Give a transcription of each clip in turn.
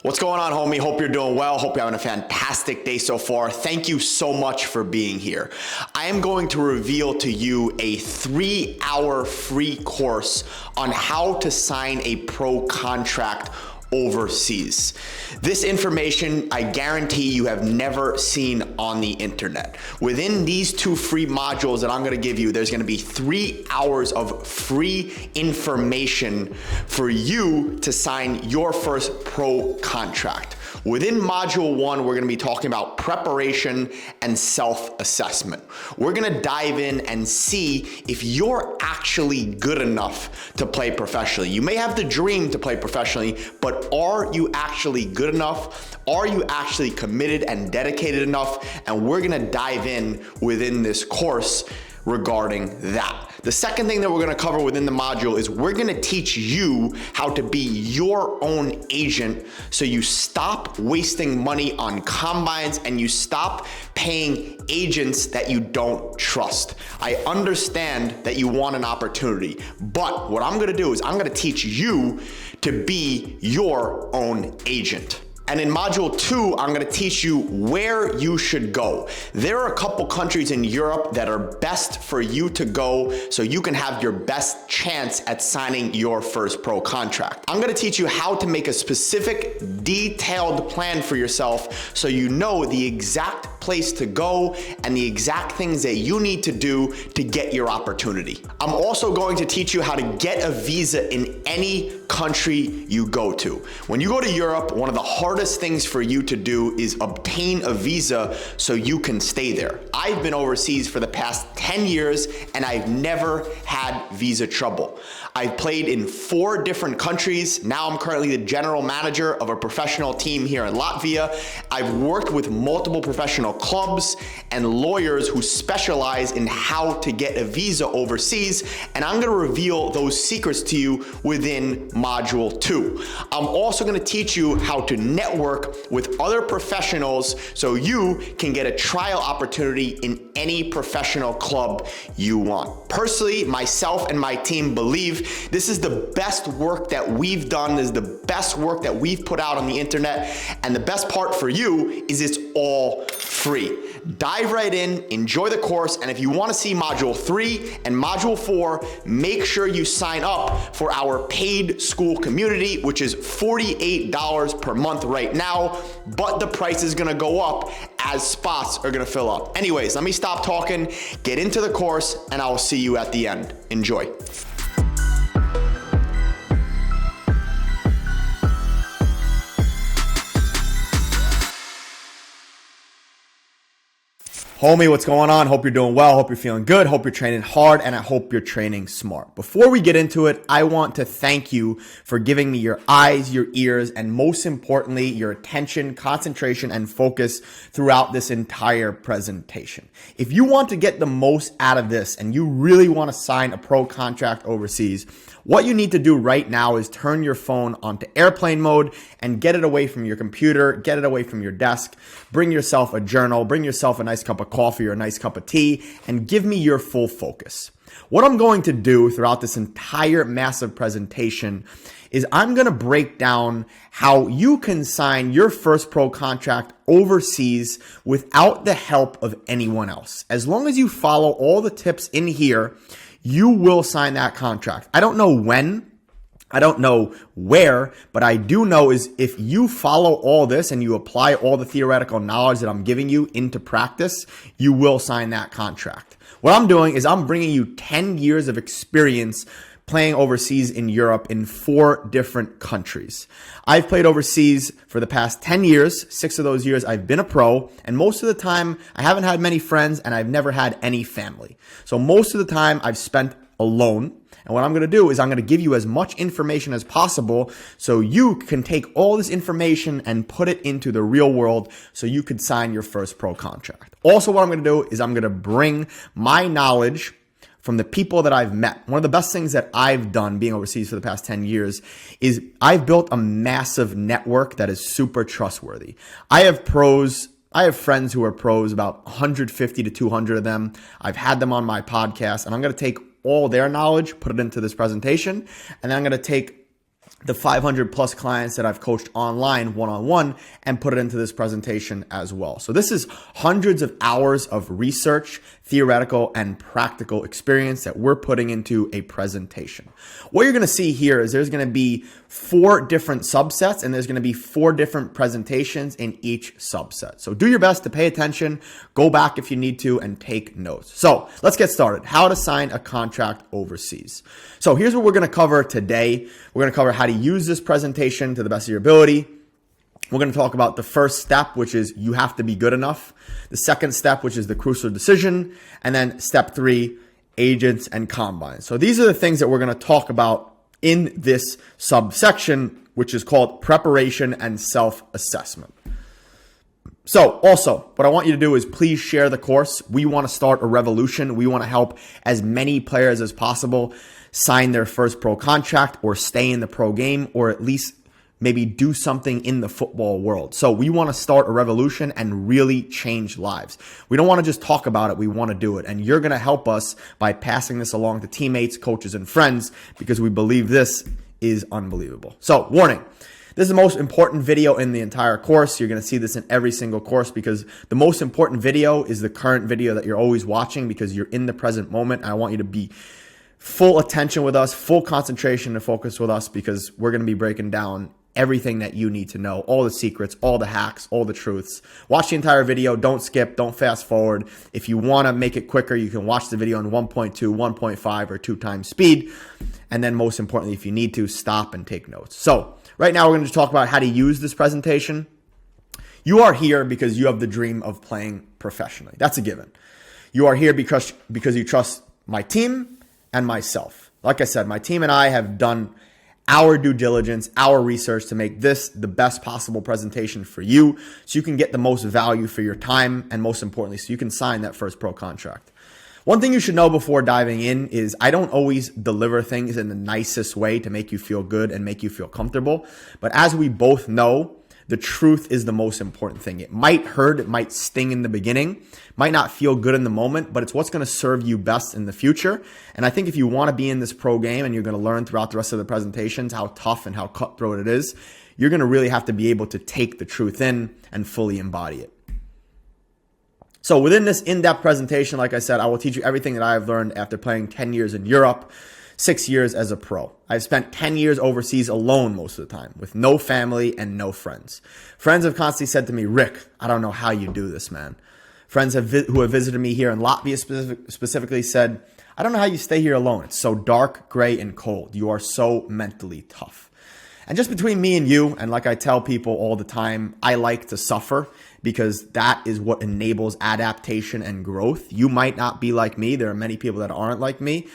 What's going on, homie? Hope you're doing well. Hope you're having a fantastic day so far. Thank you so much for being here. I am going to reveal to you a 3-hour free course on how to sign a pro contract overseas. This information, I guarantee you have never seen on the internet. Within these 2 free modules that I'm gonna give you, there's gonna be 3 hours of free information for you to sign your first pro contract. Within module 1, we're gonna be talking about preparation and self-assessment. We're gonna dive in and see if you're actually good enough to play professionally. You may have the dream to play professionally, but are you actually good enough? Are you actually committed and dedicated enough? And we're gonna dive in within this course regarding that. The second thing that we're gonna cover within the module is we're gonna teach you how to be your own agent so you stop wasting money on combines and you stop paying agents that you don't trust. I understand that you want an opportunity, but what I'm gonna do is I'm gonna teach you to be your own agent. And in module 2, I'm gonna teach you where you should go. There are a couple countries in Europe that are best for you to go so you can have your best chance at signing your first pro contract. I'm gonna teach you how to make a specific, detailed plan for yourself so you know the exact place to go and the exact things that you need to do to get your opportunity. I'm also going to teach you how to get a visa in any country you go to. When you go to Europe, one of the hardest things for you to do is obtain a visa so you can stay there. I've been overseas for the past 10 years and I've never had visa trouble. I've played in 4 different countries. Now I'm currently the general manager of a professional team here in Latvia. I've worked with multiple professional clubs and lawyers who specialize in how to get a visa overseas, and I'm gonna reveal those secrets to you within module 2. I'm also gonna teach you how to network with other professionals so you can get a trial opportunity in any professional club you want. Personally, myself and my team believe this is the best work that we've done. This is the best work that we've put out on the internet. And the best part for you is it's all free. Dive right in, enjoy the course, and if you want to see module 3 and module 4, make sure you sign up for our paid Skool community, which is $48 per month right now, but the price is gonna go up as spots are gonna fill up. Anyways, let me stop talking, get into the course, and I will see you at the end. Enjoy. Homie, what's going on? Hope you're doing well. Hope you're feeling good. Hope you're training hard, and I hope you're training smart. Before we get into it, I want to thank you for giving me your eyes, your ears, and most importantly, your attention, concentration, and focus throughout this entire presentation. If you want to get the most out of this and you really want to sign a pro contract overseas, what you need to do right now is turn your phone onto airplane mode and get it away from your computer, get it away from your desk, bring yourself a journal, bring yourself a nice cup of coffee or a nice cup of tea, and give me your full focus. What I'm going to do throughout this entire massive presentation is I'm going to break down how you can sign your first pro contract overseas without the help of anyone else. As long as you follow all the tips in here, you will sign that contract. I don't know when, I don't know where, but I do know is if you follow all this and you apply all the theoretical knowledge that I'm giving you into practice, you will sign that contract. What I'm doing is I'm bringing you 10 years of experience playing overseas in Europe in 4 different countries. I've played overseas for the past 10 years. 6 of those years I've been a pro, and most of the time I haven't had many friends and I've never had any family. So most of the time I've spent alone. And what I'm going to do is I'm going to give you as much information as possible so you can take all this information and put it into the real world so you could sign your first pro contract. Also, what I'm going to do is I'm going to bring my knowledge from the people that I've met. One of the best things that I've done being overseas for the past 10 years is I've built a massive network that is super trustworthy. I have friends who are pros, about 150 to 200 of them. I've had them on my podcast, and I'm going to take all their knowledge, put it into this presentation, and then I'm going to take the 500 plus clients that I've coached online one-on-one and put it into this presentation as well. So this is hundreds of hours of research, theoretical and practical experience that we're putting into a presentation. What you're going to see here is there's going to be 4 different subsets and there's going to be 4 different presentations in each subset. So do your best to pay attention, go back if you need to, and take notes. So let's get started. How to sign a contract overseas. So here's what we're going to cover today. We're going to cover how to use this presentation to the best of your ability. We're going to talk about the first step, which is you have to be good enough. The second step, which is the crucial decision. And then step 3, agents and combines. So these are the things that we're going to talk about in this subsection, which is called preparation and self-assessment. So also, what I want you to do is please share the course. We want to start a revolution. We want to help as many players as possible sign their first pro contract or stay in the pro game, or at least maybe do something in the football world. So we want to start a revolution and really change lives. We don't want to just talk about it. We want to do it. And you're going to help us by passing this along to teammates, coaches, and friends, because we believe this is unbelievable. So warning, this is the most important video in the entire course. You're going to see this in every single course because the most important video is the current video that you're always watching because you're in the present moment. I want you to be full attention with us, full concentration and focus with us, because we're going to be breaking down everything that you need to know, all the secrets, all the hacks, all the truths. Watch the entire video. Don't skip. Don't fast forward. If you want to make it quicker, you can watch the video in 1.2, 1.5, or 2 times speed. And then most importantly, if you need to, stop and take notes. So right now we're going to talk about how to use this presentation. You are here because you have the dream of playing professionally. That's a given. You are here because you trust my team and myself. Like I said, my team and I have done our due diligence, our research to make this the best possible presentation for you so you can get the most value for your time, and most importantly, so you can sign that first pro contract. One thing you should know before diving in is I don't always deliver things in the nicest way to make you feel good and make you feel comfortable. But as we both know, the truth is the most important thing. It might hurt, it might sting in the beginning, might not feel good in the moment, but it's what's going to serve you best in the future. And I think if you want to be in this pro game and you're going to learn throughout the rest of the presentations how tough and how cutthroat it is, you're going to really have to be able to take the truth in and fully embody it. So within this in-depth presentation, like I said, I will teach you everything that I have learned after playing 10 years in Europe, 6 years as a pro. I've spent 10 years overseas alone most of the time with no family and no friends. Friends have constantly said to me, Rick, I don't know how you do this, man. Friends who have visited me here in Latvia specifically said, I don't know how you stay here alone. It's so dark, gray, and cold. You are so mentally tough. And just between me and you, and like I tell people all the time, I like to suffer because that is what enables adaptation and growth. You might not be like me. There are many people that aren't like me.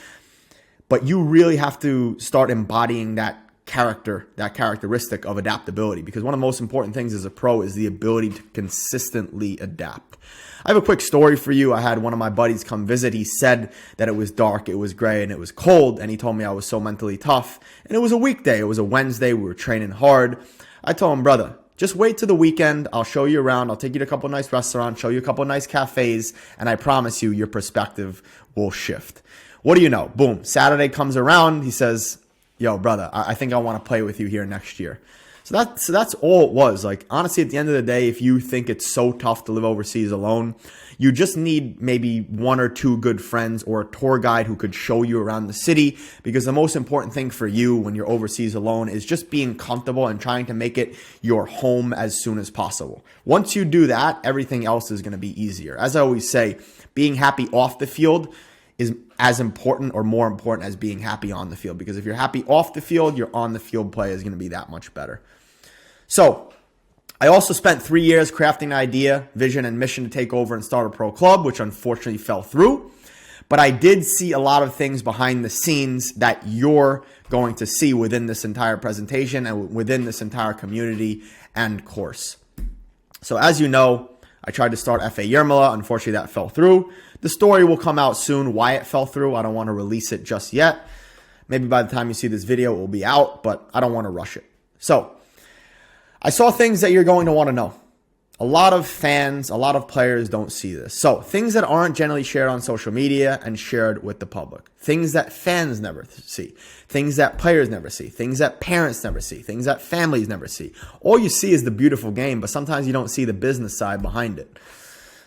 But you really have to start embodying that characteristic of adaptability, because one of the most important things as a pro is the ability to consistently adapt. I have a quick story for you. I had one of my buddies come visit. He said that it was dark, it was gray, and it was cold, and he told me I was so mentally tough. And it was a weekday. It was a Wednesday. We were training hard. I told him, brother, just wait till the weekend. I'll show you around. I'll take you to a couple of nice restaurants, show you a couple of nice cafes, and I promise you your perspective will shift. What do you know? Boom. Saturday comes around. He says, yo, brother, I think I want to play with you here next year. So that's all it was. Like, honestly, at the end of the day, if you think it's so tough to live overseas alone, you just need maybe 1 or 2 good friends or a tour guide who could show you around the city, because the most important thing for you when you're overseas alone is just being comfortable and trying to make it your home as soon as possible. Once you do that, everything else is going to be easier. As I always say, being happy off the field is as important or more important as being happy on the field, because if you're happy off the field, your on the field play is going to be that much better. So I also spent 3 years crafting an idea, vision, and mission to take over and start a pro club, which unfortunately fell through. But I did see a lot of things behind the scenes that you're going to see within this entire presentation and within this entire community and course. So as you know, I tried to start FA Yermala. Unfortunately, that fell through. The story will come out soon why it fell through. I don't want to release it just yet. Maybe by the time you see this video, it will be out, but I don't want to rush it. So I saw things that you're going to want to know. A lot of fans, a lot of players don't see this. So things that aren't generally shared on social media and shared with the public. Things that fans never see. Things that players never see. Things that parents never see. Things that families never see. All you see is the beautiful game, but sometimes you don't see the business side behind it.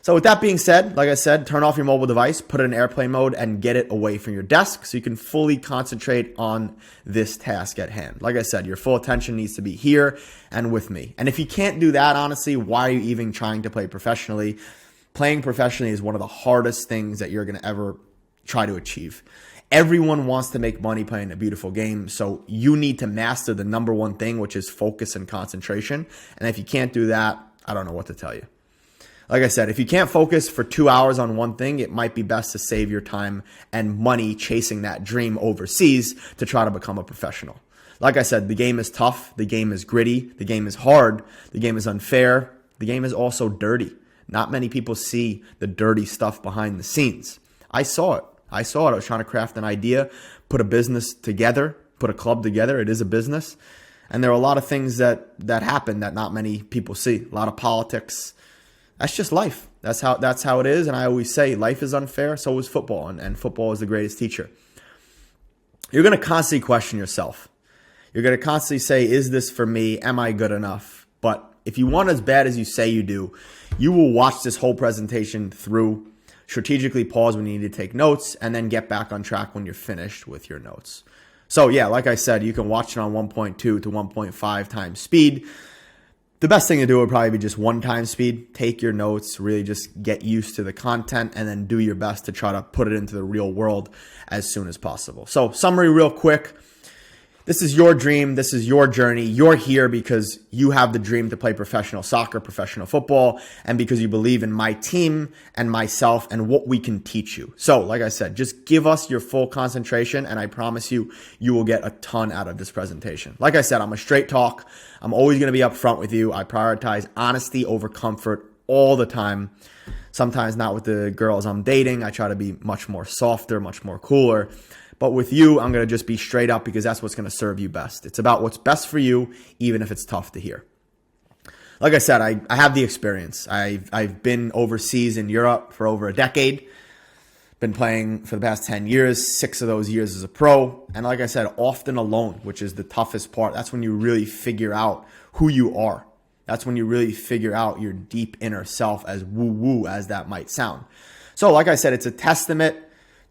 So with that being said, like I said, turn off your mobile device, put it in airplane mode, and get it away from your desk so you can fully concentrate on this task at hand. Like I said, your full attention needs to be here and with me. And if you can't do that, honestly, why are you even trying to play professionally? Playing professionally is one of the hardest things that you're going to ever try to achieve. Everyone wants to make money playing a beautiful game, so you need to master the number one thing, which is focus and concentration. And if you can't do that, I don't know what to tell you. Like I said, if you can't focus for 2 hours on one thing, it might be best to save your time and money chasing that dream overseas to try to become a professional. Like I said, the game is tough, the game is gritty, the game is hard, the game is unfair, the game is also dirty. Not many people see the dirty stuff behind the scenes. I saw it. I was trying to craft an idea, put a business together, put a club together. It is a business. And there are a lot of things that happen that not many people see. A lot of politics. That's just life. That's how it is. And I always say life is unfair. So is football. And football is the greatest teacher. You're going to constantly question yourself. You're going to constantly say, is this for me? Am I good enough? But if you want as bad as you say you do, you will watch this whole presentation through, strategically pause when you need to take notes, and then get back on track when you're finished with your notes. So yeah, like I said, you can watch it on 1.2 to 1.5 times speed. The best thing to do would probably be just 1 time speed. Take your notes, really just get used to the content, and then do your best to try to put it into the real world as soon as possible. So summary real quick. This is your dream. This is your journey. You're here because you have the dream to play professional soccer, professional football, and because you believe in my team and myself and what we can teach you. So, like I said, just give us your full concentration, and I promise you, you will get a ton out of this presentation. Like I said, I'm a straight talk. I'm always going to be upfront with you. I prioritize honesty over comfort all the time. Sometimes not with the girls I'm dating. I try to be much more softer, much more cooler. But with you, I'm going to just be straight up because that's what's going to serve you best. It's about what's best for you, even if it's tough to hear. Like I said, I have the experience. I've been overseas in Europe for over a decade. Been playing for the past 10 years, 6 of those years as a pro. And like I said, often alone, which is the toughest part. That's when you really figure out who you are. That's when you really figure out your deep inner self, as woo-woo as that might sound. So like I said, it's a testament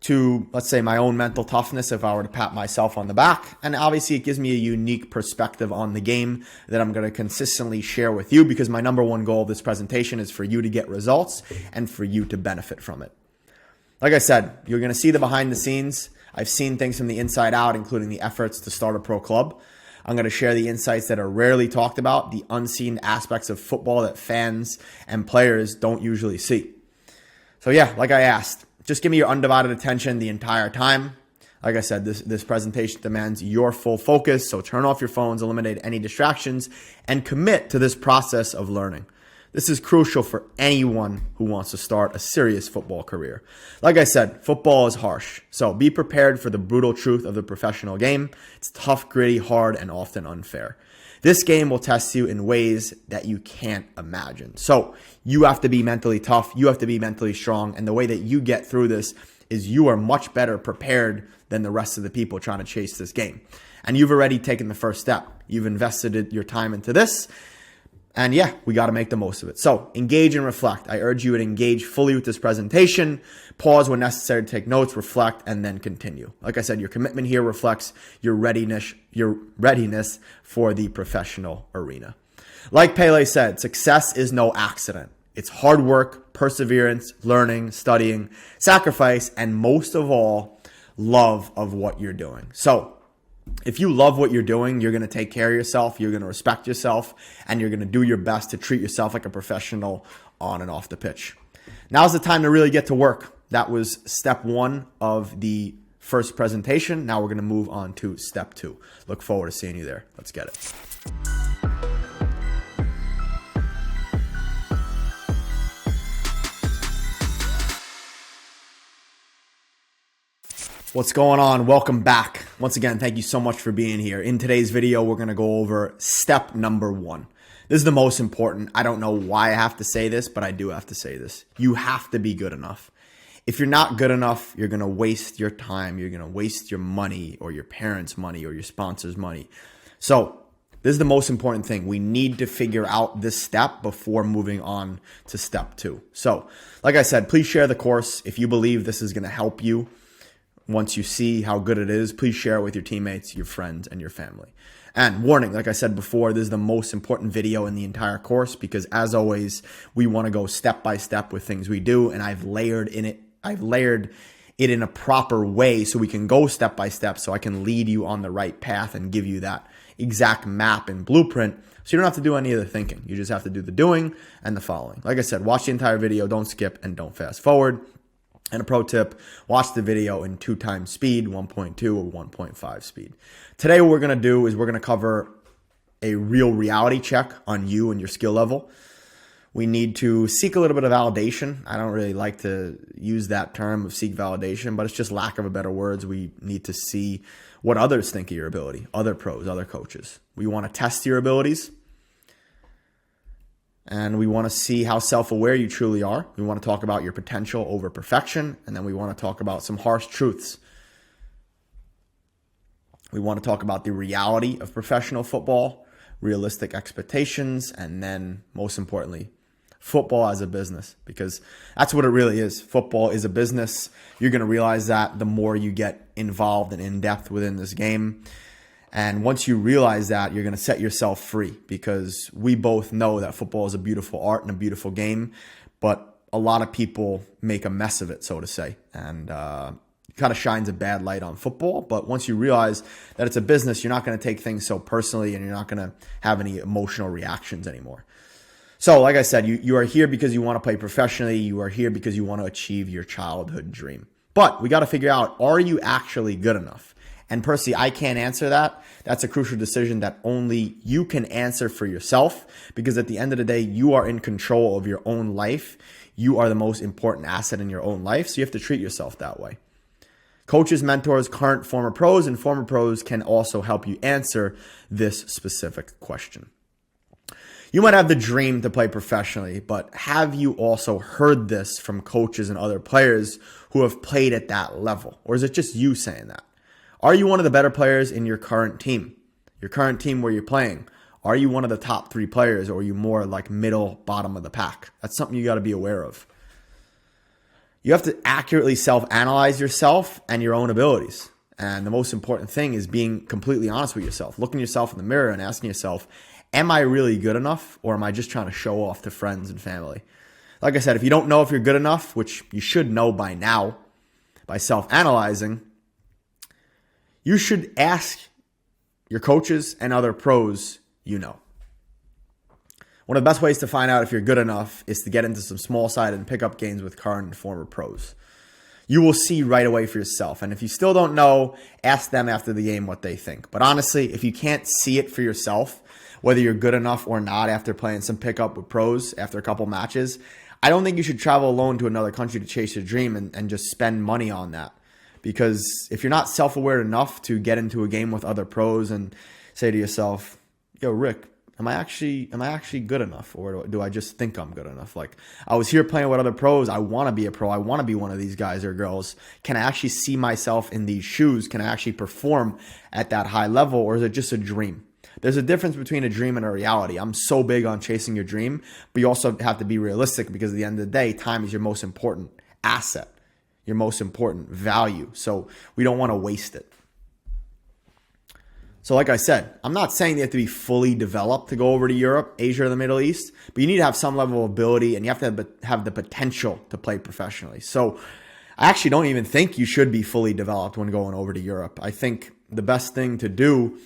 to, let's say, my own mental toughness if I were to pat myself on the back. And obviously it gives me a unique perspective on the game that I'm going to consistently share with you, because my number one goal of this presentation is for you to get results and for you to benefit from it. Like I said, you're going to see the behind the scenes. I've seen things from the inside out, including the efforts to start a pro club. I'm going to share the insights that are rarely talked about, the unseen aspects of football that fans and players don't usually see. So yeah, like I asked, just give me your undivided attention the entire time. Like I said, this presentation demands your full focus, so turn off your phones, eliminate any distractions, and commit to this process of learning. This is crucial for anyone who wants to start a serious football career. Like I said, football is harsh, so be prepared for the brutal truth of the professional game. It's tough, gritty, hard, and often unfair. This game will test you in ways that you can't imagine. So you have to be mentally tough. You have to be mentally strong. And the way that you get through this is you are much better prepared than the rest of the people trying to chase this game. And you've already taken the first step. You've invested your time into this. And yeah, we got to make the most of it. So engage and reflect. I urge you to engage fully with this presentation. Pause when necessary to take notes, reflect, and then continue. Like I said, your commitment here reflects your readiness for the professional arena. Like Pele said, success is no accident. It's hard work, perseverance, learning, studying, sacrifice, and most of all, love of what you're doing. So if you love what you're doing, you're going to take care of yourself, you're going to respect yourself, and you're going to do your best to treat yourself like a professional on and off the pitch. Now's the time to really get to work. That was step 1 of the first presentation. Now we're going to move on to step 2. Look forward to seeing you there. Let's get it. What's going on? Welcome back. Once again, thank you so much for being here. In today's video, we're going to go over step number 1. This is the most important. I don't know why I have to say this, but I do have to say this. You have to be good enough. If you're not good enough, you're going to waste your time. You're going to waste your money or your parents' money or your sponsor's money. So this is the most important thing. We need to figure out this step before moving on to step 2. So like I said, please share the course. If you believe this is going to help you, once you see how good it is, please share it with your teammates, your friends, and your family. And warning, like I said before, this is the most important video in the entire course because as always, we want to go step by step with things we do. And I've layered it in a proper way so we can go step by step so I can lead you on the right path and give you that exact map and blueprint. So you don't have to do any of the thinking. You just have to do the doing and the following. Like I said, watch the entire video, don't skip and don't fast forward. And a pro tip, watch the video in 2 times speed, 1.2 or 1.5 speed. Today what we're going to do is we're going to cover a real reality check on you and your skill level. We need to seek a little bit of validation. I don't really like to use that term of seek validation, but it's just lack of a better words. We need to see what others think of your ability, other pros, other coaches. We want to test your abilities. And we want to see how self-aware you truly are. We want to talk about your potential over perfection. And then we want to talk about some harsh truths. We want to talk about the reality of professional football, realistic expectations, and then most importantly, football as a business, because that's what it really is. Football is a business. You're going to realize that the more you get involved and in depth within this game. And once you realize that, you're going to set yourself free because we both know that football is a beautiful art and a beautiful game, but a lot of people make a mess of it, so to say, and kind of shines a bad light on football. But once you realize that it's a business, you're not going to take things so personally and you're not going to have any emotional reactions anymore. So like I said, you are here because you want to play professionally. You are here because you want to achieve your childhood dream. But we got to figure out, are you actually good enough? And personally, I can't answer that. That's a crucial decision that only you can answer for yourself because at the end of the day, you are in control of your own life. You are the most important asset in your own life, so you have to treat yourself that way. Coaches, mentors, current, former pros, and former pros can also help you answer this specific question. You might have the dream to play professionally, but have you also heard this from coaches and other players who have played at that level? Or is it just you saying that? Are you one of the better players in your current team? Your current team where you're playing? Are you one of the top 3 players or are you more like middle, bottom of the pack? That's something you got to be aware of. You have to accurately self-analyze yourself and your own abilities. And the most important thing is being completely honest with yourself, looking yourself in the mirror and asking yourself, am I really good enough or am I just trying to show off to friends and family? Like I said, if you don't know if you're good enough, which you should know by now by self-analyzing, you should ask your coaches and other pros you know. One of the best ways to find out if you're good enough is to get into some small-sided and pick-up games with current and former pros. You will see right away for yourself. And if you still don't know, ask them after the game what they think. But honestly, if you can't see it for yourself, whether you're good enough or not after playing some pickup with pros after a couple matches, I don't think you should travel alone to another country to chase your dream and just spend money on that. Because if you're not self-aware enough to get into a game with other pros and say to yourself, yo, Rick, am I actually good enough? Or do I just think I'm good enough? Like, I was here playing with other pros. I want to be a pro. I want to be one of these guys or girls. Can I actually see myself in these shoes? Can I actually perform at that high level? Or is it just a dream? There's a difference between a dream and a reality. I'm so big on chasing your dream, but you also have to be realistic because at the end of the day, time is your most important asset, your most important value. So we don't want to waste it. So like I said, I'm not saying you have to be fully developed to go over to Europe, Asia, or the Middle East, but you need to have some level of ability and you have to have the potential to play professionally. So I actually don't even think you should be fully developed when going over to Europe. I think the best thing to do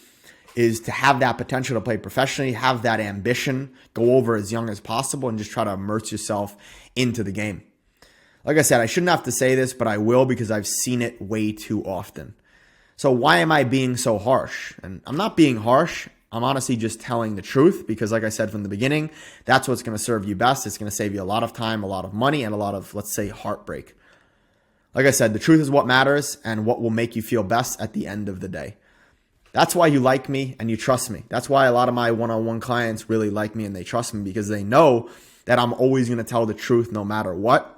is to have that potential to play professionally, have that ambition, go over as young as possible and just try to immerse yourself into the game. Like I said, I shouldn't have to say this, but I will because I've seen it way too often. So why am I being so harsh? And I'm not being harsh. I'm honestly just telling the truth because like I said from the beginning, that's what's going to serve you best. It's going to save you a lot of time, a lot of money, and a lot of, let's say, heartbreak. Like I said, the truth is what matters and what will make you feel best at the end of the day. That's why you like me and you trust me. That's why a lot of my one-on-one clients really like me and they trust me, because they know that I'm always going to tell the truth no matter what.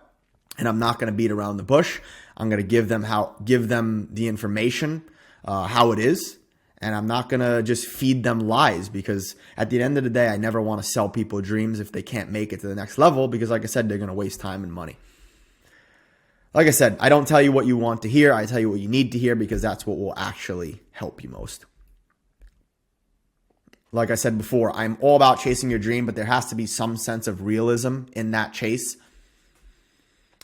And I'm not going to beat around the bush. I'm going to give them the information, how it is. And I'm not going to just feed them lies, because at the end of the day, I never want to sell people dreams if they can't make it to the next level, because like I said, they're going to waste time and money. Like I said, I don't tell you what you want to hear. I tell you what you need to hear, because that's what will actually help you most. Like I said before, I'm all about chasing your dream, but there has to be some sense of realism in that chase.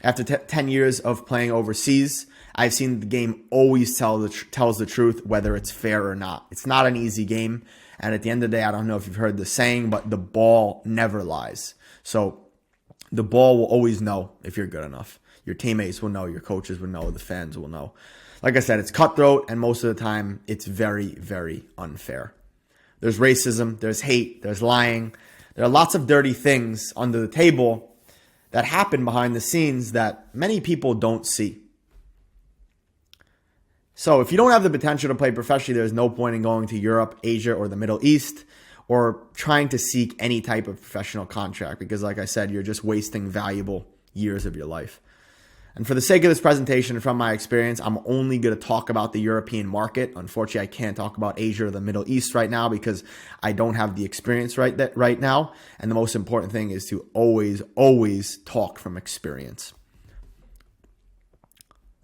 After 10 years of playing overseas, I've seen the game always tells the truth, whether it's fair or not. It's not an easy game. And at the end of the day, I don't know if you've heard the saying, but the ball never lies. So the ball will always know if you're good enough. Your teammates will know, your coaches will know, the fans will know. Like I said, it's cutthroat, and most of the time, it's very, very unfair. There's racism, there's hate, there's lying. There are lots of dirty things under the table that happen behind the scenes that many people don't see. So if you don't have the potential to play professionally, there's no point in going to Europe, Asia, or the Middle East, or trying to seek any type of professional contract, because like I said, you're just wasting valuable years of your life. And for the sake of this presentation, from my experience, I'm only going to talk about the European market. Unfortunately, I can't talk about Asia or the Middle East right now, because I don't have the experience right now. And the most important thing is to always talk from experience.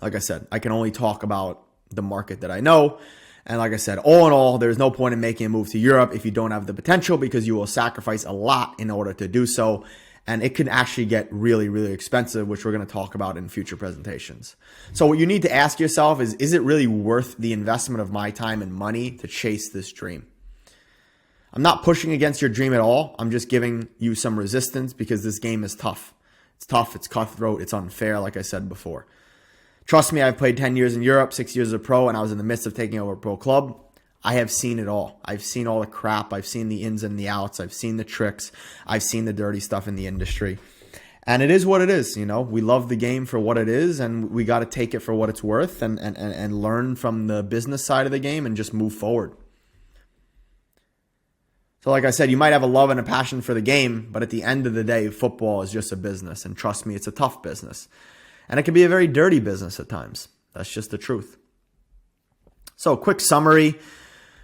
Like I said, I can only talk about the market that I know. And like I said, all in all, there's no point in making a move to Europe if you don't have the potential, because you will sacrifice a lot in order to do so. And it can actually get really, really expensive, which we're going to talk about in future presentations. So what you need to ask yourself is it really worth the investment of my time and money to chase this dream? I'm not pushing against your dream at all. I'm just giving you some resistance, because this game is tough. It's tough, it's cutthroat, it's unfair, like I said before. Trust me, I've played 10 years in Europe, 6 years as a pro, and I was in the midst of taking over a pro club. I have seen it all. I've seen all the crap. I've seen the ins and the outs. I've seen the tricks. I've seen the dirty stuff in the industry. And it is what it is. You know, we love the game for what it is, and we got to take it for what it's worth, and learn from the business side of the game and just move forward. So like I said, you might have a love and a passion for the game, but at the end of the day, football is just a business. And trust me, it's a tough business. And it can be a very dirty business at times. That's just the truth. So quick summary.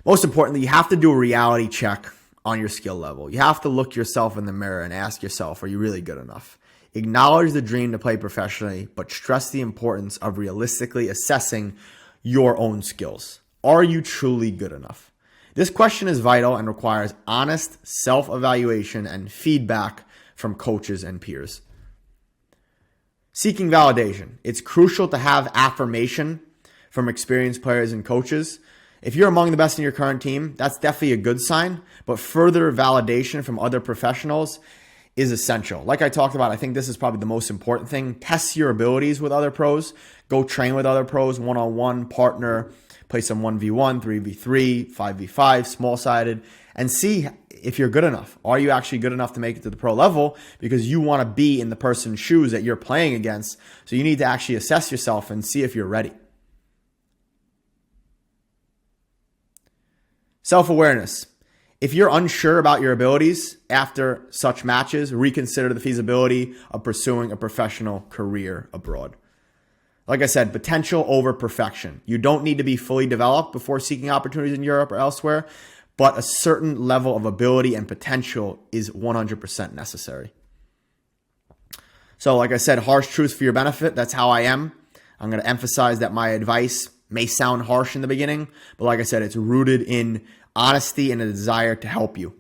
Most importantly, you have to do a reality check on your skill level. You have to look yourself in the mirror and ask yourself, are you really good enough? Acknowledge the dream to play professionally, but stress the importance of realistically assessing your own skills. Are you truly good enough? This question is vital and requires honest self-evaluation and feedback from coaches and peers. Seeking validation. It's crucial to have affirmation from experienced players and coaches. If you're among the best in your current team, that's definitely a good sign, but further validation from other professionals is essential. Like I talked about, I think this is probably the most important thing. Test your abilities with other pros. Go train with other pros, one-on-one, partner, play some 1v1, 3v3, 5v5, small-sided, and see if you're good enough. Are you actually good enough to make it to the pro level? Because you want to be in the person's shoes that you're playing against. So you need to actually assess yourself and see if you're ready. Self-awareness. If you're unsure about your abilities after such matches, reconsider the feasibility of pursuing a professional career abroad. Like I said, potential over perfection. You don't need to be fully developed before seeking opportunities in Europe or elsewhere, but a certain level of ability and potential is 100% necessary. So like I said, harsh truths for your benefit. That's how I am. I'm going to emphasize that my advice may sound harsh in the beginning, but like I said, it's rooted in honesty and a desire to help you.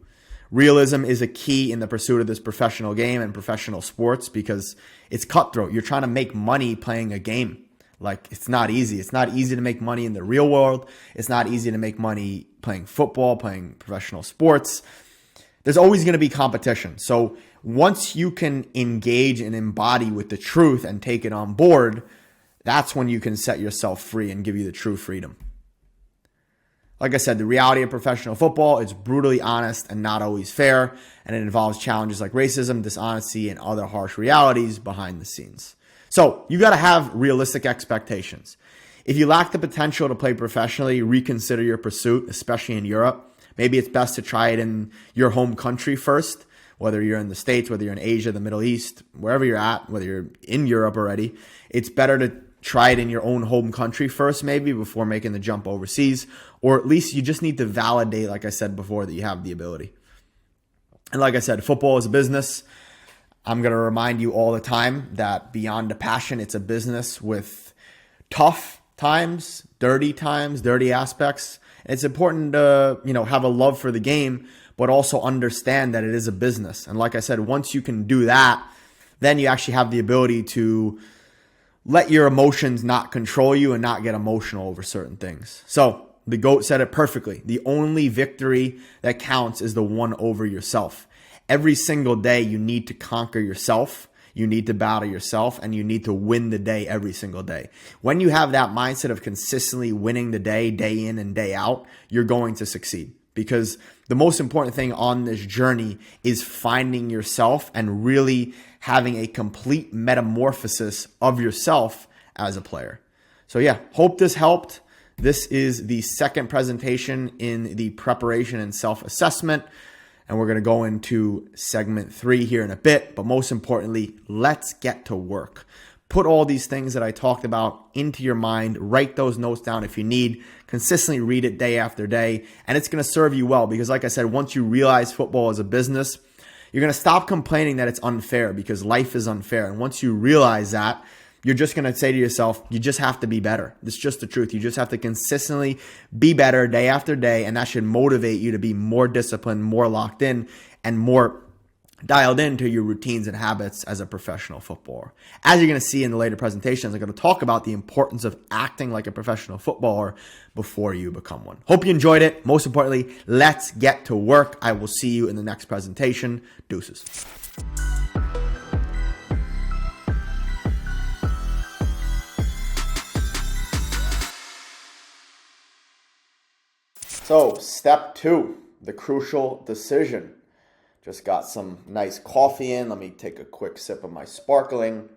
Realism is a key in the pursuit of this professional game and professional sports, because it's cutthroat. You're trying to make money playing a game. Like, it's not easy. It's not easy to make money in the real world. It's not easy to make money playing football, playing professional sports. There's always going to be competition. So once you can engage and embody with the truth and take it on board, that's when you can set yourself free and give you the true freedom. Like I said, the reality of professional football is brutally honest and not always fair, and it involves challenges like racism, dishonesty, and other harsh realities behind the scenes. So you got to have realistic expectations. If you lack the potential to play professionally, reconsider your pursuit, especially in Europe. Maybe it's best to try it in your home country first, whether you're in the States, whether you're in Asia, the Middle East, wherever you're at, whether you're in Europe already. It's better to try it in your own home country first, maybe, before making the jump overseas. Or at least you just need to validate, like I said before, that you have the ability. And like I said, football is a business. I'm going to remind you all the time that beyond a passion, it's a business with tough times, dirty aspects. And it's important to, have a love for the game, but also understand that it is a business. And like I said, once you can do that, then you actually have the ability to let your emotions not control you and not get emotional over certain things. So the GOAT said it perfectly. The only victory that counts is the one over yourself. Every single day you need to conquer yourself. You need to battle yourself, and you need to win the day every single day. When you have that mindset of consistently winning the day in and day out, you're going to succeed. Because the most important thing on this journey is finding yourself and really having a complete metamorphosis of yourself as a player. So yeah, hope this helped. This is the second presentation in the preparation and self-assessment. And we're going to go into segment 3 here in a bit. But most importantly, let's get to work. Put all these things that I talked about into your mind. Write those notes down if you need. Consistently read it day after day. And it's going to serve you well because, like I said, once you realize football is a business, you're going to stop complaining that it's unfair because life is unfair. And once you realize that, you're just going to say to yourself, you just have to be better. It's just the truth. You just have to consistently be better day after day, and that should motivate you to be more disciplined, more locked in, and more dialed into your routines and habits as a professional footballer. As you're going to see in the later presentations, I'm going to talk about the importance of acting like a professional footballer before you become one. Hope you enjoyed it. Most importantly, let's get to work. I will see you in the next presentation. Deuces. So, step 2, the crucial decision. Just got some nice coffee in. Let me take a quick sip of my sparkling.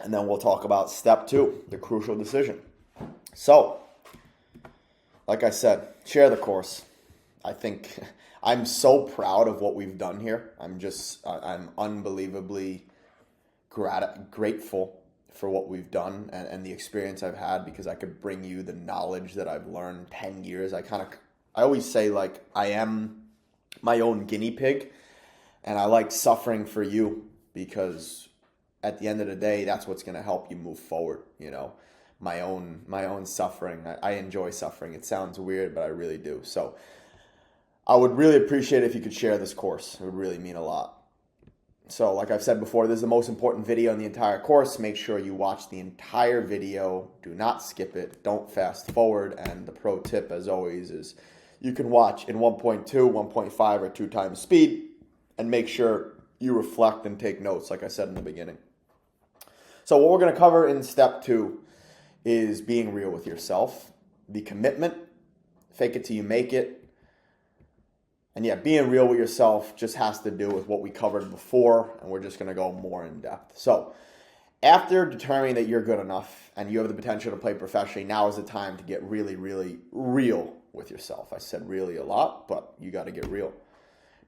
And then we'll talk about step 2, the crucial decision. So, like I said, share the course. I think I'm so proud of what we've done here. I'm unbelievably grateful for what we've done and the experience I've had because I could bring you the knowledge that I've learned 10 years. I always say like I am my own guinea pig and I like suffering for you because at the end of the day, that's what's going to help you move forward. My own suffering. I enjoy suffering. It sounds weird, but I really do. So I would really appreciate it if you could share this course. It would really mean a lot. So like I've said before, this is the most important video in the entire course. Make sure you watch the entire video. Do not skip it. Don't fast forward. And the pro tip, as always, is you can watch in 1.2, 1.5, or 2 times speed and make sure you reflect and take notes, like I said in the beginning. So what we're going to cover in step 2 is being real with yourself, the commitment, fake it till you make it. And yeah, being real with yourself just has to do with what we covered before, and we're just going to go more in depth. So after determining that you're good enough and you have the potential to play professionally, now is the time to get really, really real with yourself. I said really a lot, but you got to get real.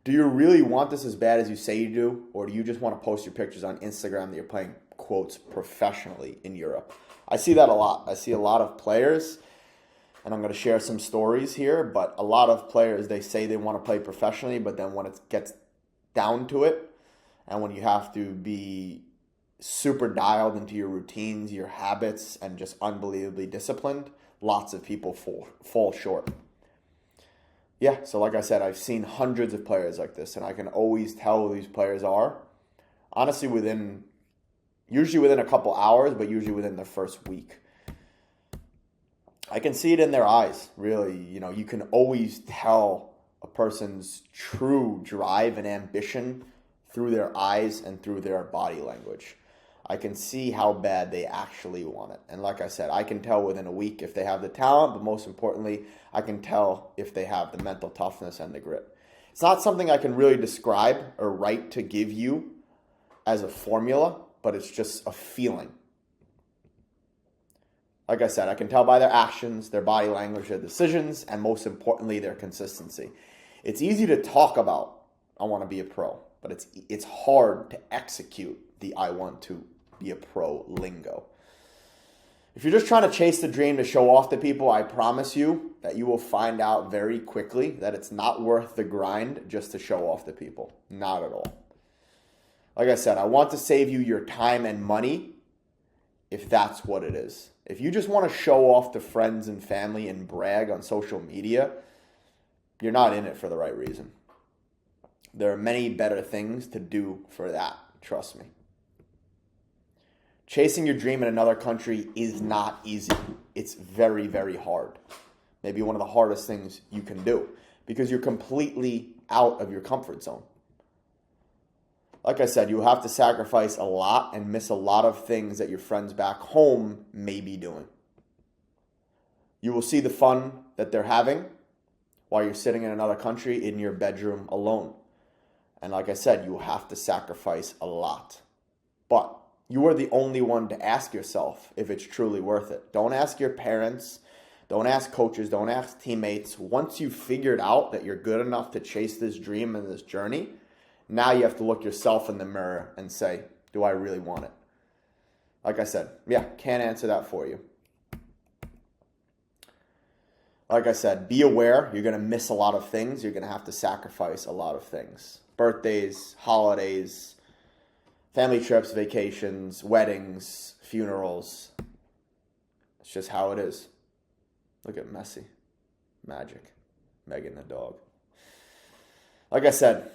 Do you really want this as bad as you say you do, or do you just want to post your pictures on Instagram that you're playing, quotes, professionally in Europe? I see that a lot. I see a lot of players, and I'm going to share some stories here, but a lot of players, they say they want to play professionally, but then when it gets down to it, and when you have to be super dialed into your routines, your habits, and just unbelievably disciplined, lots of people fall short. Yeah, so like I said, I've seen hundreds of players like this, and I can always tell who these players are, honestly, usually within a couple hours, but usually within the first week. I can see it in their eyes, really. You can always tell a person's true drive and ambition through their eyes and through their body language. I can see how bad they actually want it. And like I said, I can tell within a week if they have the talent, but most importantly, I can tell if they have the mental toughness and the grit. It's not something I can really describe or write to give you as a formula, but it's just a feeling. Like I said, I can tell by their actions, their body language, their decisions, and most importantly, their consistency. It's easy to talk about, I want to be a pro, but it's hard to execute the I want to be a pro lingo. If you're just trying to chase the dream to show off to people, I promise you that you will find out very quickly that it's not worth the grind just to show off to people. Not at all. Like I said, I want to save you your time and money if that's what it is. If you just want to show off to friends and family and brag on social media, you're not in it for the right reason. There are many better things to do for that, trust me. Chasing your dream in another country is not easy. It's very, very hard. Maybe one of the hardest things you can do because you're completely out of your comfort zone. Like I said, you have to sacrifice a lot and miss a lot of things that your friends back home may be doing. You will see the fun that they're having while you're sitting in another country in your bedroom alone. And like I said, you will have to sacrifice a lot. But you are the only one to ask yourself if it's truly worth it. Don't ask your parents. Don't ask coaches. Don't ask teammates. Once you've figured out that you're good enough to chase this dream and this journey, now you have to look yourself in the mirror and say, do I really want it? Like I said, can't answer that for you. Like I said, be aware you're going to miss a lot of things. You're going to have to sacrifice a lot of things. Birthdays, holidays, family trips, vacations, weddings, funerals. It's just how it is. Look at Messi. Magic. Megan the dog. Like I said,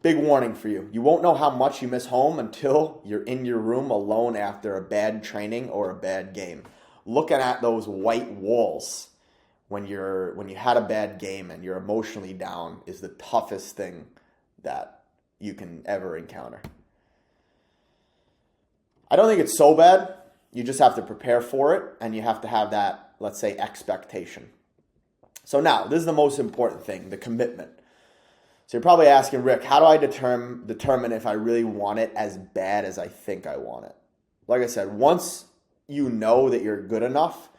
big warning for you. You won't know how much you miss home until you're in your room alone after a bad training or a bad game. Looking at those white walls when you had a bad game and you're emotionally down is the toughest thing that you can ever encounter. I don't think it's so bad. You just have to prepare for it and you have to have that, let's say, expectation. So now, this is the most important thing, the commitment. So you're probably asking, Rick, how do I determine if I really want it as bad as I think I want it? Like I said, once you know that you're good enough,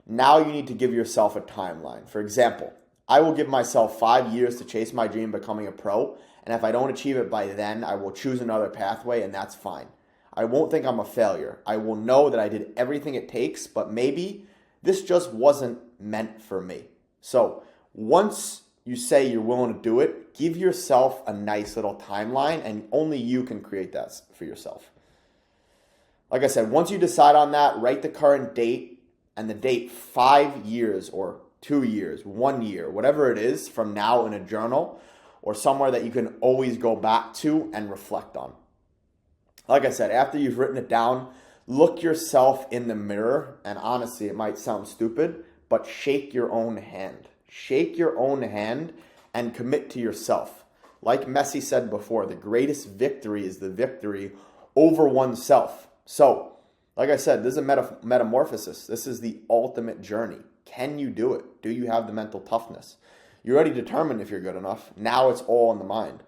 now you need to give yourself a timeline. For example, I will give myself 5 years to chase my dream of becoming a pro, and if I don't achieve it by then, I will choose another pathway, and that's fine. I won't think I'm a failure. I will know that I did everything it takes, but maybe this just wasn't meant for me. So once you say you're willing to do it, give yourself a nice little timeline, and only you can create that for yourself. Like I said, once you decide on that, write the current date and the date 5 years or 2 years, 1 year, whatever it is from now in a journal or somewhere that you can always go back to and reflect on. Like I said, after you've written it down, look yourself in the mirror, and honestly, it might sound stupid, but shake your own hand. Shake your own hand and commit to yourself. Like Messi said before, the greatest victory is the victory over oneself. So, like I said, this is a metamorphosis. This is the ultimate journey. Can you do it? Do you have the mental toughness? You're already determined if you're good enough. Now it's all in the mind.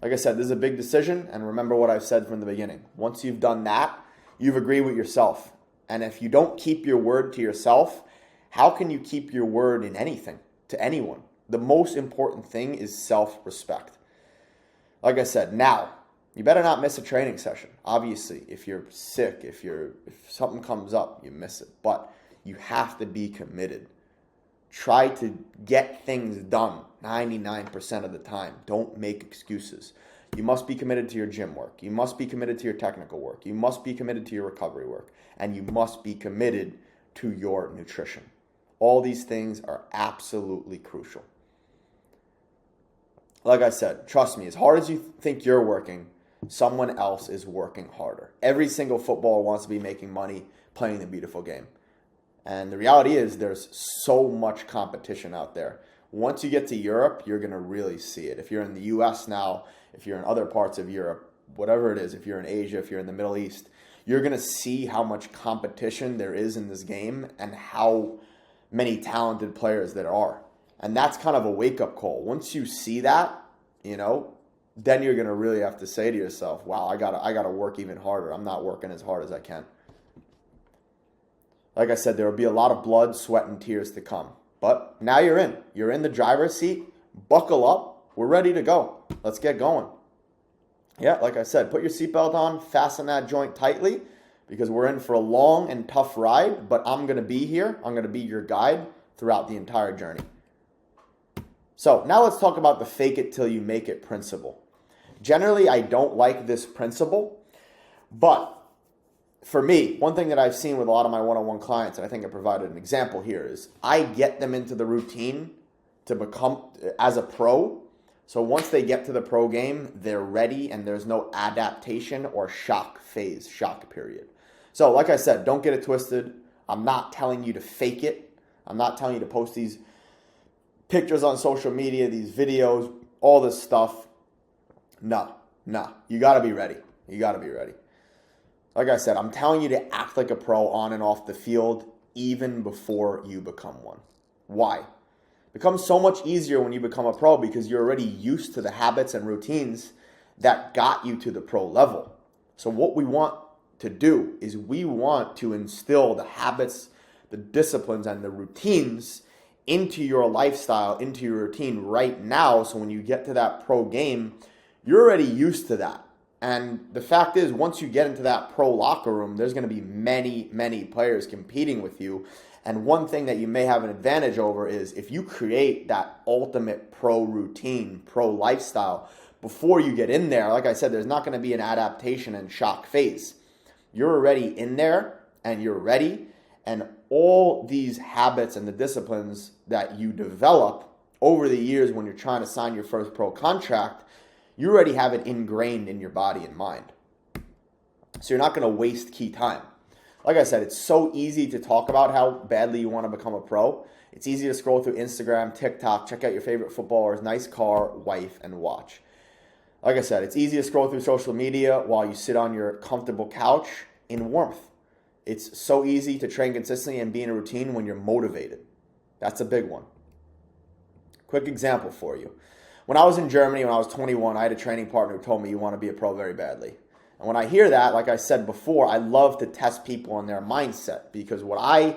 Like I said, this is a big decision, and remember what I've said from the beginning. Once you've done that, you've agreed with yourself. And if you don't keep your word to yourself, how can you keep your word in anything, to anyone? The most important thing is self-respect. Like I said, now, you better not miss a training session. Obviously, if you're sick, if something comes up, you miss it. But you have to be committed. Try to get things done 99% of the time. Don't make excuses. You must be committed to your gym work. You must be committed to your technical work. You must be committed to your recovery work. And you must be committed to your nutrition. All these things are absolutely crucial. Like I said, trust me, as hard as you think you're working, someone else is working harder. Every single footballer wants to be making money playing the beautiful game. And the reality is there's so much competition out there. Once you get to Europe, you're going to really see it. If you're in the US now, if you're in other parts of Europe, whatever it is, if you're in Asia, if you're in the Middle East, you're going to see how much competition there is in this game and how many talented players there are. And that's kind of a wake-up call. Once you see that, then you're going to really have to say to yourself, wow, I gotta work even harder. I'm not working as hard as I can. Like I said, there will be a lot of blood, sweat, and tears to come. But now you're in. You're in the driver's seat. Buckle up. We're ready to go. Let's get going. Yeah, like I said, put your seatbelt on, fasten that joint tightly, because we're in for a long and tough ride, but I'm going to be here. I'm going to be your guide throughout the entire journey. So now let's talk about the fake it till you make it principle. Generally, I don't like this principle, but for me, one thing that I've seen with a lot of my one-on-one clients, and I think I provided an example here, is I get them into the routine to become as a pro. So once they get to the pro game, they're ready and there's no adaptation or shock period. So like I said, don't get it twisted. I'm not telling you to fake it. I'm not telling you to post these pictures on social media, these videos, all this stuff. No. You got to be ready. You got to be ready. Like I said, I'm telling you to act like a pro on and off the field even before you become one. Why? It becomes so much easier when you become a pro because you're already used to the habits and routines that got you to the pro level. So what we want to do is we want to instill the habits, the disciplines, and the routines into your lifestyle, into your routine right now. So when you get to that pro game, you're already used to that. And the fact is, once you get into that pro locker room, there's going to be many players competing with you. And one thing that you may have an advantage over is if you create that ultimate pro routine, pro lifestyle, before you get in there, like I said, there's not going to be an adaptation and shock phase. You're already in there and you're ready. And all these habits and the disciplines that you develop over the years when you're trying to sign your first pro contract, you already have it ingrained in your body and mind. So you're not going to waste key time. Like I said, it's so easy to talk about how badly you want to become a pro. It's easy to scroll through Instagram, TikTok, check out your favorite footballers, nice car, wife, and watch. Like I said, it's easy to scroll through social media while you sit on your comfortable couch in warmth. It's so easy to train consistently and be in a routine when you're motivated. That's a big one. Quick example for you. When I was in Germany, when I was 21, I had a training partner who told me you want to be a pro very badly. And when I hear that, like I said before, I love to test people on their mindset because what I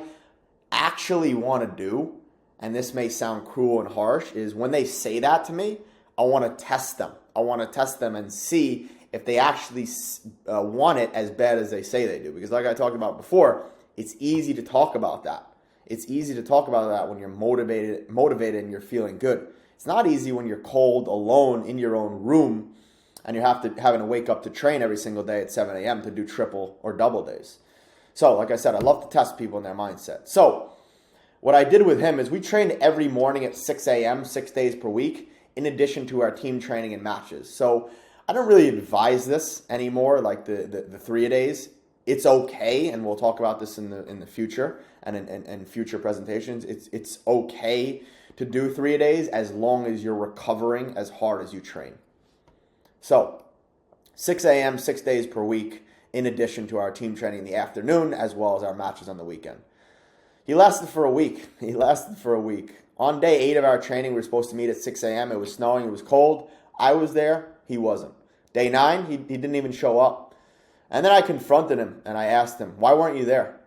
actually want to do, and this may sound cruel and harsh, is when they say that to me, I want to test them. I want to test them and see if they actually want it as bad as they say they do. Because like I talked about before, it's easy to talk about that. It's easy to talk about that when you're motivated and you're feeling good. It's not easy when you're cold, alone in your own room, and you're having to wake up to train every single day at 7 a.m. to do triple or double days. So, like I said, I love to test people in their mindset. So, what I did with him is we trained every morning at 6 a.m., 6 days per week, in addition to our team training and matches. So, I don't really advise this anymore, like the 3-a-days. It's okay, and we'll talk about this in the future and in future presentations. It's okay to do 3-a-days as long as you're recovering as hard as you train. So 6 a.m., 6 days per week, in addition to our team training in the afternoon, as well as our matches on the weekend. He lasted for a week. On day 8 of our training, we were supposed to meet at 6 a.m. It was snowing. It was cold. I was there. He wasn't. Day 9, he didn't even show up. And then I confronted him, and I asked him, why weren't you there?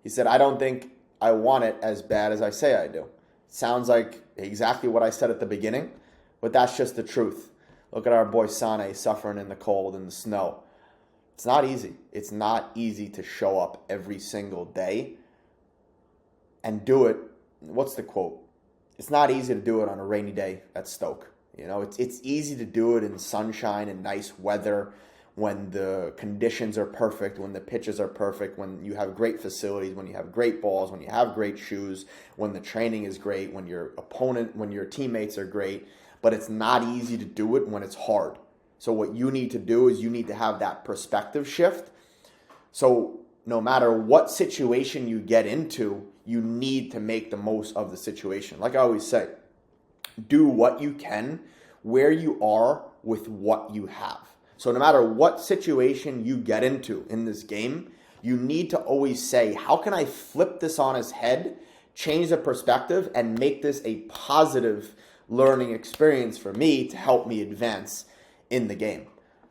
He said, I don't think I want it as bad as I say I do. Sounds like exactly what I said at the beginning, but that's just the truth. Look at our boy Sane suffering in the cold and the snow. It's not easy. It's not easy to show up every single day and do it. What's the quote? It's not easy to do it on a rainy day at Stoke. You know, it's easy to do it in sunshine and nice weather when the conditions are perfect, when the pitches are perfect, when you have great facilities, when you have great balls, when you have great shoes, when the training is great, when your teammates are great. But it's not easy to do it when it's hard. So what you need to do is you need to have that perspective shift. So no matter what situation you get into, you need to make the most of the situation. Like I always say, do what you can where you are with what you have. So no matter what situation you get into in this game, you need to always say, how can I flip this on its head, change the perspective, and make this a positive learning experience for me to help me advance in the game.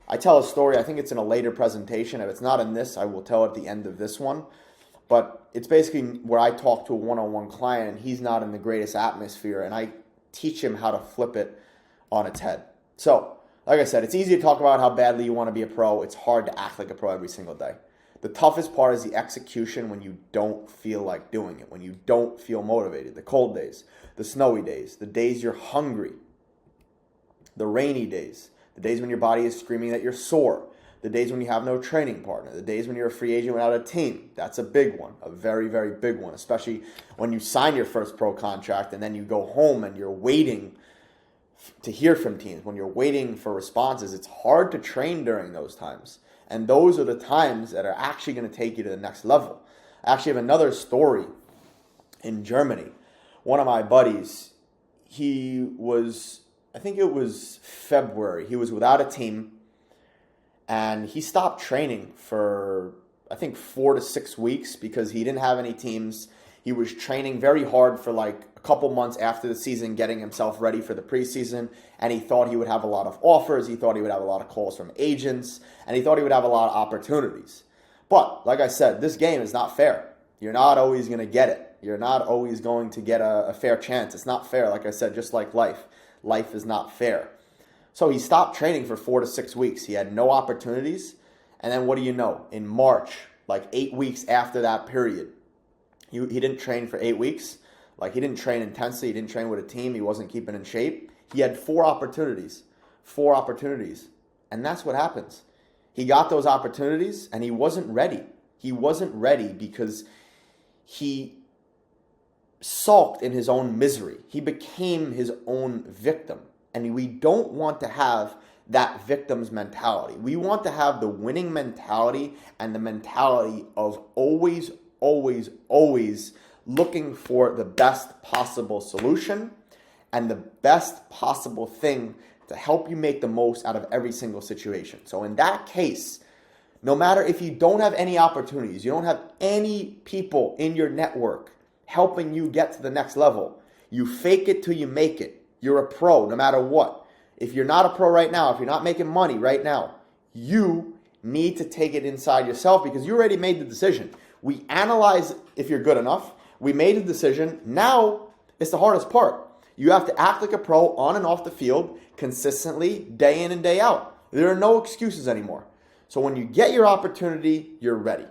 I tell a story, I think it's in a later presentation. If it's not in this, I will tell it at the end of this one. But it's basically where I talk to a one-on-one client and he's not in the greatest atmosphere, and I teach him how to flip it on its head. So, like I said, it's easy to talk about how badly you want to be a pro. It's hard to act like a pro every single day. The toughest part is the execution when you don't feel like doing it, when you don't feel motivated. The cold days, the snowy days, the days you're hungry, the rainy days, the days when your body is screaming that you're sore, the days when you have no training partner, the days when you're a free agent without a team. That's a big one, a very, very big one, especially when you sign your first pro contract and then you go home and you're waiting to hear from teams. When you're waiting for responses, it's hard to train during those times. And those are the times that are actually going to take you to the next level. I actually have another story in Germany. One of my buddies, I think it was February, he was without a team. And he stopped training for, I think, 4 to 6 weeks because he didn't have any teams. He was training very hard for like a couple months after the season, getting himself ready for the preseason. And he thought he would have a lot of offers. He thought he would have a lot of calls from agents. And he thought he would have a lot of opportunities. But, like I said, this game is not fair. You're not always going to get it. You're not always going to get a fair chance. It's not fair, like I said, just like life. Life is not fair. So he stopped training for 4 to 6 weeks. He had no opportunities. And then what do you know? In March, like 8 weeks after that period, he didn't train for 8 weeks. Like he didn't train intensely. He didn't train with a team. He wasn't keeping in shape. He had 4 opportunities. 4 opportunities. And that's what happens. He got those opportunities and he wasn't ready. He wasn't ready because he sulked in his own misery. He became his own victim. And we don't want to have that victim's mentality. We want to have the winning mentality and the mentality of always, always, always looking for the best possible solution and the best possible thing to help you make the most out of every single situation. So in that case, no matter if you don't have any opportunities, you don't have any people in your network helping you get to the next level, you fake it till you make it. You're a pro no matter what. If you're not a pro right now, if you're not making money right now, you need to take it inside yourself because you already made the decision. We analyze if you're good enough. We made a decision. Now it's the hardest part. You have to act like a pro on and off the field consistently, day in and day out. There are no excuses anymore. So when you get your opportunity, you're ready.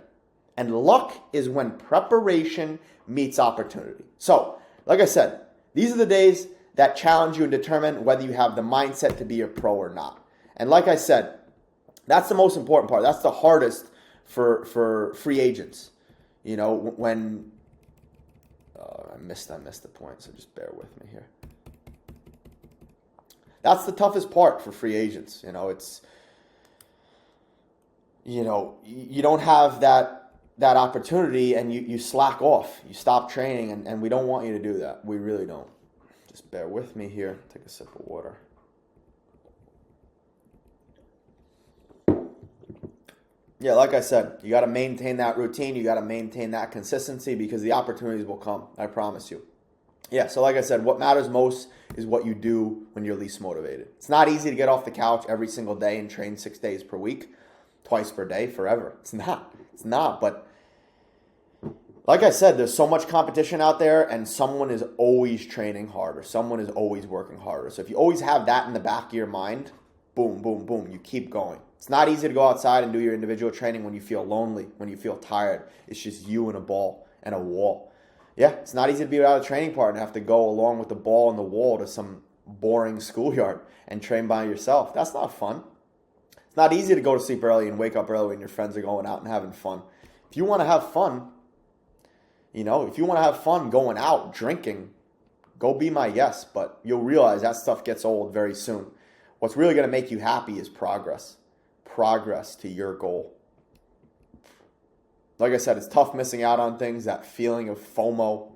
And luck is when preparation meets opportunity. So, like I said, these are the days that challenge you and determine whether you have the mindset to be a pro or not. And like I said, that's the most important part. That's the hardest for free agents. You know, when I missed the point, so just bear with me here. That's the toughest part for free agents. You know, it's, you know, you don't have that opportunity and you slack off. You stop training, and we don't want you to do that. We really don't. Just bear with me here. Take a sip of water. Yeah, like I said, you got to maintain that routine. You got to maintain that consistency because the opportunities will come. I promise you. Yeah, so like I said, what matters most is what you do when you're least motivated. It's not easy to get off the couch every single day and train 6 days per week, twice per day, forever. It's not. But like I said, there's so much competition out there and someone is always training harder. Someone is always working harder. So if you always have that in the back of your mind, boom, boom, boom, you keep going. It's not easy to go outside and do your individual training when you feel lonely, when you feel tired. It's just you and a ball and a wall. Yeah, it's not easy to be without a training partner and have to go along with the ball and the wall to some boring schoolyard and train by yourself. That's not fun. It's not easy to go to sleep early and wake up early when your friends are going out and having fun. If you want to have fun, if you want to have fun going out, drinking, go be my guest. But you'll realize that stuff gets old very soon. What's really going to make you happy is progress. Progress to your goal. Like I said, it's tough missing out on things, that feeling of FOMO.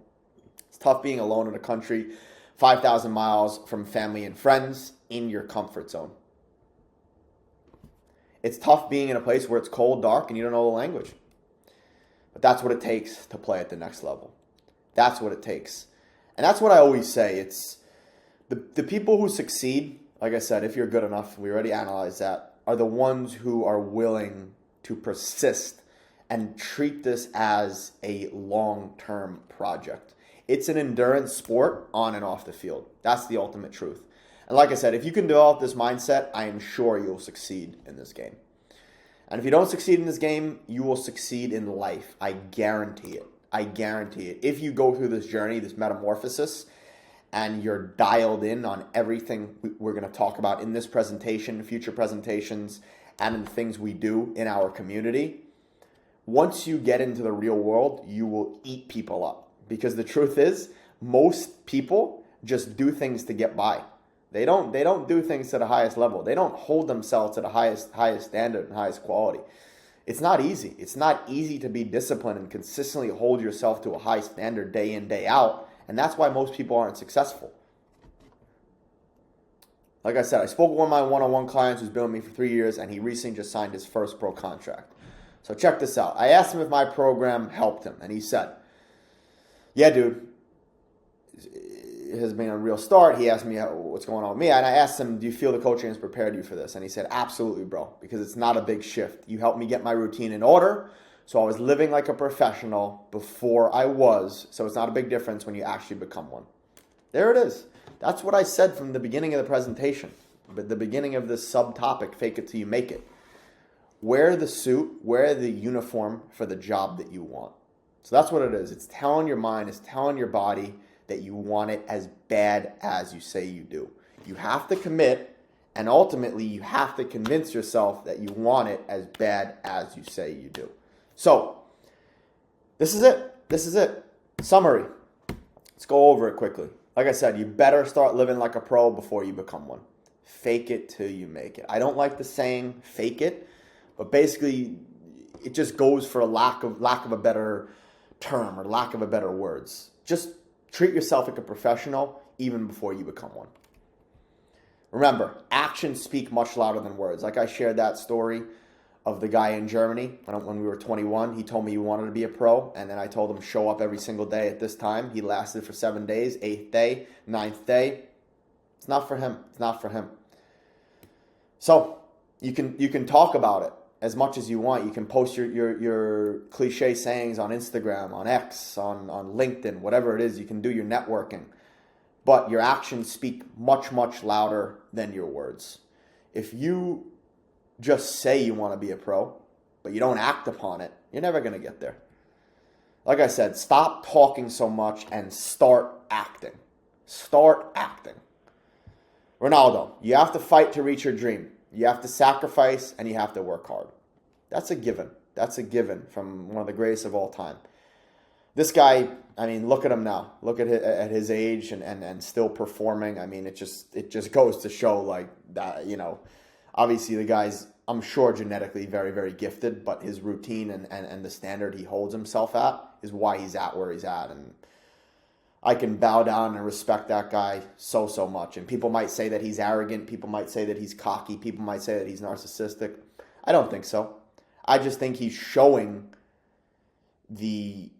It's tough being alone in a country 5,000 miles from family and friends in your comfort zone. It's tough being in a place where it's cold, dark, and you don't know the language. But that's what it takes to play at the next level. That's what it takes. And that's what I always say. It's the people who succeed, like I said, if you're good enough, we already analyzed that, are the ones who are willing to persist and treat this as a long-term project. It's an endurance sport on and off the field. That's the ultimate truth. And like I said, if you can develop this mindset, I am sure you'll succeed in this game. And if you don't succeed in this game, you will succeed in life. I guarantee it. I guarantee it. If you go through this journey, this metamorphosis, and you're dialed in on everything we're going to talk about in this presentation, future presentations, and in the things we do in our community, once you get into the real world, you will eat people up. Because the truth is, most people just do things to get by. They don't do things to the highest level. They don't hold themselves to the highest standard and highest quality. It's not easy. It's not easy to be disciplined and consistently hold yourself to a high standard day in, day out. And that's why most people aren't successful. Like I said, I spoke with one of my one-on-one clients who's been with me for 3 years, and he recently just signed his first pro contract. So check this out. I asked him if my program helped him, and he said, yeah, dude, it has been a real start. He asked me what's going on with me, and I asked him, do you feel the coaching has prepared you for this? And he said, absolutely, bro, because it's not a big shift. You helped me get my routine in order, so I was living like a professional before I was, so it's not a big difference when you actually become one. There it is. That's what I said from the beginning of the presentation, but the beginning of this subtopic, fake it till you make it. Wear the suit, wear the uniform for the job that you want. So that's what it is. It's telling your mind, it's telling your body that you want it as bad as you say you do. You have to commit, and ultimately you have to convince yourself that you want it as bad as you say you do. So, this is it. This is it. Summary. Let's go over it quickly. Like I said, you better start living like a pro before you become one. Fake it till you make it. I don't like the saying fake it, but basically it just goes for a lack of a better term or lack of a better words. Just treat yourself like a professional even before you become one. Remember, actions speak much louder than words. Like I shared that story of the guy in Germany when we were 21. He told me he wanted to be a pro, and then I told him show up every single day at this time. He lasted for 7 days, 8th day, 9th day. It's not for him. It's not for him. So you can talk about it as much as you want. You can post your cliche sayings on Instagram, on X, on LinkedIn, whatever it is. You can do your networking. But your actions speak much, much louder than your words. If you just say you want to be a pro, but you don't act upon it, you're never going to get there. Like I said, stop talking so much and start acting. Start acting. Ronaldo, you have to fight to reach your dream. You have to sacrifice and you have to work hard. That's a given. That's a given from one of the greatest of all time. This guy, I mean, look at him now. Look at his age and still performing. I mean, it just goes to show like that, you know, obviously the guy's, I'm sure, genetically very, very gifted, but his routine and the standard he holds himself at is why he's at where he's at. And I can bow down and respect that guy so much. And people might say that he's arrogant. People might say that he's cocky. People might say that he's narcissistic. I don't think so. I just think he's showing the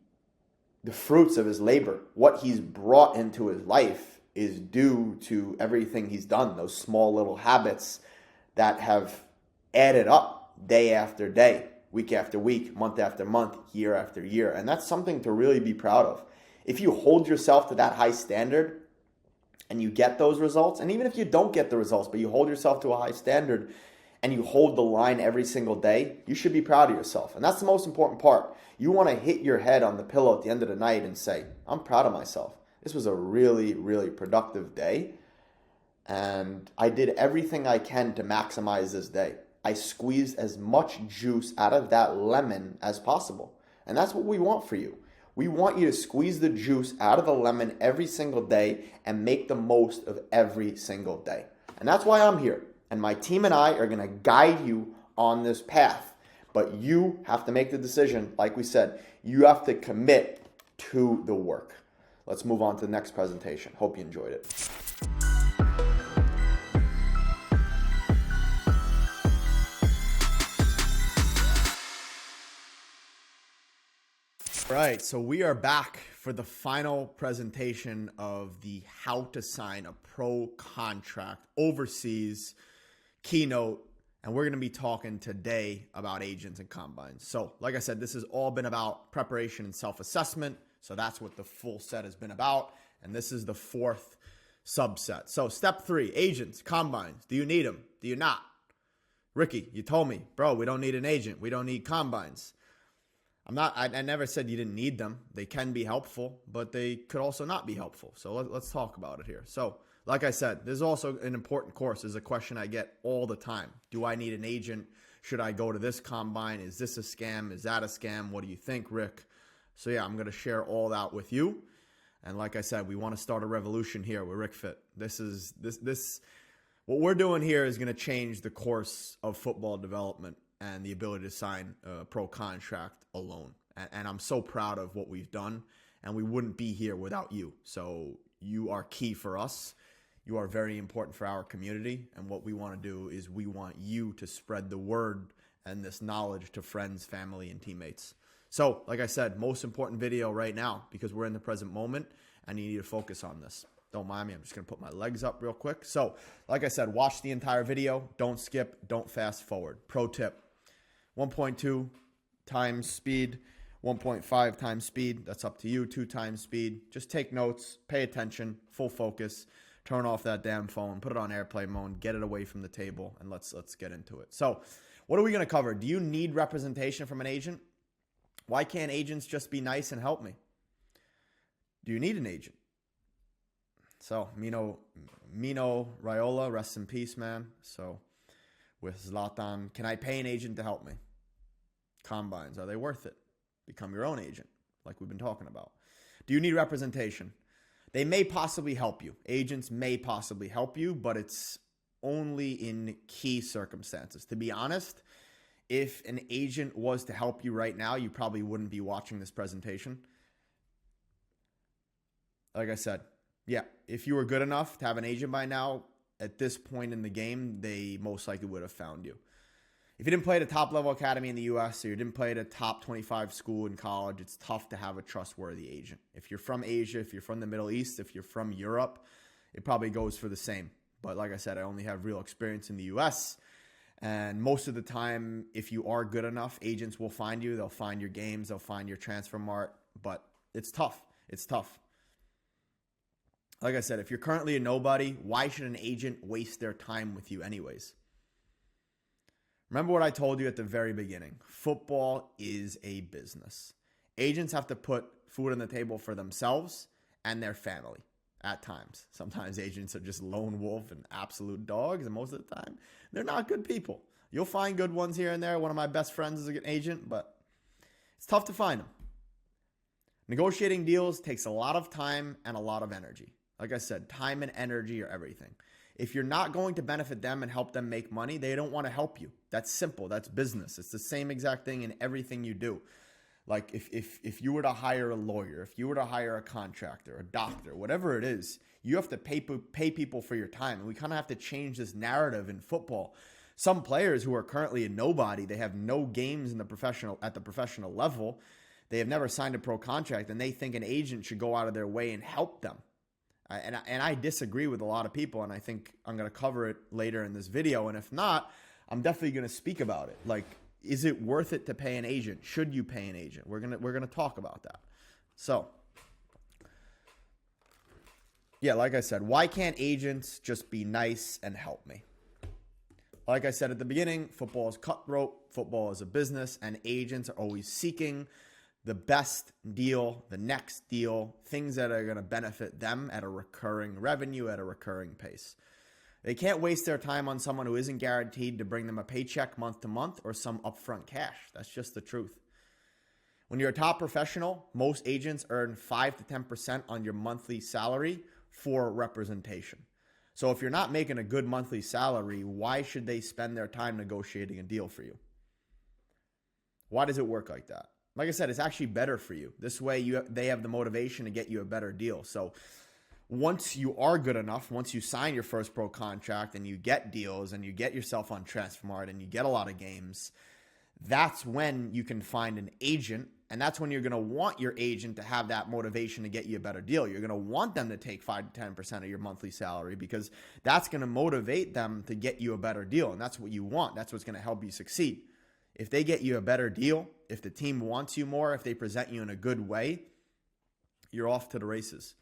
fruits of his labor. What he's brought into his life is due to everything he's done, those small little habits that have added up day after day, week after week, month after month, year after year. And that's something to really be proud of. If you hold yourself to that high standard and you get those results, and even if you don't get the results, but you hold yourself to a high standard and you hold the line every single day, you should be proud of yourself. And that's the most important part. You want to hit your head on the pillow at the end of the night and say, I'm proud of myself. This was a really, really productive day. And I did everything I can to maximize this day. I squeezed as much juice out of that lemon as possible. And that's what we want for you. We want you to squeeze the juice out of the lemon every single day and make the most of every single day. And that's why I'm here. And my team and I are going to guide you on this path. But you have to make the decision. Like we said, you have to commit to the work. Let's move on to the next presentation. Hope you enjoyed it. All right, so we are back for the final presentation of the How to Sign a Pro Contract Overseas keynote And we're going to be talking today about agents and combines. So, like I said, this has all been about preparation and self-assessment. So that's what the full set has been about. And this is the fourth subset. So step 3, agents, combines. Do you need them? Do you not? Ricky, you told me, bro, we don't need an agent. We don't need combines. I never said you didn't need them. They can be helpful, but they could also not be helpful. So let's talk about it here. So like I said, this is also an important course. This is a question I get all the time. Do I need an agent? Should I go to this combine? Is this a scam? Is that a scam? What do you think, Rick? So yeah, I'm going to share all that with you. And like I said, we want to start a revolution here with RickFit. What we're doing here is going to change the course of football development and the ability to sign a pro contract alone. And I'm so proud of what we've done, and we wouldn't be here without you. So you are key for us. You are very important for our community. And what we want to do is we want you to spread the word and this knowledge to friends, family, and teammates. So like I said, most important video right now because we're in the present moment and you need to focus on this. Don't mind me. I'm just going to put my legs up real quick. So like I said, watch the entire video. Don't skip. Don't fast forward. Pro tip. 1.2 times speed, 1.5 times speed. That's up to you. 2 times speed. Just take notes, pay attention, full focus, turn off that damn phone, put it on airplane mode, get it away from the table, and let's get into it. So what are we going to cover? Do you need representation from an agent? Why can't agents just be nice and help me? Do you need an agent? So Mino Raiola, rest in peace, man. So with Zlatan, can I pay an agent to help me? Combines, are they worth it? Become your own agent, like we've been talking about. Do you need representation? They may possibly help you. Agents may possibly help you, but it's only in key circumstances. To be honest, if an agent was to help you right now, you probably wouldn't be watching this presentation. Like I said, yeah, if you were good enough to have an agent by now, at this point in the game, they most likely would have found you. If you didn't play at a top-level academy in the U.S. or you didn't play at a top 25 school in college, it's tough to have a trustworthy agent. If you're from Asia, if you're from the Middle East, if you're from Europe, it probably goes for the same. But like I said, I only have real experience in the U.S., and most of the time, if you are good enough, agents will find you. They'll find your games. They'll find your transfer mart. But it's tough. It's tough. Like I said, if you're currently a nobody, why should an agent waste their time with you anyways? Remember what I told you at the very beginning. Football is a business. Agents have to put food on the table for themselves and their family at times. Sometimes agents are just lone wolf and absolute dogs, and most of the time, they're not good people. You'll find good ones here and there. One of my best friends is an agent, but it's tough to find them. Negotiating deals takes a lot of time and a lot of energy. Like I said, time and energy are everything. If you're not going to benefit them and help them make money, they don't want to help you. That's simple. That's business. It's the same exact thing in everything you do. Like if you were to hire a lawyer, if you were to hire a contractor, a doctor, whatever it is, you have to pay people for your time. And we kind of have to change this narrative in football. Some players who are currently a nobody, they have no games at the professional level. They have never signed a pro contract, and they think an agent should go out of their way and help them. And I disagree with a lot of people, and I think I'm going to cover it later in this video. And if not, I'm definitely going to speak about it. Like, is it worth it to pay an agent? Should you pay an agent? We're gonna talk about that. So, yeah, like I said, why can't agents just be nice and help me? Like I said at the beginning, football is cutthroat, football is a business, and agents are always seeking the best deal, the next deal, things that are going to benefit them at a recurring revenue, at a recurring pace. They can't waste their time on someone who isn't guaranteed to bring them a paycheck month to month or some upfront cash. That's just the truth. When you're a top professional, most agents earn 5 to 10% on your monthly salary for representation. So if you're not making a good monthly salary, why should they spend their time negotiating a deal for you? Why does it work like that? Like I said, it's actually better for you. This way, they have the motivation to get you a better deal. So once you are good enough, once you sign your first pro contract and you get deals and you get yourself on Transfermarkt and you get a lot of games, that's when you can find an agent And that's when you're going to want your agent to have that motivation to get you a better deal. You're going to want them to take 5 to 10% of your monthly salary because that's going to motivate them to get you a better deal. And that's what you want. That's what's going to help you succeed. If they get you a better deal, if the team wants you more, if they present you in a good way, you're off to the races.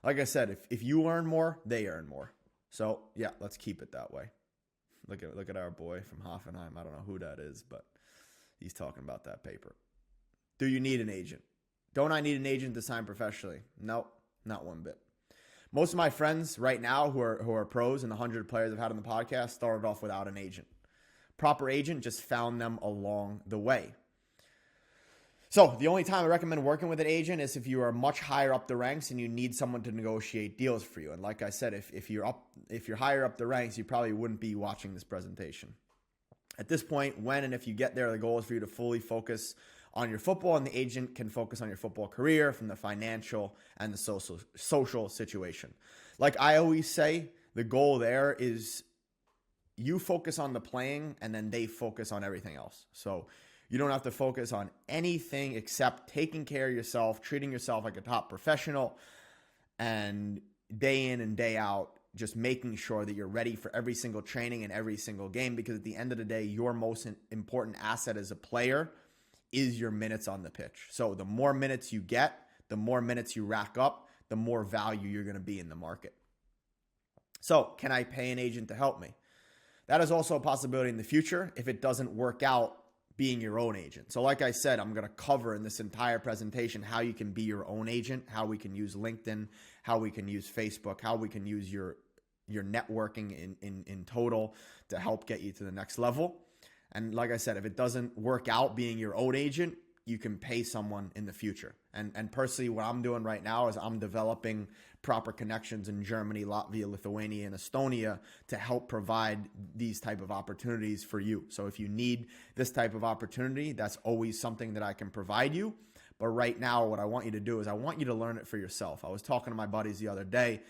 Like I said, if you earn more, they earn more. So yeah, let's keep it that way. Look at our boy from Hoffenheim. I don't know who that is, but he's talking about that paper. Do you need an agent? Don't I need an agent to sign professionally? Nope, not one bit. Most of my friends right now who are pros and the 100 players I've had on the podcast started off without an agent. Proper agent just found them along the way. So the only time I recommend working with an agent is if you are much higher up the ranks and you need someone to negotiate deals for you. And like I said, if you're higher up the ranks, you probably wouldn't be watching this presentation. At this point, when and if you get there, the goal is for you to fully focus on your football, and the agent can focus on your football career from the financial and the social situation. Like I always say, the goal there is you focus on the playing and then they focus on everything else. So you don't have to focus on anything except taking care of yourself, treating yourself like a top professional, and day in and day out, just making sure that you're ready for every single training and every single game, because at the end of the day, your most important asset as a player is your minutes on the pitch. So the more minutes you get, the more minutes you rack up, the more value you're going to be in the market. So can I pay an agent to help me? That is also a possibility in the future if it doesn't work out being your own agent. So like I said, I'm going to cover in this entire presentation how you can be your own agent, how we can use LinkedIn, how we can use Facebook, how we can use your networking in total to help get you to the next level. And like I said, if it doesn't work out being your own agent, you can pay someone in the future. And personally, what I'm doing right now is I'm developing proper connections in Germany, Latvia, Lithuania, and Estonia to help provide these type of opportunities for you. So if you need this type of opportunity, that's always something that I can provide you. But right now, what I want you to do is I want you to learn it for yourself. I was talking to my buddies the other day,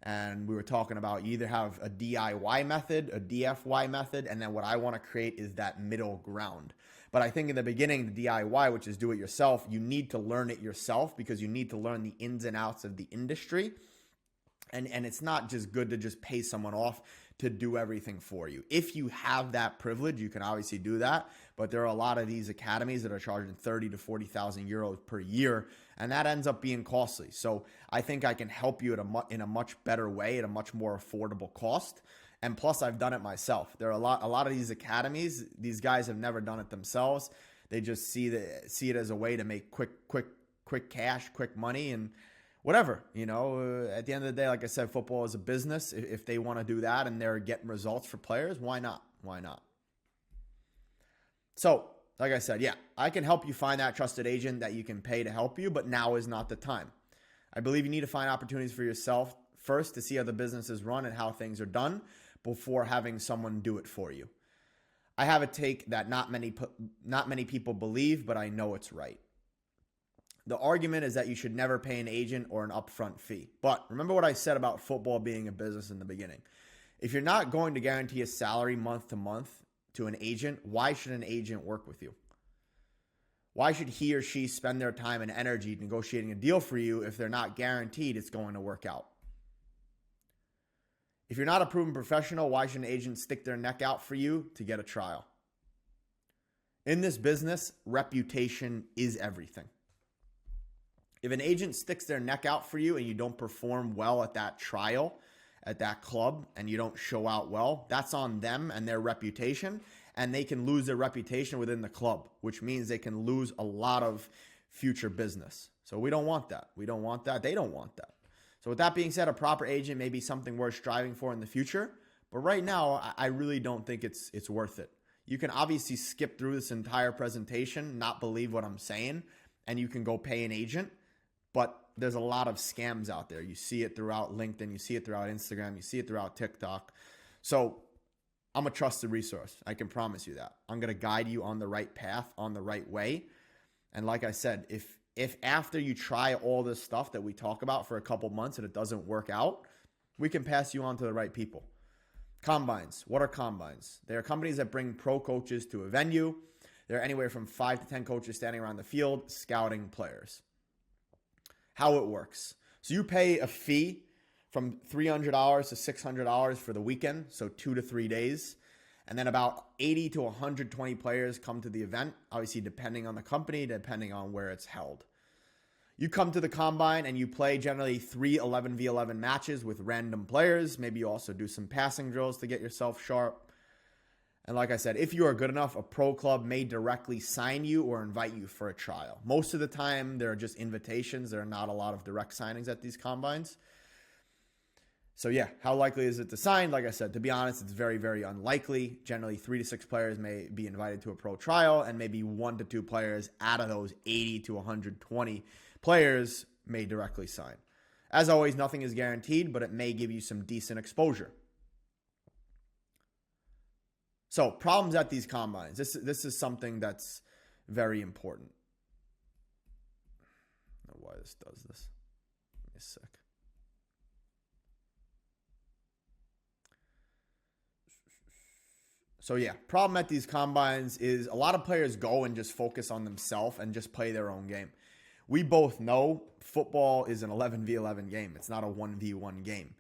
and we were talking about you either have a DIY method, a DFY method, and then what I want to create is that middle ground. But I think in the beginning, the DIY, which is do it yourself, you need to learn it yourself because you need to learn the ins and outs of the industry. And it's not just good to just pay someone off to do everything for you. If you have that privilege, you can obviously do that. But there are a lot of these academies that are charging 30 to 40,000 euros per year, and that ends up being costly. So I think I can help you in a much better way at a much more affordable cost. And plus, I've done it myself. There are a lot of these academies. These guys have never done it themselves. They just see it as a way to make quick cash, quick money, and whatever, at the end of the day, like I said, football is a business. If they want to do that and they're getting results for players, why not? Why not? So, like I said, yeah, I can help you find that trusted agent that you can pay to help you, but now is not the time. I believe you need to find opportunities for yourself first to see how the business is run and how things are done before having someone do it for you. I have a take that not many people believe, but I know it's right. The argument is that you should never pay an agent or an upfront fee. But remember what I said about football being a business in the beginning. If you're not going to guarantee a salary month to month to an agent, why should an agent work with you? Why should he or she spend their time and energy negotiating a deal for you if they're not guaranteed it's going to work out? If you're not a proven professional, why should an agent stick their neck out for you to get a trial? In this business, reputation is everything. If an agent sticks their neck out for you and you don't perform well at that trial, at that club, and you don't show out well, that's on them and their reputation, and they can lose their reputation within the club, which means they can lose a lot of future business. So we don't want that. We don't want that. They don't want that. So with that being said, a proper agent may be something worth striving for in the future, but right now, I really don't think it's worth it. You can obviously skip through this entire presentation, not believe what I'm saying, and you can go pay an agent. But there's a lot of scams out there. You see it throughout LinkedIn. You see it throughout Instagram. You see it throughout TikTok. So I'm a trusted resource. I can promise you that. I'm going to guide you on the right path, on the right way. And like I said, if after you try all this stuff that we talk about for a couple months and it doesn't work out, we can pass you on to the right people. Combines. What are combines? They are companies that bring pro coaches to a venue. There are anywhere from 5 to 10 coaches standing around the field scouting players. How it works. So you pay a fee from $300 to $600 for the weekend, so 2 to 3 days. And then about 80 to 120 players come to the event, obviously depending on the company, depending on where it's held. You come to the combine and you play generally 3 11v11 matches with random players. Maybe you also do some passing drills to get yourself sharp. And like I said, if you are good enough, a pro club may directly sign you or invite you for a trial. Most of the time, there are just invitations. There are not a lot of direct signings at these combines. So yeah, how likely is it to sign? Like I said, to be honest, it's very, very unlikely. Generally, 3 to 6 players may be invited to a pro trial, and maybe 1 to 2 players out of those 80 to 120 players may directly sign. As always, nothing is guaranteed, but it may give you some decent exposure. So problems at these combines. This is something that's very important. I don't know why this does this. Give me a sec. So yeah, problem at these combines is a lot of players go and just focus on themselves and just play their own game. We both know football is an 11v11 game. It's not a 1v1 game.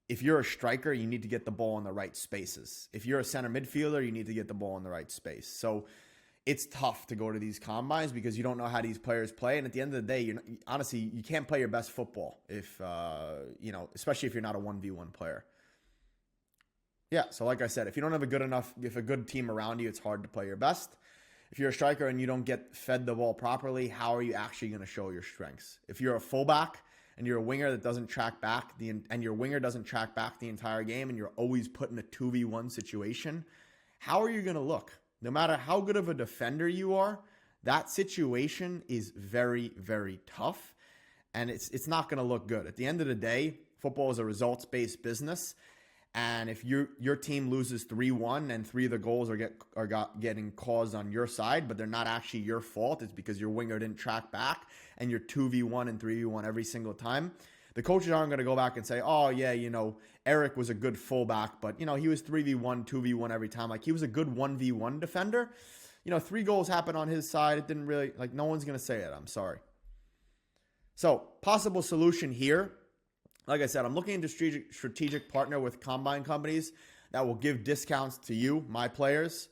If you're a striker, you need to get the ball in the right spaces. If you're a center midfielder, you need to get the ball in the right space. So it's tough to go to these combines because you don't know how these players play. And at the end of the day, honestly, you can't play your best football if, especially if you're not a 1v1 player. Yeah, so like I said, if you don't have if a good team around you, it's hard to play your best. If you're a striker and you don't get fed the ball properly, how are you actually going to show your strengths? If you're a fullback and you're a winger that doesn't track back, and your winger doesn't track back the entire game, and you're always put in a 2v1 situation, how are you going to look? No matter how good of a defender you are, that situation is very, very tough, and it's not going to look good. At the end of the day, football is a results-based business. And if your team loses 3-1 and 3 of the goals are getting caused on your side, but they're not actually your fault, it's because your winger didn't track back and you're 2v1 and 3v1 every single time, the coaches aren't going to go back and say, oh, yeah, Eric was a good fullback, but, he was 3v1, 2v1 every time. Like, he was a good 1v1 defender. 3 goals happened on his side. It didn't really, no one's going to say it. I'm sorry. So, possible solution here. Like I said, I'm looking into strategic partner with combine companies that will give discounts to you, my players.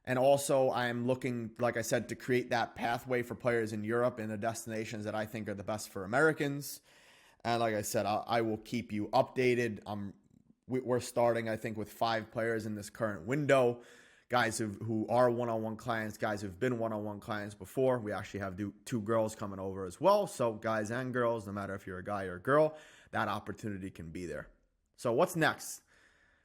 And also, I am looking, like I said, to create that pathway for players in Europe in the destinations that I think are the best for Americans. And like I said, I will keep you updated. We're starting, I think, with 5 players in this current window. Guys who are one-on-one clients, guys who've been one-on-one clients before. We actually have 2 girls coming over as well. So guys and girls, no matter if you're a guy or a girl, that opportunity can be there. So what's next?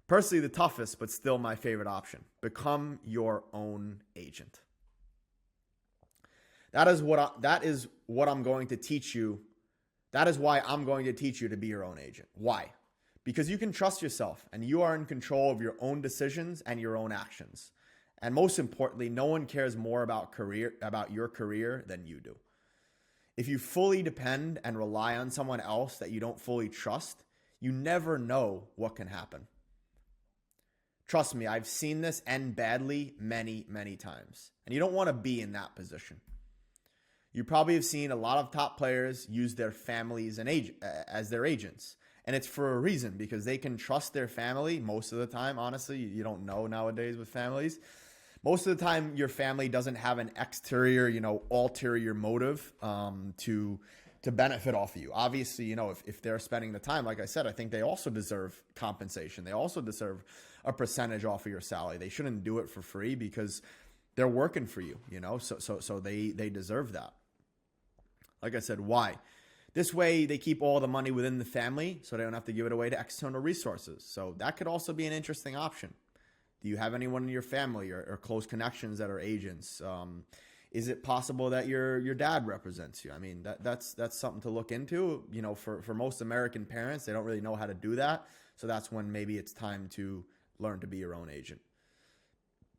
Personally, the toughest, but still my favorite option. Become your own agent. That is what I'm going to teach you. That is why I'm going to teach you to be your own agent. Why? Because you can trust yourself and you are in control of your own decisions and your own actions. And most importantly, no one cares more about your career than you do. If you fully depend and rely on someone else that you don't fully trust, you never know what can happen. Trust me, I've seen this end badly many, many times. And you don't want to be in that position. You probably have seen a lot of top players use their families as their agents. And it's for a reason, because they can trust their family most of the time. Honestly, you don't know nowadays with families. Most of the time, your family doesn't have an exterior, ulterior motive to benefit off of you. Obviously, if they're spending the time, like I said, I think they also deserve compensation. They also deserve a percentage off of your salary. They shouldn't do it for free because they're working for you, so they deserve that. Like I said, why? This way, they keep all the money within the family, so they don't have to give it away to external resources. So that could also be an interesting option. Do you have anyone in your family or close connections that are agents? Is it possible that your dad represents you? I mean, that's something to look into. For most American parents, they don't really know how to do that. So that's when maybe it's time to learn to be your own agent.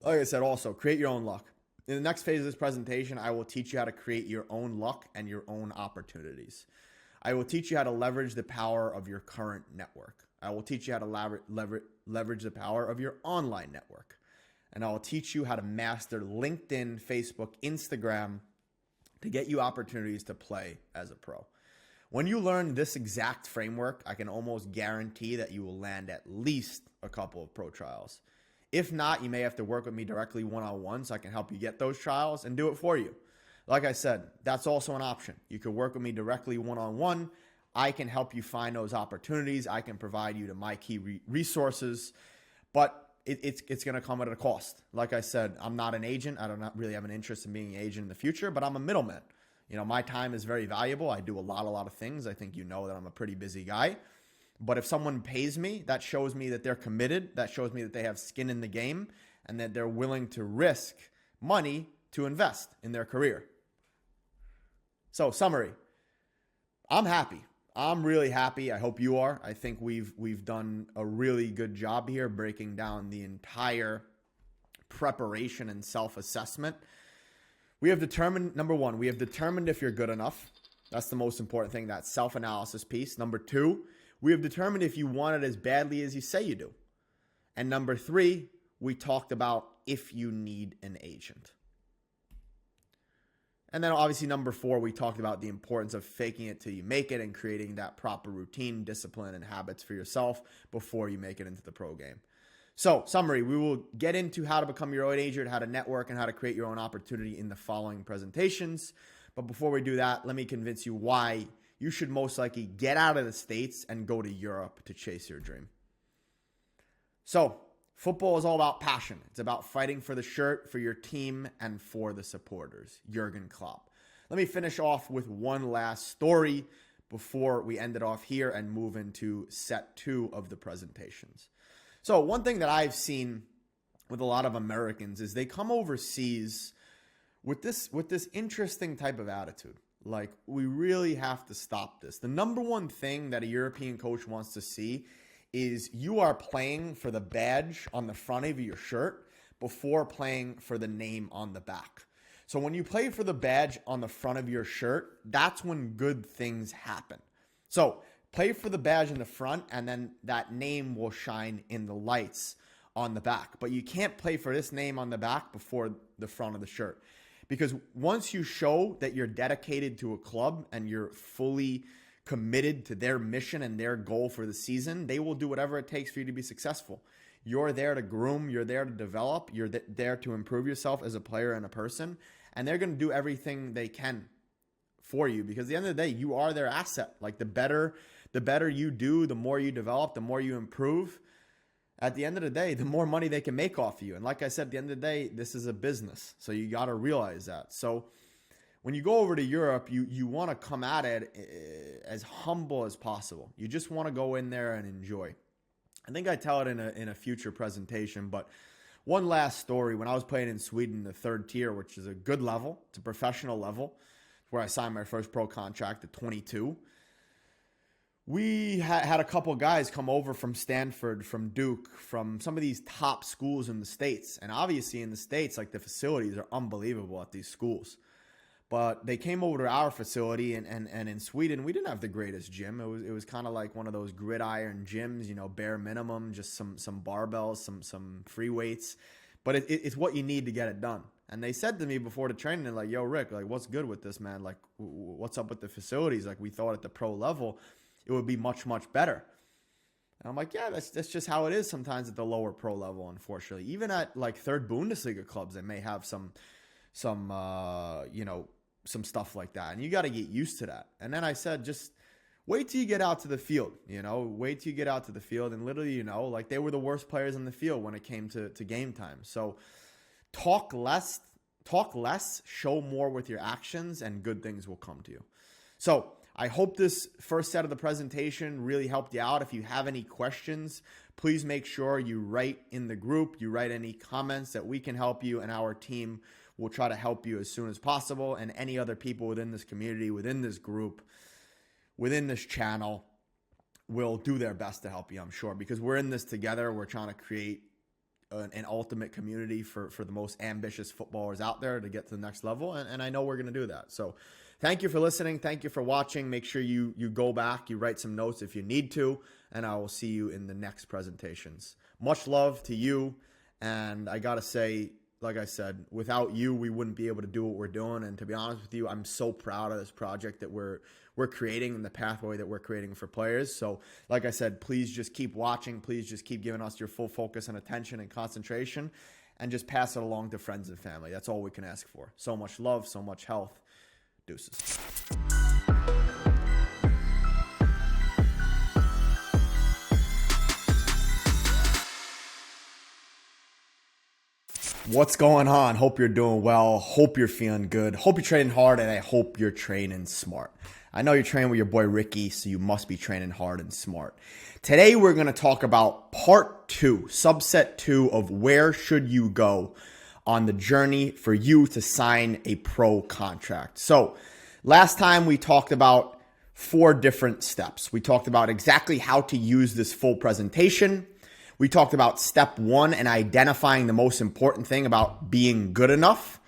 Like I said, also, create your own luck. In the next phase of this presentation, I will teach you how to create your own luck and your own opportunities. I will teach you how to leverage the power of your current network. I will teach you how to leverage the power of your online network. and I'll teach you how to master LinkedIn, Facebook, Instagram to get you opportunities to play as a pro. When you learn this exact framework, I can almost guarantee that you will land at least a couple of pro trials. If not, you may have to work with me directly one-on-one so I can help you get those trials and do it for you. Like I said, that's also an option. You could work with me directly one-on-one. I can help you find those opportunities. I can provide you to my key resources, but it's going to come at a cost. Like I said, I'm not an agent. I don't really have an interest in being an agent in the future, but I'm a middleman. My time is very valuable. I do a lot of things. I think you know that I'm a pretty busy guy. But if someone pays me, that shows me that they're committed. That shows me that they have skin in the game and that they're willing to risk money to invest in their career. So, summary. I'm happy. I'm really happy. I hope you are. I think we've done a really good job here breaking down the entire preparation and self-assessment. We have determined, number one, we have determined if you're good enough. That's the most important thing, that self-analysis piece. Number two, we have determined if you want it as badly as you say you do. And number three, we talked about if you need an agent. And then obviously number four, we talked about the importance of faking it till you make it and creating that proper routine, discipline, and habits for yourself before you make it into the pro game. So, summary, we will get into how to become your own agent, how to network, and how to create your own opportunity in the following presentations. But before we do that, let me convince you why you should most likely get out of the States and go to Europe to chase your dream. So, football is all about passion. It's about fighting for the shirt, for your team, and for the supporters. Jurgen Klopp. Let me finish off with one last story before we end it off here and move into set 2 of the presentations. So one thing that I've seen with a lot of Americans is they come overseas with this interesting type of attitude. Like, we really have to stop this. The number one thing that a European coach wants to see is you are playing for the badge on the front of your shirt before playing for the name on the back. So when you play for the badge on the front of your shirt, that's when good things happen. So play for the badge in the front, and then that name will shine in the lights on the back. But you can't play for this name on the back before the front of the shirt. Because once you show that you're dedicated to a club and you're fully committed to their mission and their goal for the season, they will do whatever it takes for you to be successful. You're there to groom, you're there to develop, you're there to improve yourself as a player and a person, and they're going to do everything they can for you, because at the end of the day, you are their asset. Like, the better you do, the more you develop, the more you improve. At the end of the day, the more money they can make off of you. And like I said, at the end of the day, this is a business. So you got to realize that. So when you go over to Europe, you want to come at it as humble as possible. You just want to go in there and enjoy. I think I tell it in a future presentation, but one last story. When I was playing in Sweden, the 3rd tier, which is a good level, it's a professional level, where I signed my first pro contract at 22. We had a couple guys come over from Stanford, from Duke, from some of these top schools in the States. And obviously in the States, like, the facilities are unbelievable at these schools. But they came over to our facility, and in Sweden, we didn't have the greatest gym. It was kind of like one of those gridiron gyms, bare minimum, just some barbells, some free weights. But it's what you need to get it done. And they said to me before the training, they're like, yo, Rick, like, what's good with this, man? Like, what's up with the facilities? Like, we thought at the pro level it would be much, much better. And I'm like, yeah, that's just how it is sometimes at the lower pro level, unfortunately. Even at, like, 3rd Bundesliga clubs, they may have some stuff like that. And you got to get used to that. And then I said, just wait till you get out to the field, wait till you get out to the field. And literally, like, they were the worst players in the field when it came to game time. So talk less, show more with your actions, and good things will come to you. So I hope this first set of the presentation really helped you out. If you have any questions, please make sure you write in the group, you write any comments that we can help you, and our team will try to help you as soon as possible. And any other people within this community, within this group, within this channel will do their best to help you, I'm sure, because we're in this together. We're trying to create an ultimate community for the most ambitious footballers out there to get to the next level. And I know we're going to do that. So thank you for listening. Thank you for watching. Make sure you go back, you write some notes if you need to, and I will see you in the next presentations. Much love to you And I got to say, like I said, without you, we wouldn't be able to do what we're doing. And to be honest with you, I'm so proud of this project that we're creating and the pathway that we're creating for players. So like I said, please just keep watching. Please just keep giving us your full focus and attention and concentration, and just pass it along to friends and family. That's all we can ask for. So much love, so much health. Deuces. What's going on? Hope you're doing well. Hope you're feeling good. Hope you're training hard, and I hope you're training smart. I know you're training with your boy Ricky, so you must be training hard and smart. Today, we're going to talk about part 2, subset 2 of where should you go on the journey for you to sign a pro contract. So last time we talked about 4 different steps. We talked about exactly how to use this full presentation. We talked about step 1 and identifying the most important thing about being good enough.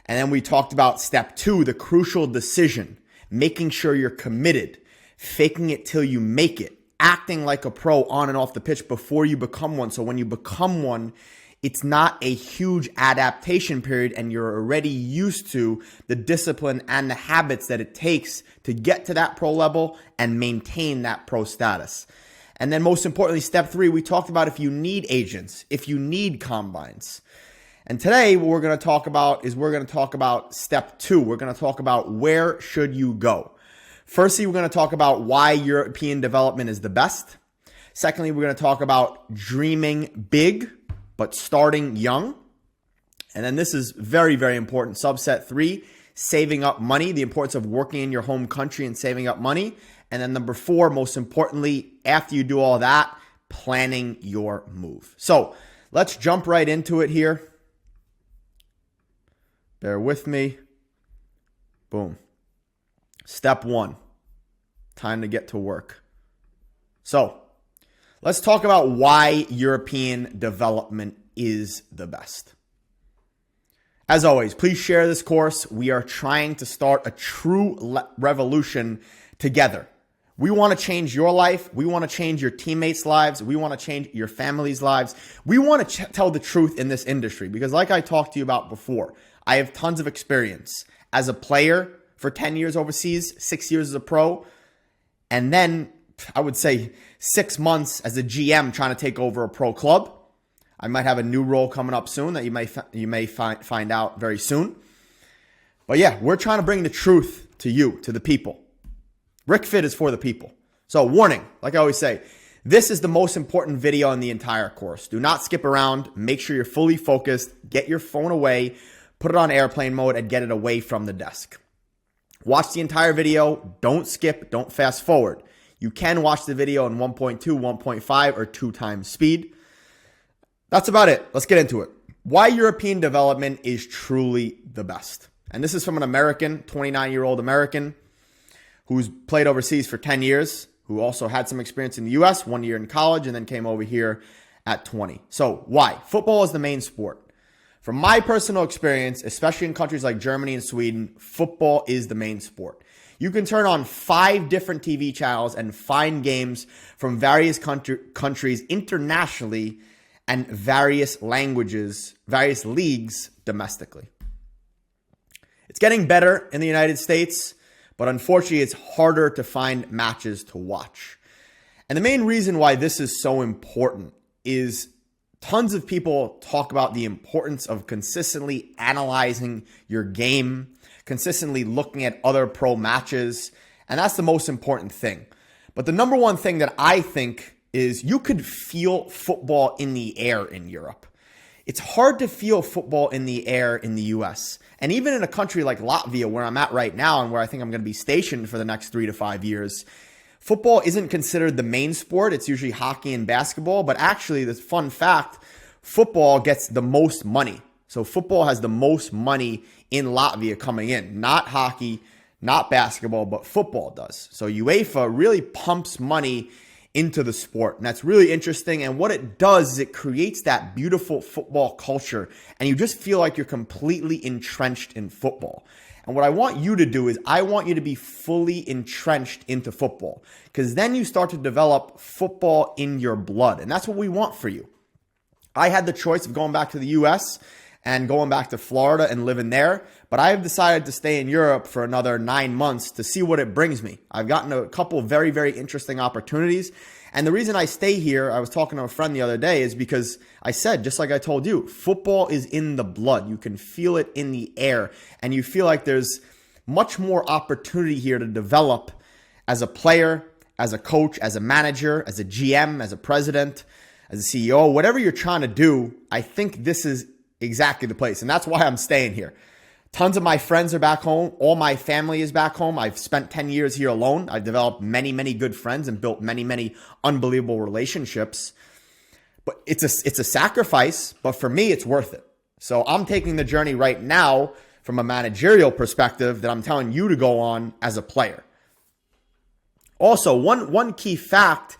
And then we talked about step 2, the crucial decision, making sure you're committed, faking it till you make it, acting like a pro on and off the pitch before you become one. So when you become one, it's not a huge adaptation period and you're already used to the discipline and the habits that it takes to get to that pro level and maintain that pro status. And then most importantly, step 3, we talked about if you need agents, if you need combines. And today what we're going to talk about is step 2. We're going to talk about where should you go. Firstly, we're going to talk about why European development is the best. Secondly, we're going to talk about dreaming big, but starting young. And then this is very, very important. Subset 3, saving up money, the importance of working in your home country and saving up money. And then number 4, most importantly, after you do all that, planning your move. So let's jump right into it here. Bear with me. Boom. Step 1, time to get to work. So let's talk about why European development is the best. As always, please share this course. We are trying to start a true revolution together. We want to change your life. We want to change your teammates' lives. We want to change your family's lives. We want to tell the truth in this industry because like I talked to you about before, I have tons of experience as a player for 10 years overseas, 6 years as a pro, and then I would say 6 months as a GM trying to take over a pro club. I might have a new role coming up soon that you may find out very soon. But yeah, we're trying to bring the truth to you, to the people. RickFit is for the people. So warning, like I always say, this is the most important video in the entire course. Do not skip around. Make sure you're fully focused. Get your phone away, put it on airplane mode, and get it away from the desk. Watch the entire video. Don't skip. Don't fast forward. You can watch the video in 1.2, 1.5, or 2 times speed. That's about it. Let's get into it. Why European development is truly the best. And this is from an American, 29-year-old American, who's played overseas for 10 years, who also had some experience in the US, 1 year in college, and then came over here at 20. So why? Football is the main sport. From my personal experience, especially in countries like Germany and Sweden, football is the main sport. You can turn on 5 different TV channels and find games from various countries internationally and various languages, various leagues domestically. It's getting better in the United States, but unfortunately, it's harder to find matches to watch. And the main reason why this is so important is tons of people talk about the importance of consistently analyzing your game, consistently looking at other pro matches, and that's the most important thing. But the number one thing that I think is you could feel football in the air in Europe. It's hard to feel football in the air in the US. And even in a country like Latvia, where I'm at right now and where I think I'm going to be stationed for the next 3 to 5 years, football isn't considered the main sport. It's usually hockey and basketball. But actually, this fun fact, football gets the most money. So football has the most money in Latvia coming in. Not hockey, not basketball, but football does. So UEFA really pumps money into the sport. And that's really interesting. And what it does is it creates that beautiful football culture. And you just feel like you're completely entrenched in football. And what I want you to do is I want you to be fully entrenched into football. Because then you start to develop football in your blood. And that's what we want for you. I had the choice of going back to the US and going back to Florida and living there, but I have decided to stay in Europe for another 9 months to see what it brings me. I've gotten a couple very, very interesting opportunities. And the reason I stay here, I was talking to a friend the other day, is because I said, just like I told you, football is in the blood. You can feel it in the air, and you feel like there's much more opportunity here to develop as a player, as a coach, as a manager, as a GM, as a president, as a CEO, whatever you're trying to do. I think this is exactly the place. And that's why I'm staying here. Tons of my friends are back home. All my family is back home. I've spent 10 years here alone. I've developed many, many good friends and built many, many unbelievable relationships. But it's a sacrifice, but for me, it's worth it. So I'm taking the journey right now from a managerial perspective that I'm telling you to go on as a player. Also, one key fact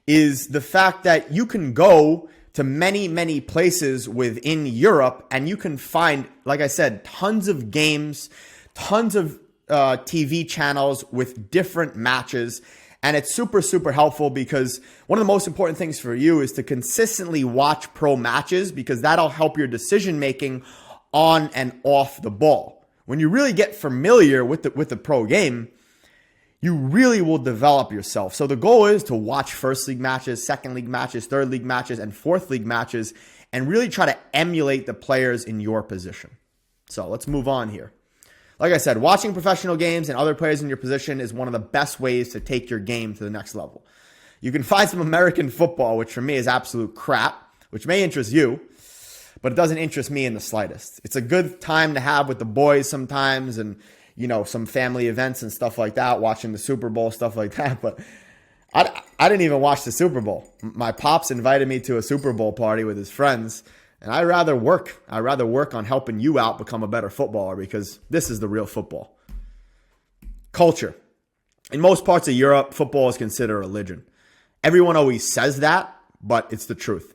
is the fact that you can go to many, many places within Europe, and you can find, like I said, tons of games, tons of TV channels with different matches. And it's super, super helpful because one of the most important things for you is to consistently watch pro matches, because that'll help your decision making on and off the ball. When you really get familiar with the pro game, you really will develop yourself. So the goal is to watch first league matches, second league matches, third league matches, and fourth league matches, and really try to emulate the players in your position. So let's move on here. Like I said, watching professional games and other players in your position is one of the best ways to take your game to the next level. You can find some American football, which for me is absolute crap, which may interest you, but it doesn't interest me in the slightest. It's a good time to have with the boys sometimes, and some family events and stuff like that, watching the Super Bowl, stuff like that. But I didn't even watch the Super Bowl. My pops invited me to a Super Bowl party with his friends, and I'd rather work. I'd rather work on helping you out become a better footballer, because this is the real football. Culture. In most parts of Europe, football is considered a religion. Everyone always says that, but it's the truth.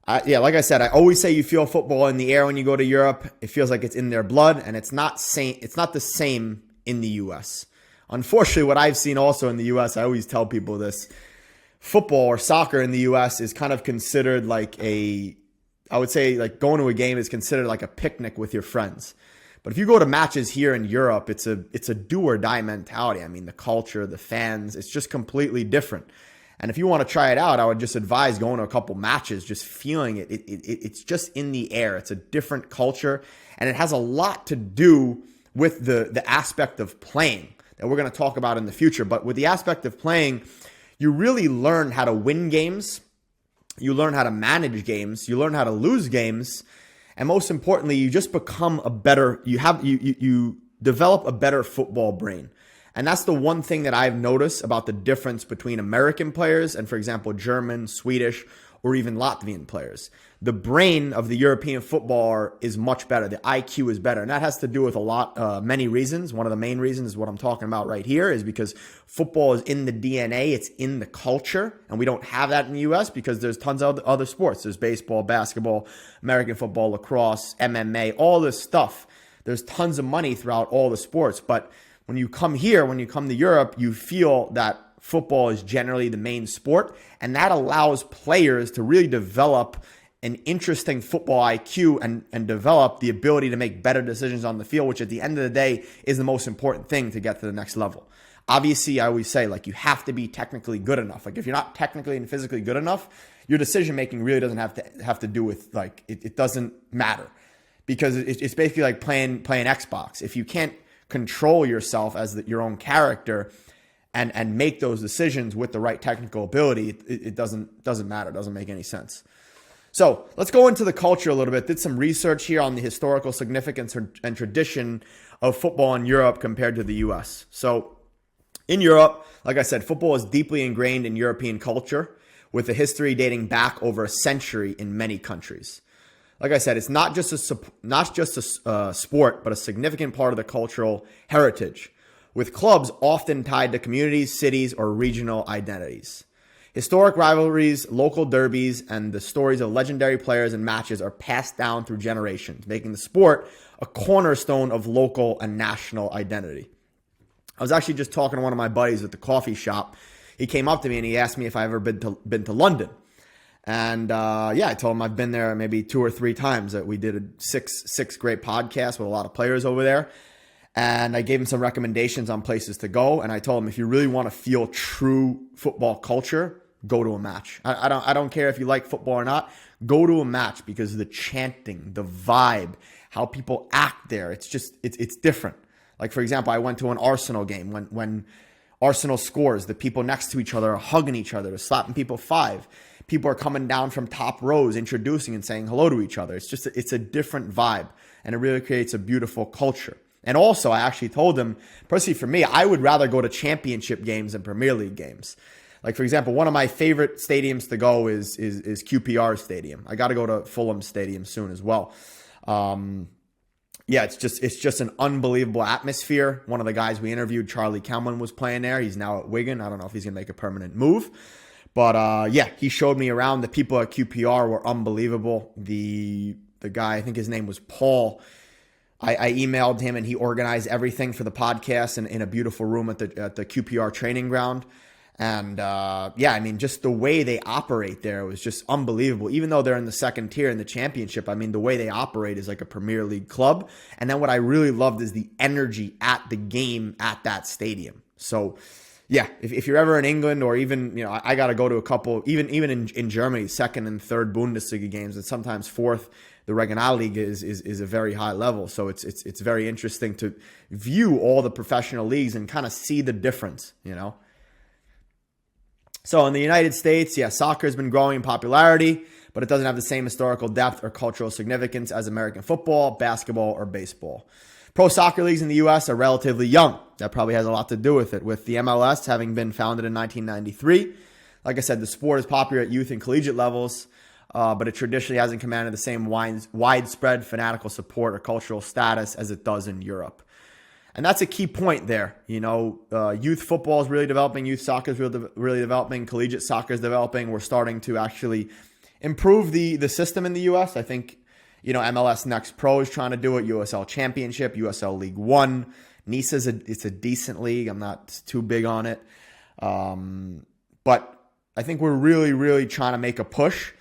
Like I said, I always say you feel football in the air when you go to Europe. It feels like it's in their blood, and it's not the same in the U.S. Unfortunately, what I've seen also in the U.S., I always tell people this, football or soccer in the U.S. is kind of considered like I would say like going to a game is considered like a picnic with your friends. But if you go to matches here in Europe, it's a do or die mentality. I mean, the culture, the fans, it's just completely different. And if you want to try it out, I would just advise going to a couple matches, just feeling it. It's just in the air. It's a different culture, and it has a lot to do with the aspect of playing that we're going to talk about in the future. But with the aspect of playing, you really learn how to win games, you learn how to manage games, you learn how to lose games, and most importantly, you just become you develop a better football brain. And that's the one thing that I've noticed about the difference between American players and, for example, German, Swedish, or even Latvian players. The brain of the European footballer is much better. The IQ is better. And that has to do with many reasons. One of the main reasons is what I'm talking about right here, is because football is in the DNA. It's in the culture. And we don't have that in the U.S. because there's tons of other sports. There's baseball, basketball, American football, lacrosse, MMA, all this stuff. There's tons of money throughout all the sports. But when you come to Europe, you feel that football is generally the main sport, and that allows players to really develop an interesting football IQ and develop the ability to make better decisions on the field, which at the end of the day is the most important thing to get to the next level. Obviously, I always say, like, you have to be technically good enough. Like, if you're not technically and physically good enough, your decision making really doesn't have to do with, like, it doesn't matter, because it's basically like playing Xbox. If you can't control yourself as your own character and make those decisions with the right technical ability, it doesn't matter. It doesn't make any sense. So let's go into the culture a little bit. Did some research here on the historical significance and tradition of football in Europe compared to the US. So in Europe, like I said, football is deeply ingrained in European culture, with a history dating back over a century in many countries. Like I said, it's not just a sport, but a significant part of the cultural heritage, with clubs often tied to communities, cities, or regional identities. Historic rivalries, local derbies, and the stories of legendary players and matches are passed down through generations, making the sport a cornerstone of local and national identity. I was actually just talking to one of my buddies at the coffee shop. He came up to me and he asked me if I've ever been to London. And yeah, I told him I've been there maybe 2 or 3 times. That we did six great podcasts with a lot of players over there. And I gave him some recommendations on places to go. And I told him, if you really want to feel true football culture, go to a match. I don't care if you like football or not. Go to a match, because the chanting, the vibe, how people act there, it's different. Like, for example, I went to an Arsenal game. When Arsenal scores, the people next to each other are hugging each other, slapping people 5. People are coming down from top rows, introducing and saying hello to each other. It's a different vibe, and it really creates a beautiful culture. And also, I actually told him, personally for me, I would rather go to championship games than Premier League games. Like, for example, one of my favorite stadiums to go is QPR Stadium. I got to go to Fulham Stadium soon as well. Yeah, it's just an unbelievable atmosphere. One of the guys we interviewed, Charlie Kelman, was playing there. He's now at Wigan. I don't know if he's going to make a permanent move. But yeah, he showed me around. The people at QPR were unbelievable. The guy, I think his name was Paul, I emailed him, and he organized everything for the podcast in a beautiful room at the QPR training ground. And yeah, I mean, just the way they operate there was just unbelievable. Even though they're in the second tier in the championship, I mean, the way they operate is like a Premier League club. And then what I really loved is the energy at the game at that stadium. So yeah, if you're ever in England, or even, I got to go to a couple, even in Germany, second and third Bundesliga games, and sometimes fourth. The Regionalliga is a very high level. So it's very interesting to view all the professional leagues and kind of see the difference, So in the United States, yeah, soccer has been growing in popularity, but it doesn't have the same historical depth or cultural significance as American football, basketball, or baseball. Pro soccer leagues in the U.S. are relatively young. That probably has a lot to do with it, with the MLS having been founded in 1993. Like I said, the sport is popular at youth and collegiate levels, but it traditionally hasn't commanded the same widespread fanatical support or cultural status as it does in Europe. And that's a key point there. Youth football is really developing. Youth soccer is really developing. Collegiate soccer is developing. We're starting to actually improve the system in the U.S. I think, MLS Next Pro is trying to do it. USL Championship, USL League One. NISA it's a decent league. I'm not too big on it. But I think we're really, really trying to make a push.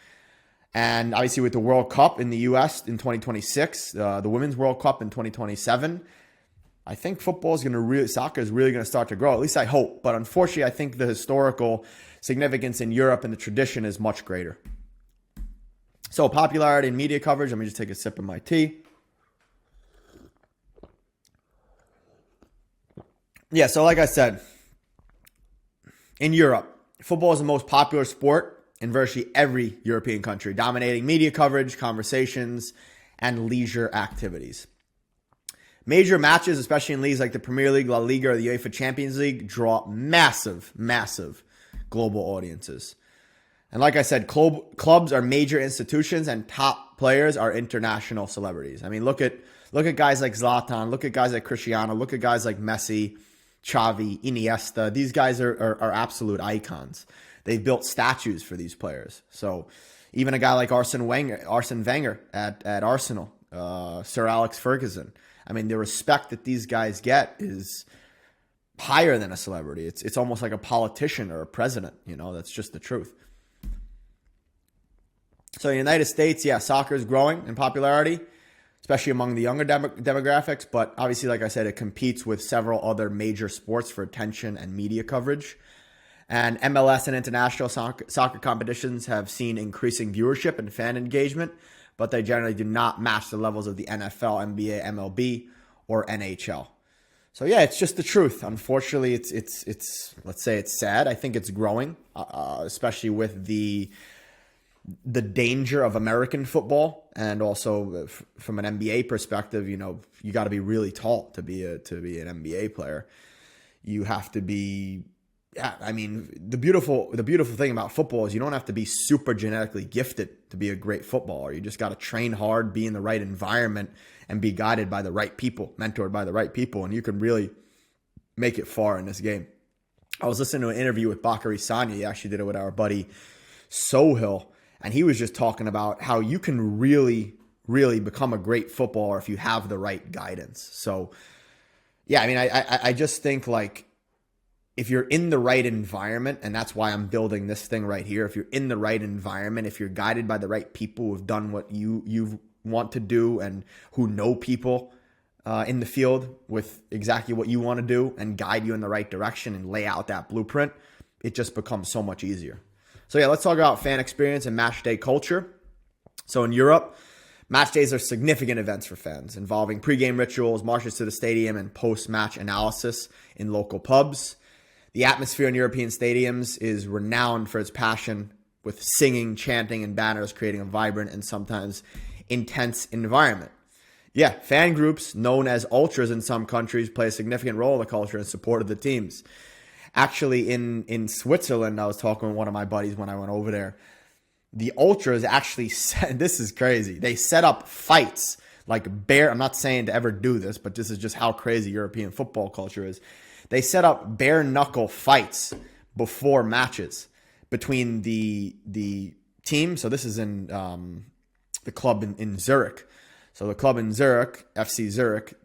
And obviously with the World Cup in the U.S. in 2026, the Women's World Cup in 2027, I think soccer is really going to start to grow. At least I hope. But unfortunately, I think the historical significance in Europe and the tradition is much greater. So popularity and media coverage. Let me just take a sip of my tea. Yeah, so like I said, in Europe, football is the most popular sport in virtually every European country, dominating media coverage, conversations, and leisure activities. Major matches, especially in leagues like the Premier League, La Liga, or the UEFA Champions League, draw massive, massive global audiences. And like I said, clubs are major institutions, and top players are international celebrities. I mean, look at guys like Zlatan, look at guys like Cristiano, look at guys like Messi, Xavi, Iniesta. These guys are absolute icons. They've built statues for these players. So even a guy like Arsene Wenger at Arsenal, Sir Alex Ferguson. I mean, the respect that these guys get is higher than a celebrity. It's almost like a politician or a president. That's just the truth. So in the United States, yeah, soccer is growing in popularity, especially among the younger demographics. But obviously, like I said, it competes with several other major sports for attention and media coverage. And MLS and international soccer competitions have seen increasing viewership and fan engagement, but they generally do not match the levels of the NFL, NBA, MLB, or NHL. So yeah, it's just the truth. Unfortunately, it's let's say it's sad. I think it's growing, especially with the danger of American football, and also from an NBA perspective. You got to be really tall to be an NBA player. You have to be. Yeah, I mean, the beautiful thing about football is you don't have to be super genetically gifted to be a great footballer. You just got to train hard, be in the right environment, and be guided by the right people, mentored by the right people, and you can really make it far in this game. I was listening to an interview with Bakary Sagna. He actually did it with our buddy Sohail, and he was just talking about how you can really, really become a great footballer if you have the right guidance. So, yeah, I mean, I just think like, if you're in the right environment, and that's why I'm building this thing right here, if you're in the right environment, if you're guided by the right people who've done what you want to do and who know people in the field with exactly what you want to do and guide you in the right direction and lay out that blueprint, it just becomes so much easier. So yeah, let's talk about fan experience and match day culture. So in Europe, match days are significant events for fans involving pregame rituals, marches to the stadium, and post-match analysis in local pubs. The atmosphere in European stadiums is renowned for its passion, with singing, chanting, and banners creating a vibrant and sometimes intense environment. Yeah, fan groups known as ultras in some countries play a significant role in the culture and support of the teams. Actually, in Switzerland, I was talking with one of my buddies when I went over there. The ultras actually said, this is crazy, they set up fights like I'm not saying to ever do this, but this is just how crazy European football culture is. They set up bare knuckle fights before matches between the team. So this is in the club in Zurich. So the club in Zurich, FC Zurich,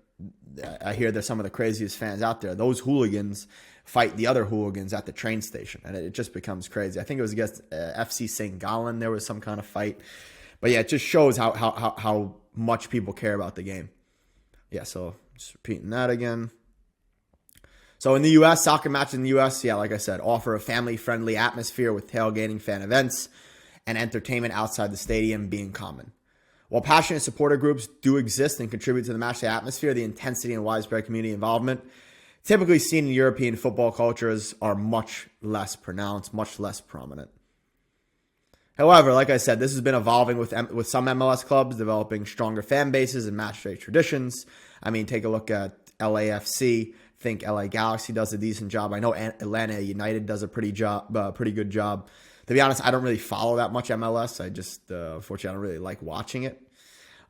I hear they're some of the craziest fans out there. Those hooligans fight the other hooligans at the train station, and it just becomes crazy. I think it was against FC St. Gallen. There was some kind of fight. But yeah, it just shows how much people care about the game. Yeah, so just repeating that again. So in the U.S., soccer matches in the U.S., yeah, like I said, offer a family-friendly atmosphere with tailgating, fan events, and entertainment outside the stadium being common. While passionate supporter groups do exist and contribute to the matchday atmosphere, the intensity and widespread community involvement typically seen in European football cultures are much less pronounced, much less prominent. However, like I said, this has been evolving with some MLS clubs developing stronger fan bases and matchday traditions. I mean, take a look at LAFC. I think LA Galaxy does a decent job. I know Atlanta United does a pretty good job. To be honest, I don't really follow that much MLS. I just, unfortunately, I don't really like watching it.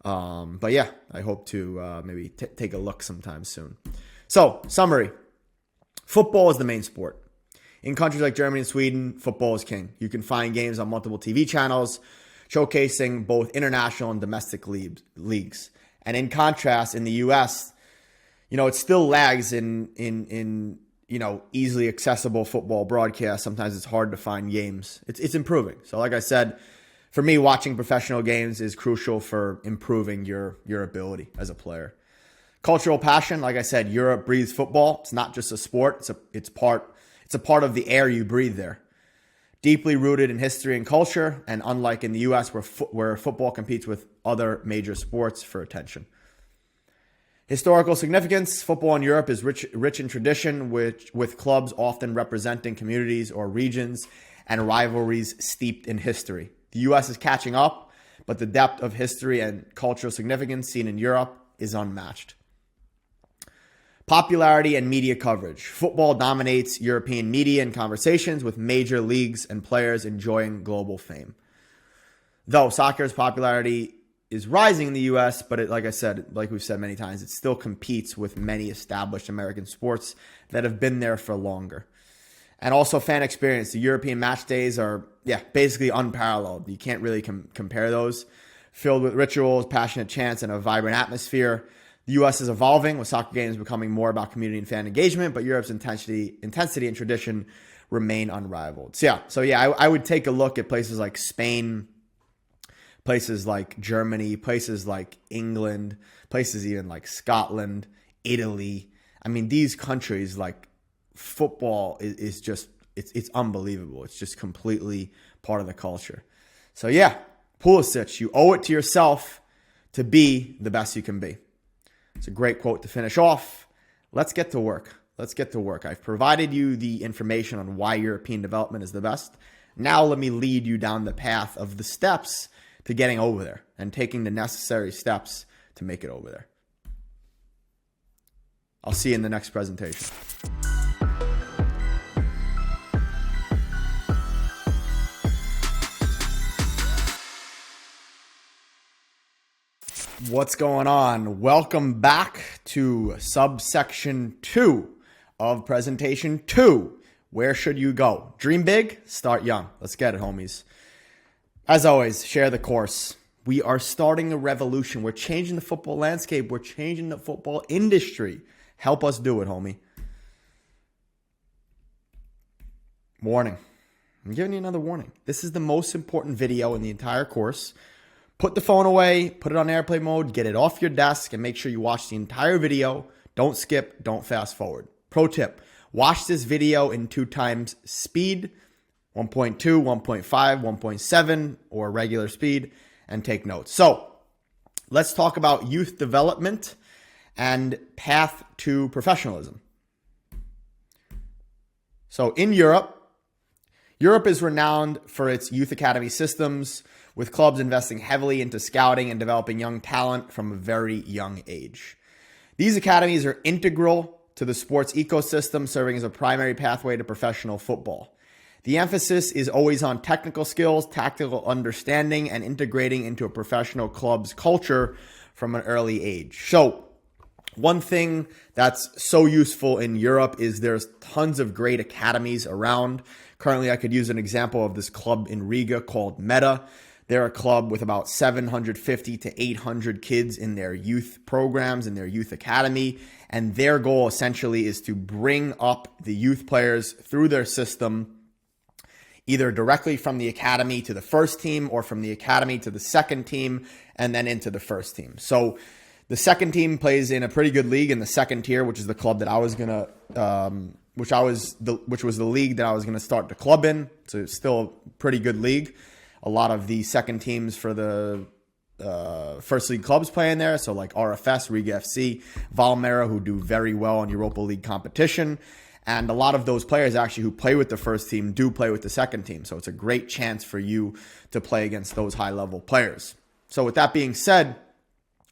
But yeah, I hope to maybe take a look sometime soon. So, summary. Football is the main sport. In countries like Germany and Sweden, football is king. You can find games on multiple TV channels, showcasing both international and domestic leagues. And in contrast, in the U.S., it still lags in easily accessible football broadcasts. Sometimes it's hard to find games. It's improving. So like I said, for me, watching professional games is crucial for improving your ability as a player. Cultural passion, like I said, Europe breathes football. It's not just a sport. It's a part of the air you breathe there. Deeply rooted in history and culture, and unlike in the U.S. where football competes with other major sports for attention. Historical significance, football in Europe is rich in tradition, with clubs often representing communities or regions and rivalries steeped in history. The U.S. is catching up, but the depth of history and cultural significance seen in Europe is unmatched. Popularity and media coverage. Football dominates European media and conversations, with major leagues and players enjoying global fame. Though soccer's popularity is rising in the U.S., but like I said, like we've said many times, it still competes with many established American sports that have been there for longer. And also fan experience. The European match days are, basically unparalleled. You can't really compare those. Filled with rituals, passionate chants, and a vibrant atmosphere. The U.S. is evolving, with soccer games becoming more about community and fan engagement, but Europe's intensity and tradition remain unrivaled. So I would take a look at places like Spain, places like Germany, places like England, places even like Scotland, Italy. I mean, these countries, like, football is just, it's unbelievable. It's just completely part of the culture. So yeah, Pulisic, you owe it to yourself to be the best you can be. It's a great quote to finish off. Let's get to work. I've provided you the information on why European development is the best. Now let me lead you down the path of the steps to getting over there and taking the necessary steps to make it over there. I'll see you in the next presentation. What's going on? Welcome back to subsection 2 of presentation 2. Where should you go? Dream big, start young. Let's get it, homies. As always, share the course. We are starting a revolution. We're changing the football landscape. We're changing the football industry. Help us do it, homie. Warning. I'm giving you another warning. This is the most important video in the entire course. Put the phone away, put it on airplane mode, get it off your desk, and make sure you watch the entire video. Don't skip, don't fast forward. Pro tip, watch this video in 2 times speed, 1.2, 1.5, 1.7, or regular speed, and take notes. So let's talk about youth development and path to professionalism. So in Europe is renowned for its youth academy systems, with clubs investing heavily into scouting and developing young talent from a very young age. These academies are integral to the sports ecosystem, serving as a primary pathway to professional football. The emphasis is always on technical skills, tactical understanding, and integrating into a professional club's culture from an early age. So, one thing that's so useful in Europe is there's tons of great academies around. Currently, I could use an example of this club in Riga called Meta. They're a club with about 750 to 800 kids in their youth programs, in their youth academy. And their goal essentially is to bring up the youth players through their system, either directly from the academy to the first team or from the academy to the second team and then into the first team. So the second team plays in a pretty good league in the second tier, which is the club that I was going to, which was the league that I was going to start the club in. So it's still a pretty good league. A lot of the second teams for the first league clubs play in there. So like RFS, Riga FC, Valmiera, who do very well in Europa League competition. And a lot of those players actually who play with the first team do play with the second team. So it's a great chance for you to play against those high-level players. So with that being said,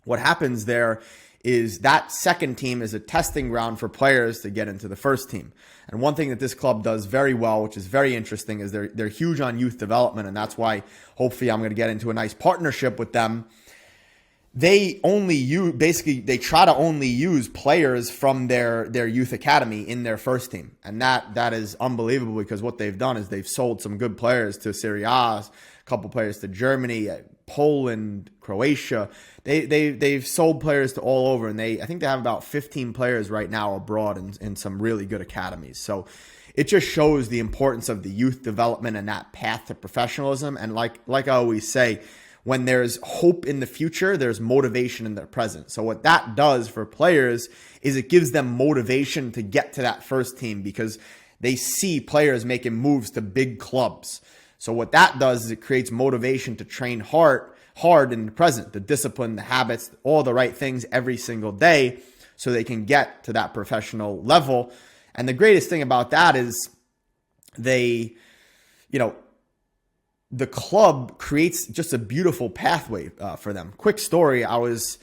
what happens there is that second team is a testing ground for players to get into the first team. And one thing that this club does very well, which is very interesting, is they're huge on youth development, and that's why hopefully I'm going to get into a nice partnership with them. They try to only use players from their youth academy in their first team. And that is unbelievable, because what they've done is they've sold some good players to Serie A, a couple players to Germany, Poland, Croatia. They've sold players to all over, and I think they have about 15 players right now abroad in some really good academies. So it just shows the importance of the youth development and that path to professionalism. And like I always say, when there's hope in the future, there's motivation in the present. So what that does for players is it gives them motivation to get to that first team, because they see players making moves to big clubs. So what that does is it creates motivation to train hard in the present, the discipline, the habits, all the right things every single day, so they can get to that professional level. And the greatest thing about that is the club creates just a beautiful pathway for them. Quick story, I was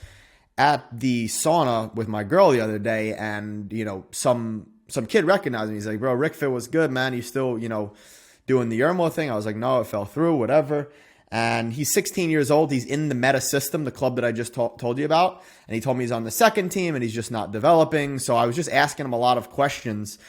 at the sauna with my girl the other day, and, some kid recognized me. He's like, "Bro, Rick Fit was good, man. You still, doing the Yermo thing?" I was like, "No, it fell through, whatever." And he's 16 years old. He's in the Meta system, the club that I just told you about. And he told me he's on the second team and he's just not developing. So I was just asking him a lot of questions.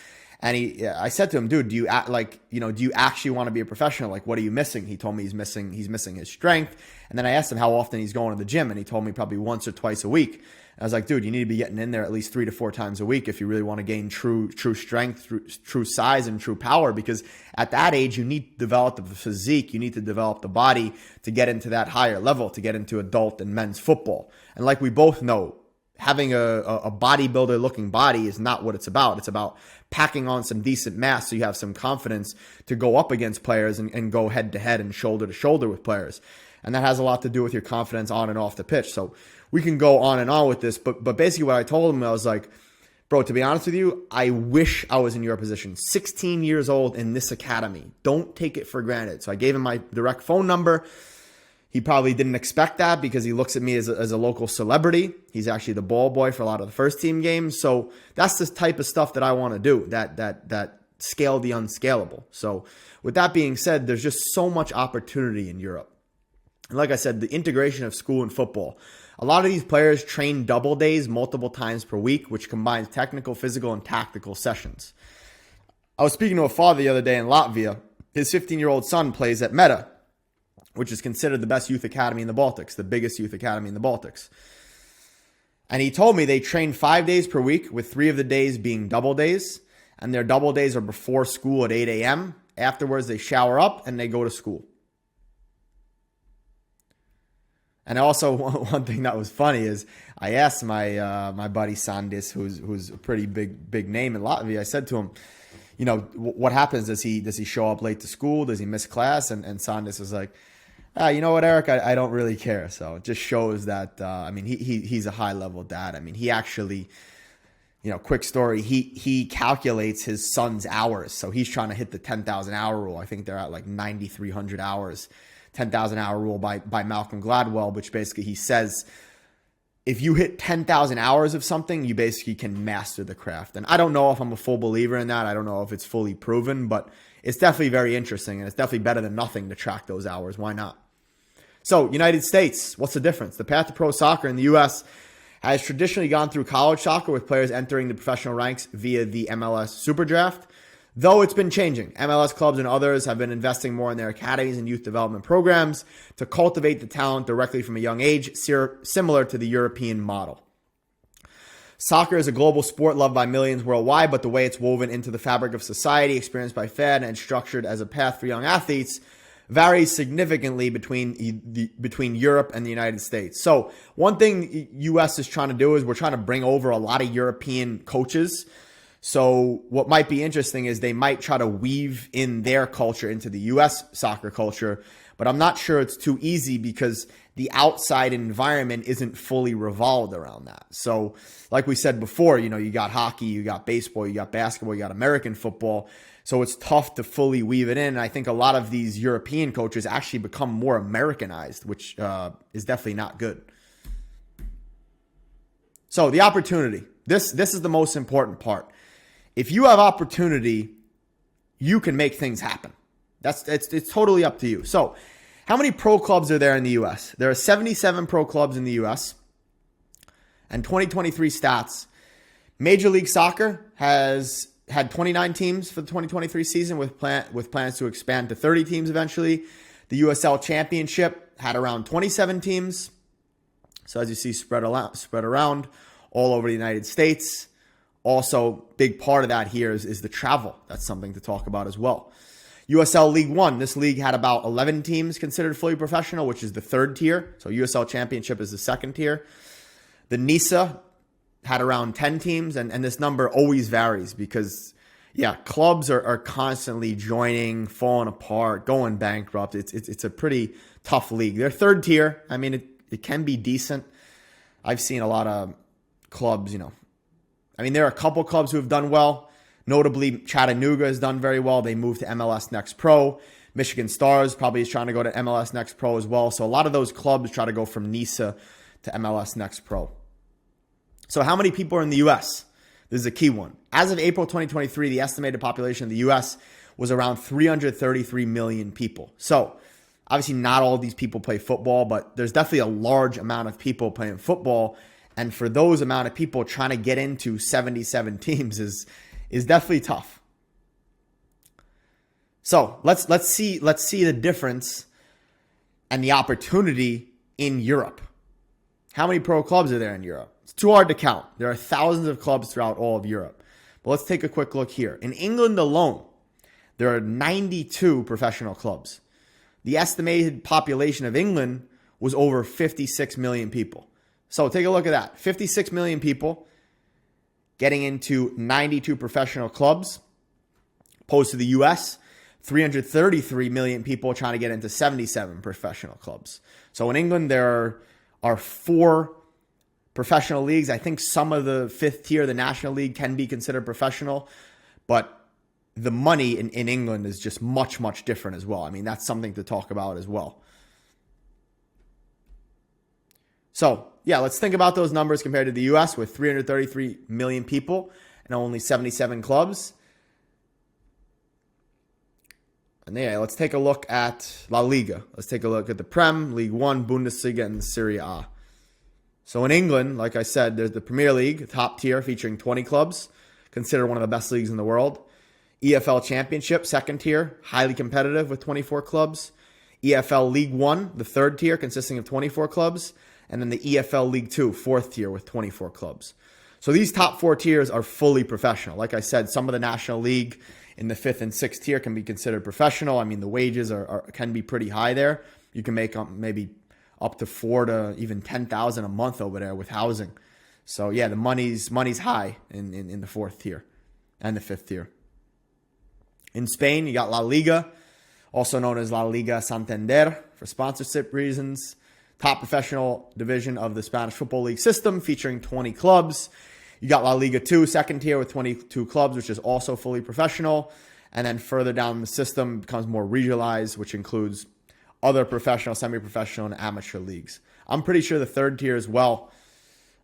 And I said to him, "Dude, do you actually want to be a professional? Like, what are you missing?" He told me he's missing his strength. And then I asked him how often he's going to the gym, and he told me probably once or twice a week. I was like, "Dude, you need to be getting in there at least 3 to 4 times a week if you really want to gain true strength, true size, and true power, because at that age, you need to develop the physique, you need to develop the body to get into that higher level, to get into adult and men's football." And like we both know, having a bodybuilder looking body is not what it's about. It's about packing on some decent mass so you have some confidence to go up against players and go head to head and shoulder to shoulder with players. And that has a lot to do with your confidence on and off the pitch. So we can go on and on with this, but basically what I told him, I was like, "Bro, to be honest with you, I wish I was in your position. 16 years old in this academy. Don't take it for granted." So I gave him my direct phone number. He probably didn't expect that, because he looks at me as a local celebrity. He's actually the ball boy for a lot of the first team games. So that's the type of stuff that I want to do, that scale the unscalable. So with that being said, there's just so much opportunity in Europe. And like I said, the integration of school and football. A lot of these players train double days multiple times per week, which combines technical, physical, and tactical sessions. I was speaking to a father the other day in Latvia. His 15-year-old son plays at Meta, which is considered the best youth academy in the Baltics, the biggest youth academy in the Baltics. And he told me they train 5 days per week, with 3 of the days being double days. And their double days are before school at 8 a.m. Afterwards, they shower up and they go to school. And also, one thing that was funny is I asked my buddy Sandis, who's a pretty big name in Latvia. I said to him, what happens? Does he show up late to school? Does he miss class? And Sandis was like, you know what, Eric, I don't really care. So it just shows that he's a high level dad. I mean, he actually, quick story, he calculates his son's hours. So he's trying to hit the 10,000 hour rule. I think they're at like 9,300 hours. 10,000 hour rule by Malcolm Gladwell, which basically he says, if you hit 10,000 hours of something, you basically can master the craft. And I don't know if I'm a full believer in that. I don't know if it's fully proven, but it's definitely very interesting. And it's definitely better than nothing to track those hours. Why not? So United States, what's the difference? The path to pro soccer in the U.S. has traditionally gone through college soccer with players entering the professional ranks via the MLS Super Draft. Though it's been changing, MLS clubs and others have been investing more in their academies and youth development programs to cultivate the talent directly from a young age, similar to the European model. Soccer is a global sport loved by millions worldwide, but the way it's woven into the fabric of society, experienced by fans, and structured as a path for young athletes varies significantly between Europe and the United States. So one thing U.S. is trying to do is we're trying to bring over a lot of European coaches. So what might be interesting is they might try to weave in their culture into the U.S. soccer culture, but I'm not sure it's too easy because the outside environment isn't fully revolved around that. So like we said before, you got hockey, you got baseball, you got basketball, you got American football. So it's tough to fully weave it in. And I think a lot of these European coaches actually become more Americanized, which is definitely not good. So the opportunity. This is the most important part. If you have opportunity, you can make things happen. It's totally up to you. So, how many pro clubs are there in the U.S.? There are 77 pro clubs in the U.S. And 2023 stats. Major League Soccer has had 29 teams for the 2023 season with plans to expand to 30 teams eventually. The USL Championship had around 27 teams. So as you see, spread around all over the United States. Also, big part of that here is the travel. That's something to talk about as well. USL League One. This league had about 11 teams considered fully professional, which is the third tier. So USL Championship is the second tier. The NISA had around 10 teams, and this number always varies because, clubs are constantly joining, falling apart, going bankrupt. It's a pretty tough league. Their third tier, I mean, it can be decent. I've seen a lot of clubs, there are a couple clubs who have done well. Notably, Chattanooga has done very well. They moved to MLS Next Pro. Michigan Stars probably is trying to go to MLS Next Pro as well. So a lot of those clubs try to go from NISA to MLS Next Pro. So how many people are in the U.S.? This is a key one. As of April 2023, the estimated population of the U.S. was around 333 million people. So obviously not all of these people play football, but there's definitely a large amount of people playing football. And for those amount of people, trying to get into 77 teams is definitely tough. So let's see the difference and the opportunity in Europe. How many pro clubs are there in Europe? It's too hard to count. There are thousands of clubs throughout all of Europe. But let's take a quick look here. In England alone, there are 92 professional clubs. The estimated population of England was over 56 million people. So take a look at that. 56 million people getting into 92 professional clubs, opposed to the U.S., 333 million people trying to get into 77 professional clubs. So in England, there are 4 professional leagues. I think some of the fifth tier, the National League, can be considered professional, but the money in England is just much, much different as well. I mean, that's something to talk about as well. So, let's think about those numbers compared to the U.S. with 333 million people and only 77 clubs. And let's take a look at La Liga. Let's take a look at the Prem, League One, Bundesliga, and Serie A. So in England, like I said, there's the Premier League, top tier, featuring 20 clubs, considered one of the best leagues in the world. EFL Championship, second tier, highly competitive with 24 clubs. EFL League One, the third tier, consisting of 24 clubs. And then the EFL League Two, fourth tier with 24 clubs. So these top 4 tiers are fully professional. Like I said, some of the National League in the 5th and 6th tier can be considered professional. I mean, the wages can be pretty high there. You can make maybe up to 4 to even 10,000 a month over there with housing. So yeah, the money's high in the 4th tier and the 5th tier. In Spain, you got La Liga, also known as La Liga Santander for sponsorship reasons. Top professional division of the Spanish Football League system, featuring 20 clubs. You got La Liga 2, second tier with 22 clubs, which is also fully professional. And then further down the system becomes more regionalized, which includes other professional, semi-professional, and amateur leagues. I'm pretty sure the 3rd tier as well,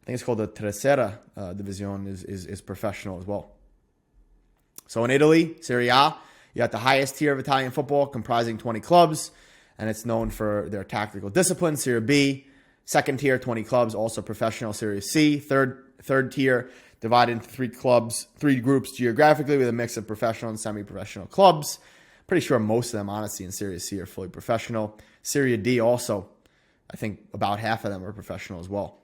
I think it's called the Tercera División, is professional as well. So in Italy, Serie A, you got the highest tier of Italian football, comprising 20 clubs, and it's known for their tactical discipline. Serie B, second tier, 20 clubs, also professional. Serie C, third tier, divided into 3 groups geographically with a mix of professional and semi-professional clubs. Pretty sure most of them, honestly, in Serie C are fully professional. Serie D also, I think about half of them are professional as well.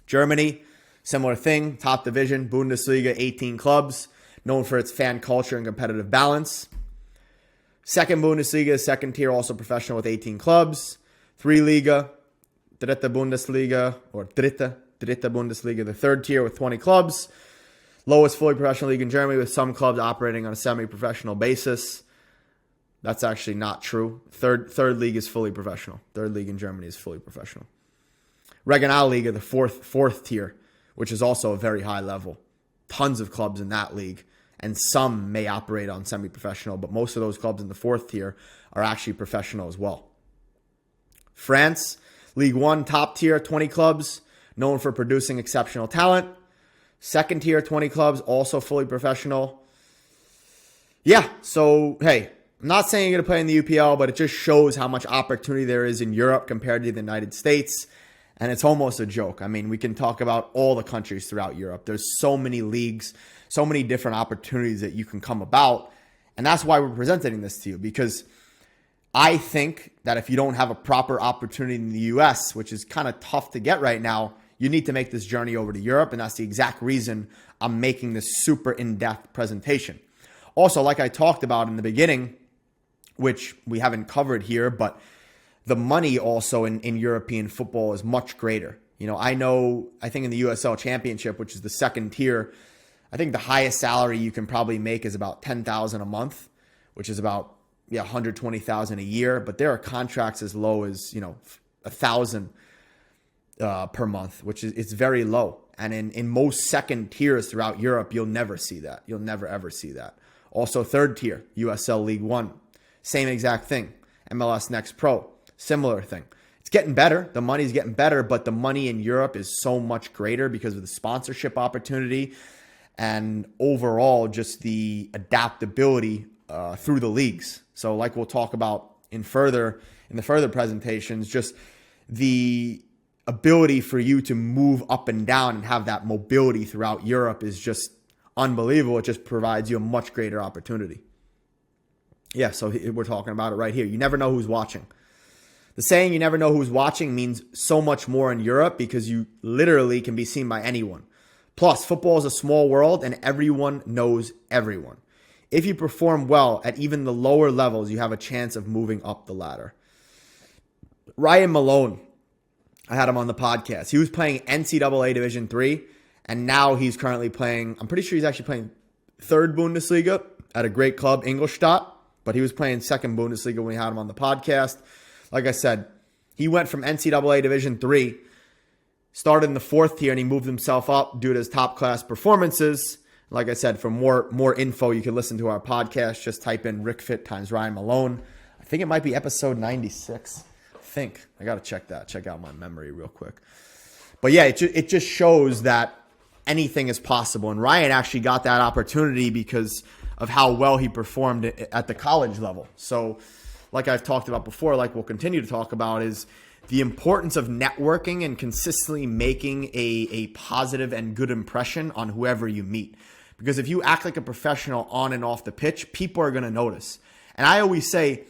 Germany, similar thing, top division, Bundesliga, 18 clubs, known for its fan culture and competitive balance. Second Bundesliga, second tier, also professional with 18 clubs. 3 Liga, Dritte Bundesliga, or Dritte Bundesliga, the 3rd tier with 20 clubs. Lowest fully professional league in Germany, with some clubs operating on a semi-professional basis. That's actually not true. Third league is fully professional. 3rd league in Germany is fully professional. Regionalliga, the fourth tier, which is also a very high level. Tons of clubs in that league, and some may operate on semi-professional, but most of those clubs in the 4th tier are actually professional as well. France, League 1, top tier, 20 clubs, known for producing exceptional talent. Second tier, 20 clubs, also fully professional. Yeah, so, hey, I'm not saying you're going to play in the UPL, but it just shows how much opportunity there is in Europe compared to the United States. And it's almost a joke. I mean, we can talk about all the countries throughout Europe. There's so many leagues, so many different opportunities that you can come about. And that's why we're presenting this to you, because I think that if you don't have a proper opportunity in the US, which is kind of tough to get right now, you need to make this journey over to Europe. And that's the exact reason I'm making this super in-depth presentation. Also, like I talked about in the beginning, which we haven't covered here, but the money also in European football is much greater. You know, I think in the USL Championship, which is the second tier, I think the highest salary you can probably make is about $10,000 a month, which is about $120,000 a year. But there are contracts as low as $1,000 per month, which is it's very low. And in most second tiers throughout Europe, you'll never see that. You'll never ever see that. Also, third tier, USL League 1, same exact thing. MLS Next Pro, similar thing. It's getting better. The money's getting better, but the money in Europe is so much greater because of the sponsorship opportunity and overall just the adaptability through the leagues. So like we'll talk about in the further presentations, just the ability for you to move up and down and have that mobility throughout Europe is just unbelievable. It just provides you a much greater opportunity. Yeah, so we're talking about it right here. You never know who's watching. The saying "you never know who's watching" means so much more in Europe because you literally can be seen by anyone. Plus, football is a small world and everyone knows everyone. If you perform well at even the lower levels, you have a chance of moving up the ladder. Ryan Malone, I had him on the podcast. He was playing NCAA Division III, and now he's currently playing, I'm pretty sure he's actually playing third Bundesliga at a great club, Ingolstadt, but he was playing second Bundesliga when we had him on the podcast. Like I said, he went from NCAA Division III, started in the fourth tier, and he moved himself up due to his top-class performances. Like I said, for more info, you can listen to our podcast. Just type in Rick Fit times Ryan Malone. I think it might be episode 96. I got to check that. Check out my memory real quick. But yeah, it just shows that anything is possible. And Ryan actually got that opportunity because of how well he performed at the college level. So like I've talked about before, like we'll continue to talk about, is the importance of networking and consistently making a positive and good impression on whoever you meet. Because if you act like a professional on and off the pitch, people are going to notice. And I always say,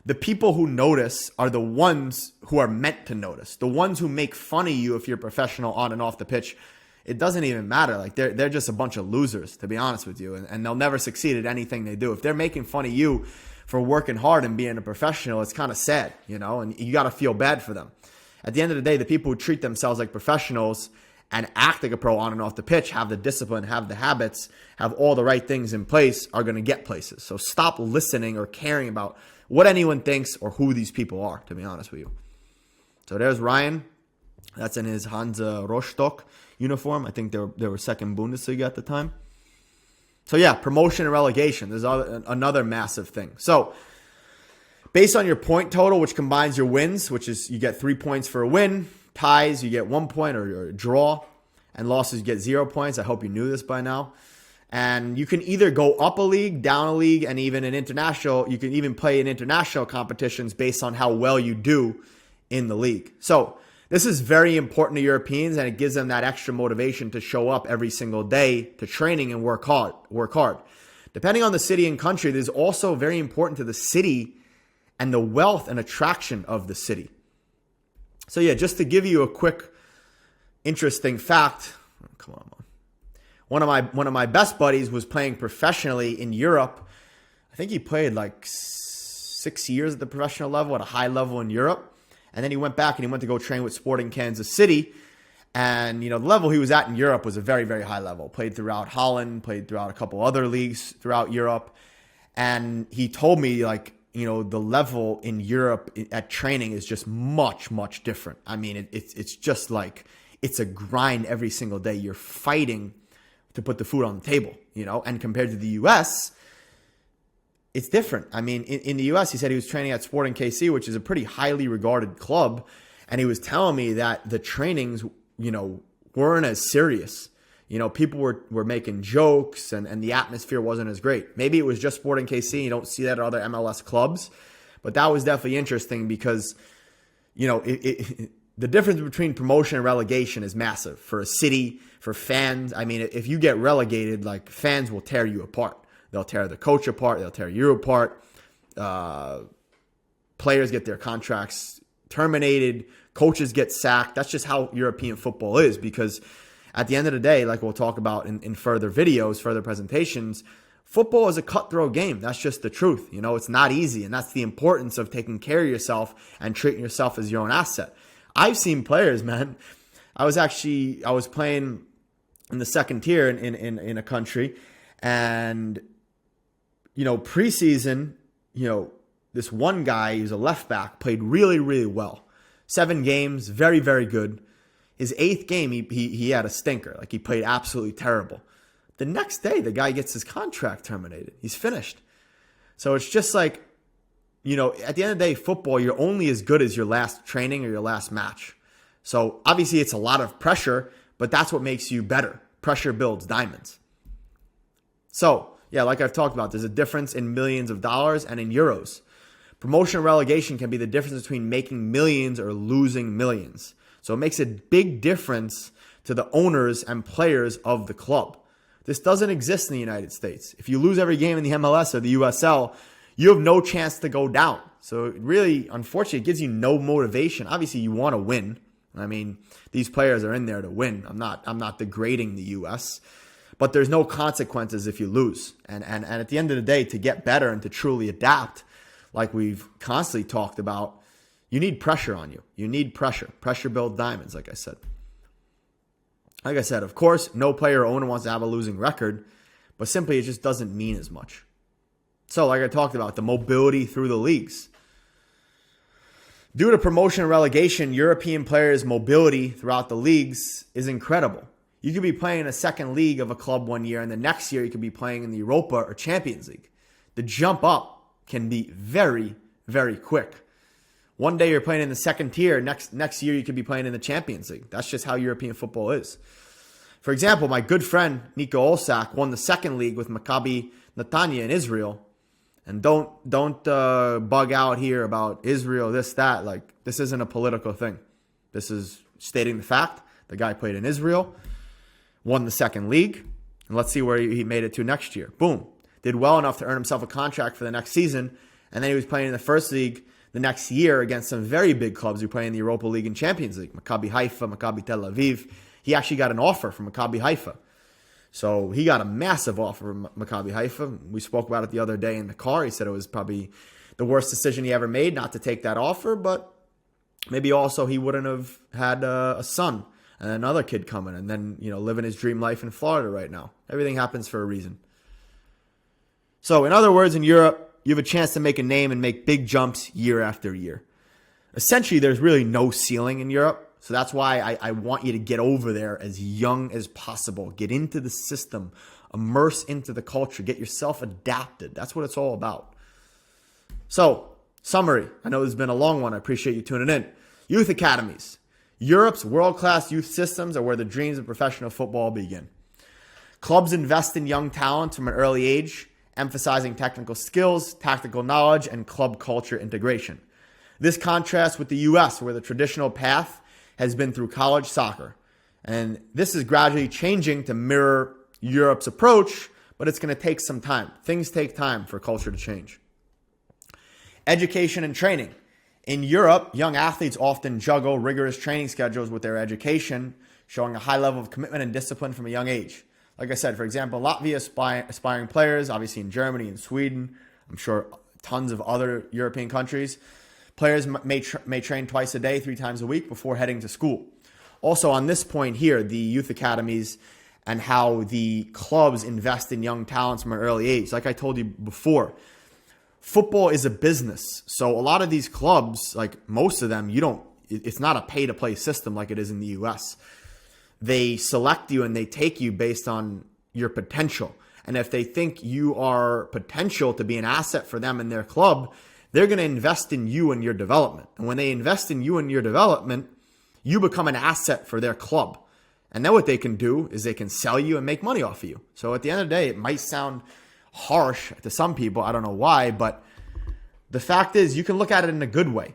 the people who notice are the ones who are meant to notice. The ones who make fun of you if you're professional on and off the pitch, it doesn't even matter. Like they're just a bunch of losers, to be honest with you, and they'll never succeed at anything they do. If they're making fun of you for working hard and being a professional, it's kind of sad, and you got to feel bad for them. At the end of the day, the people who treat themselves like professionals and act like a pro on and off the pitch, have the discipline, have the habits, have all the right things in place, are going to get places. So stop listening or caring about what anyone thinks or who these people are, to be honest with you. So there's Ryan. That's in his Hansa Rostock uniform. I think they were second Bundesliga at the time. So yeah, promotion and relegation. There's another massive thing. So based on your point total, which combines your wins, which is you get 3 points for a win, ties, you get 1 point or a draw, and losses, you get 0 points. I hope you knew this by now. And you can either go up a league, down a league, and even in international, you can even play in international competitions based on how well you do in the league. So this is very important to Europeans, and it gives them that extra motivation to show up every single day to training and work hard. Depending on the city and country, this is also very important to the city and the wealth and attraction of the city. So yeah, just to give you a quick, interesting fact. Come on. One of my best buddies was playing professionally in Europe. I think he played like 6 years at the professional level, at a high level in Europe. And then he went back and he went to go train with Sporting Kansas City. And, the level he was at in Europe was a very, very high level. Played throughout Holland, played throughout a couple other leagues throughout Europe. And he told me, the level in Europe at training is just much, much different. I mean, it's just like, it's a grind every single day. You're fighting to put the food on the table, and compared to the U.S., it's different. I mean, in the U.S., he said he was training at Sporting KC, which is a pretty highly regarded club. And he was telling me that the trainings, weren't as serious. People were making jokes and the atmosphere wasn't as great. Maybe it was just Sporting KC. You don't see that at other MLS clubs. But that was definitely interesting because, the difference between promotion and relegation is massive for a city, for fans. I mean, if you get relegated, fans will tear you apart. They'll tear the coach apart. They'll tear you apart. Players get their contracts terminated. Coaches get sacked. That's just how European football is, because at the end of the day, like we'll talk about in further videos, further presentations, football is a cutthroat game. That's just the truth. It's not easy. And that's the importance of taking care of yourself and treating yourself as your own asset. I've seen players, man. I was playing in the second tier in a country, and preseason, this one guy who's a left back played really, really well. 7 games, very, very good. His 8th game, he had a stinker. He played absolutely terrible. The next day, the guy gets his contract terminated. He's finished. So it's just at the end of the day, football, you're only as good as your last training or your last match. So obviously it's a lot of pressure, but that's what makes you better. Pressure builds diamonds. So yeah, like I've talked about, there's a difference in millions of dollars and in euros. Promotion and relegation can be the difference between making millions or losing millions. So it makes a big difference to the owners and players of the club. This doesn't exist in the United States. If you lose every game in the MLS or the USL, you have no chance to go down. So it really, unfortunately, it gives you no motivation. Obviously, you want to win. I mean, these players are in there to win. I'm not degrading the US. But there's no consequences if you lose. And at the end of the day, to get better and to truly adapt, like we've constantly talked about, you need pressure on you. You need pressure. Pressure builds diamonds, like I said. Like I said, of course, no player or owner wants to have a losing record, but simply it just doesn't mean as much. So like I talked about, the mobility through the leagues. Due to promotion and relegation, European players' mobility throughout the leagues is incredible. You could be playing in a second league of a club one year, and the next year you could be playing in the Europa or Champions League. The jump up can be very, very quick. One day you're playing in the second tier, next year you could be playing in the Champions League. That's just how European football is. For example, my good friend Nico Olsak won the second league with Maccabi Netanya in Israel. And don't bug out here about Israel, this, that. This isn't a political thing. This is stating the fact. The guy played in Israel, won the second league, and let's see where he made it to next year. Boom. Did well enough to earn himself a contract for the next season, and then he was playing in the first league the next year against some very big clubs who play in the Europa League and Champions League, Maccabi Haifa, Maccabi Tel Aviv. He actually got an offer from Maccabi Haifa. So he got a massive offer from Maccabi Haifa. We spoke about it the other day in the car. He said it was probably the worst decision he ever made not to take that offer, but maybe also he wouldn't have had a son and another kid coming and then, living his dream life in Florida right now. Everything happens for a reason. So in other words, in Europe, you have a chance to make a name and make big jumps year after year. Essentially, there's really no ceiling in Europe. So that's why I want you to get over there as young as possible. Get into the system, immerse into the culture, get yourself adapted. That's what it's all about. So, summary. I know this has been a long one. I appreciate you tuning in. Youth academies. Europe's world-class youth systems are where the dreams of professional football begin. Clubs invest in young talent from an early age, emphasizing technical skills, tactical knowledge, and club culture integration. This contrasts with the U.S., where the traditional path has been through college soccer. And this is gradually changing to mirror Europe's approach, but it's going to take some time. Things take time for culture to change. Education and training. In Europe, young athletes often juggle rigorous training schedules with their education, showing a high level of commitment and discipline from a young age. Like I said, for example, Latvia aspiring players, obviously in Germany and Sweden, I'm sure tons of other European countries, players may train twice a day, 3 times a week before heading to school. Also on this point here, the youth academies and how the clubs invest in young talents from an early age. Like I told you before, football is a business. So a lot of these clubs, like most of them, it's not a pay-to-play system like it is in the US. They select you and they take you based on your potential. And if they think you are potential to be an asset for them in their club, they're going to invest in you and your development. And when they invest in you and your development, you become an asset for their club. And then what they can do is they can sell you and make money off of you. So at the end of the day, it might sound harsh to some people. I don't know why, but the fact is you can look at it in a good way.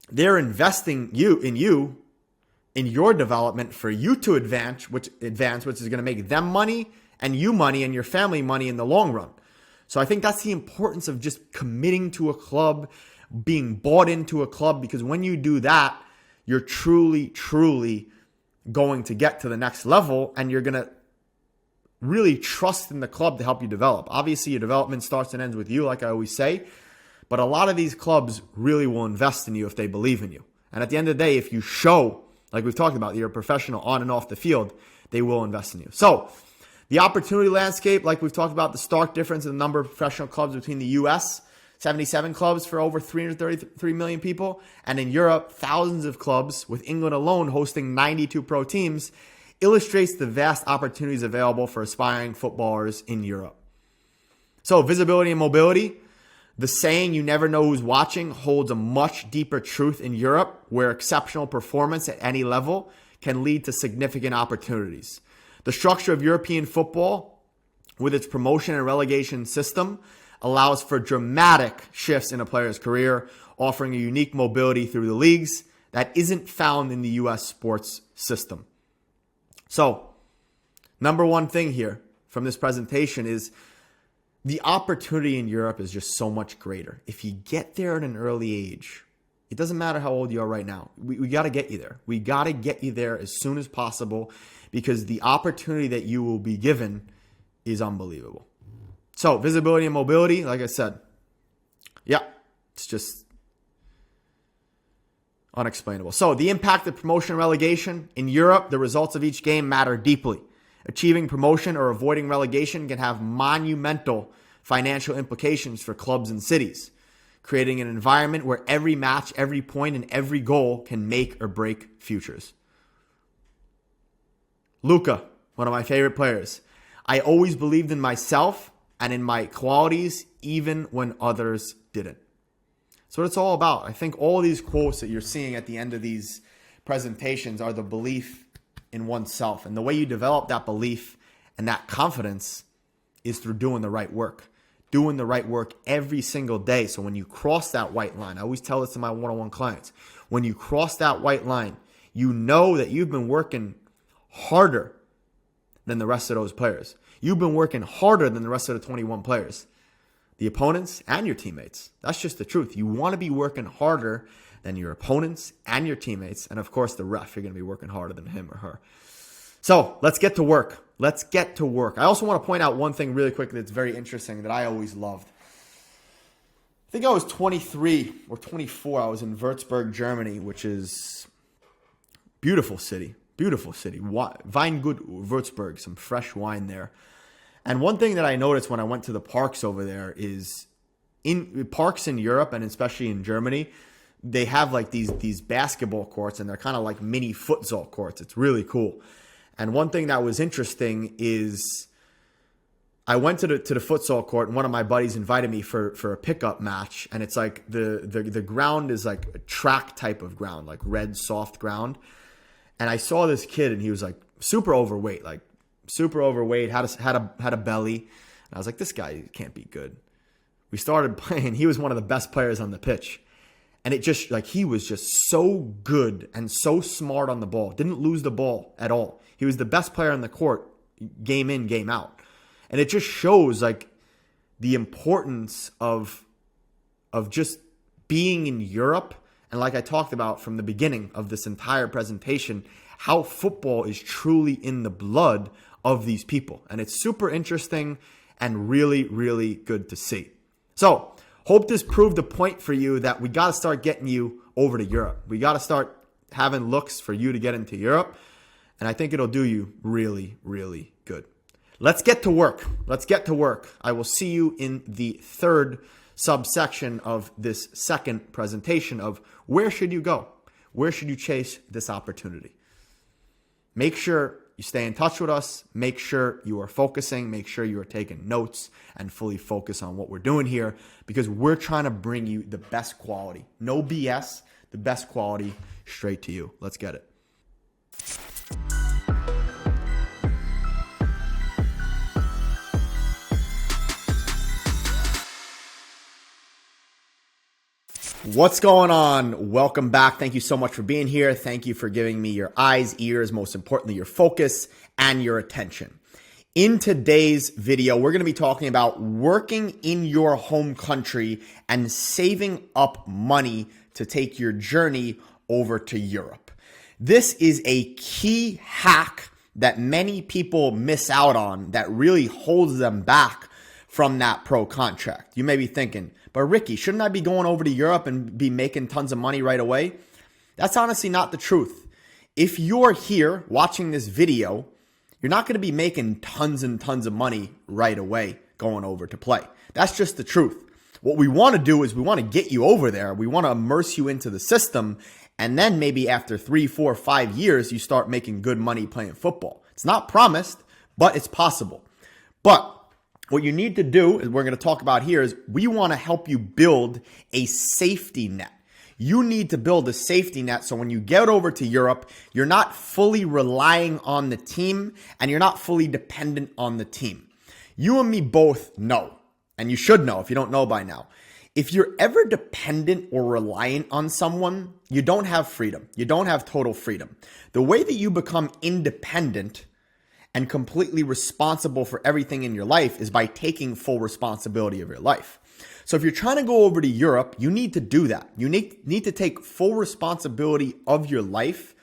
They're investing in your development for you to advance, which is going to make them money and you money and your family money in the long run. So I think that's the importance of just committing to a club, being bought into a club, because when you do that, you're truly, truly going to get to the next level and you're going to really trust in the club to help you develop. Obviously, your development starts and ends with you, like I always say, but a lot of these clubs really will invest in you if they believe in you. And at the end of the day, if you show, like we've talked about, you're a professional on and off the field, they will invest in you. So the opportunity landscape, like we've talked about, the stark difference in the number of professional clubs between the U.S., 77 clubs for over 333 million people, and in Europe, thousands of clubs, with England alone hosting 92 pro teams, illustrates the vast opportunities available for aspiring footballers in Europe. So visibility and mobility. The saying, you never know who's watching, holds a much deeper truth in Europe, where exceptional performance at any level can lead to significant opportunities. The structure of European football, with its promotion and relegation system, allows for dramatic shifts in a player's career, offering a unique mobility through the leagues that isn't found in the U.S. sports system. So, number one thing here from this presentation is the opportunity in Europe is just so much greater. If you get there at an early age, it doesn't matter how old you are right now. We got to get you there. We got to get you there as soon as possible, because the opportunity that you will be given is unbelievable. So, visibility and mobility, like I said, yeah, it's just unexplainable. So, the impact of promotion and relegation. In Europe, the results of each game matter deeply. Achieving promotion or avoiding relegation can have monumental financial implications for clubs and cities, creating an environment where every match, every point, and every goal can make or break futures. Luka, one of my favorite players. I always believed in myself and in my qualities, even when others didn't. That's what it's all about. I think all these quotes that you're seeing at the end of these presentations are the belief in oneself. And the way you develop that belief and that confidence is through doing the right work. Doing the right work every single day. So when you cross that white line, I always tell this to my one-on-one clients, when you cross that white line, you know that you've been working harder than the rest of those players. You've been working harder than the rest of the 21 players. the opponents and your teammates. That's just the truth. You want to be working harder than your opponents and your teammates. And of course, the ref, you're going to be working harder than him or her. So let's get to work. Let's get to work. I also want to point out one thing really quickly that's very interesting that I always loved. I think I was 23 or 24. I was in Würzburg, Germany, which is beautiful city. Beautiful city. Weingut Würzburg, some fresh wine there. And one thing that I noticed when I went to the parks over there is in parks in Europe and especially in Germany, they have like these basketball courts and they're kind of like mini futsal courts. It's really cool. And one thing that was interesting is I went to the futsal court and one of my buddies invited me for a pickup match. And it's like the ground is like a track type of ground, like red, soft ground. And I saw this kid and he was like super overweight, had a belly. And I was like, this guy can't be good. We started playing. He was one of the best players on the pitch. And it just like he was just so good and so smart on the ball. Didn't lose the ball at all. He was the best player on the court, game in, game out. And it just shows like the importance of just being in Europe. And like I talked about from the beginning of this entire presentation, how football is truly in the blood of these people. And it's super interesting and really, really good to see. So hope this proved a point for you that we got to start getting you over to Europe. We got to start having looks for you to get into Europe. And I think it'll do you really, really good. Let's get to work. Let's get to work. I will see you in the third subsection of this second presentation of where should you go? Where should you chase this opportunity? Make sure you stay in touch with us. Make sure you are focusing. Make sure you are taking notes and fully focus on what we're doing here because we're trying to bring you the best quality. No BS, the best quality straight to you. Let's get it. What's going on? Welcome back. Thank you so much for being here. Thank you for giving me your eyes, ears, most importantly, your focus and your attention. In today's video, we're going to be talking about working in your home country and saving up money to take your journey over to Europe. This is a key hack that many people miss out on that really holds them back from that pro contract. You may be thinking, but Ricky, shouldn't I be going over to Europe and be making tons of money right away? That's honestly not the truth. If you're here watching this video, you're not going to be making tons and tons of money right away going over to play. That's just the truth. What we want to do is we want to get you over there. We want to immerse you into the system. And then maybe after 3, 4, 5 years, you start making good money playing football. It's not promised, but it's possible. But what you need to do, is we're going to talk about here, is we want to help you build a safety net. You need to build a safety net so when you get over to Europe, you're not fully relying on the team and you're not fully dependent on the team. You and me both know, and you should know if you don't know by now, if you're ever dependent or reliant on someone, you don't have freedom. You don't have total freedom. The way that you become independent and completely responsible for everything in your life is by taking full responsibility of your life. So if you're trying to go over to Europe, you need to do that. You need to take full responsibility of your life,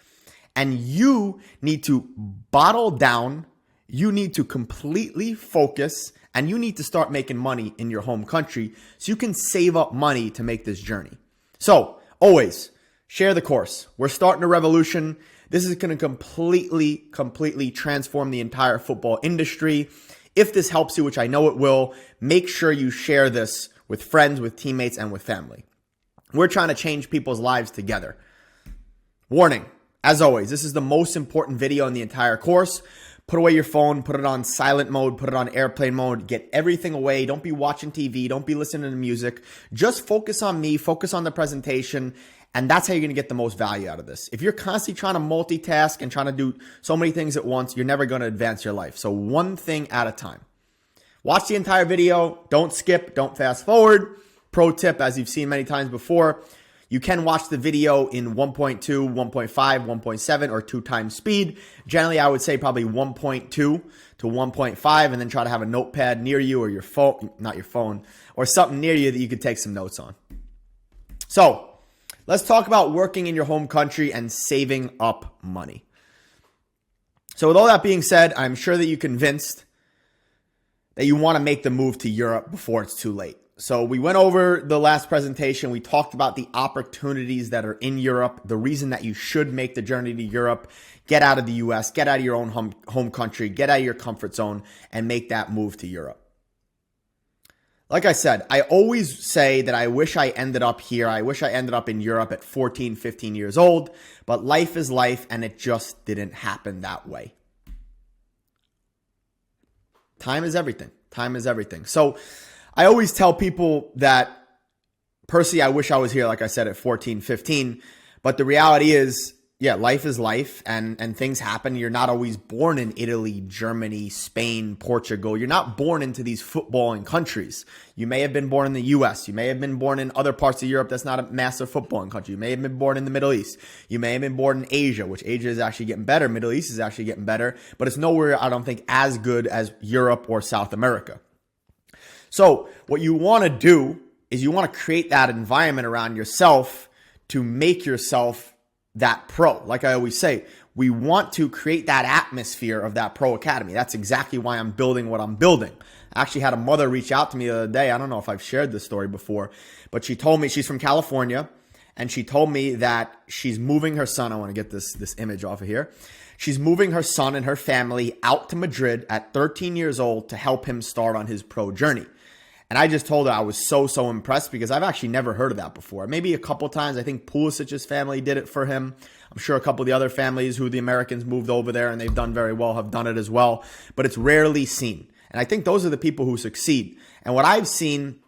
and you need to bottle down, you need to completely focus, and you need to start making money in your home country so you can save up money to make this journey. So always share the course. We're starting a revolution. This is going to completely transform the entire football industry. If this helps you, which I know it will, make sure you share this with friends, with teammates, and with family. We're trying to change people's lives together. Warning, as always, this is the most important video in the entire course. Put away your phone, put it on silent mode, put it on airplane mode, get everything away. Don't be watching TV, don't be listening to music. Just focus on me, focus on the presentation, and that's how you're going to get the most value out of this. If you're constantly trying to multitask and trying to do so many things at once, you're never going to advance your life. So one thing at a time. Watch the entire video. Don't skip. Don't fast forward. Pro tip, as you've seen many times before, You can watch the video in 1.2, 1.5, 1.7, or 2 times speed. Generally, I would say probably 1.2 to 1.5, and then try to have a notepad near you, or your phone, not your phone, or something near you that you could take some notes on. So let's talk about working in your home country and saving up money. So with all that being said, I'm sure that you're convinced that you want to make the move to Europe before it's too late. So we went over the last presentation. We talked about the opportunities that are in Europe, the reason that you should make the journey to Europe, get out of the US, get out of your own home country, get out of your comfort zone, and make that move to Europe. Like I said, I always say that I wish I ended up here. I wish I ended up in Europe at 14, 15 years old, but life is life, and it just didn't happen that way. Time is everything. Time is everything. So I always tell people that personally, I wish I was here, like I said, at 14, 15. But the reality is, yeah, life is life, and things happen. You're not always born in Italy, Germany, Spain, Portugal. You're not born into these footballing countries. You may have been born in the US. You may have been born in other parts of Europe that's not a massive footballing country. You may have been born in the Middle East. You may have been born in Asia, which Asia is actually getting better. Middle East is actually getting better. But it's nowhere, I don't think, as good as Europe or South America. So what you want to do is you want to create that environment around yourself to make yourself that pro. Like I always say, we want to create that atmosphere of that pro academy. That's exactly why I'm building what I'm building. I actually had a mother reach out to me the other day. I don't know if I've shared this story before, but she told me she's from California, and she told me that she's moving her son. I want to get this image off of here. She's moving her son and her family out to Madrid at 13 years old to help him start on his pro journey. And I just told her I was so impressed, because I've actually never heard of that before. Maybe a couple times. I think Pulisic's family did it for him. I'm sure a couple of the other families who the Americans moved over there and they've done very well have done it as well. But it's rarely seen. And I think those are the people who succeed. And what I've seen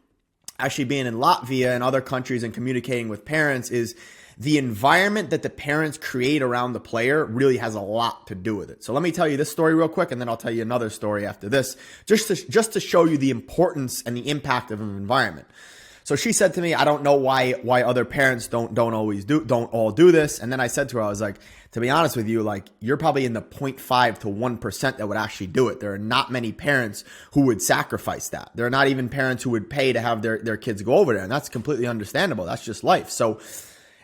actually being in Latvia and other countries and communicating with parents is the environment that the parents create around the player really has a lot to do with it. So let me tell you this story real quick, and then I'll tell you another story after this, just to show you the importance and the impact of an environment. So she said to me, I don't know why other parents don't all do this. And then I said to her, I was like, to be honest with you, like, you're probably in the 0.5 to 1% that would actually do it. There are not many parents who would sacrifice that. There are not even parents who would pay to have their kids go over there. And that's completely understandable. That's just life. So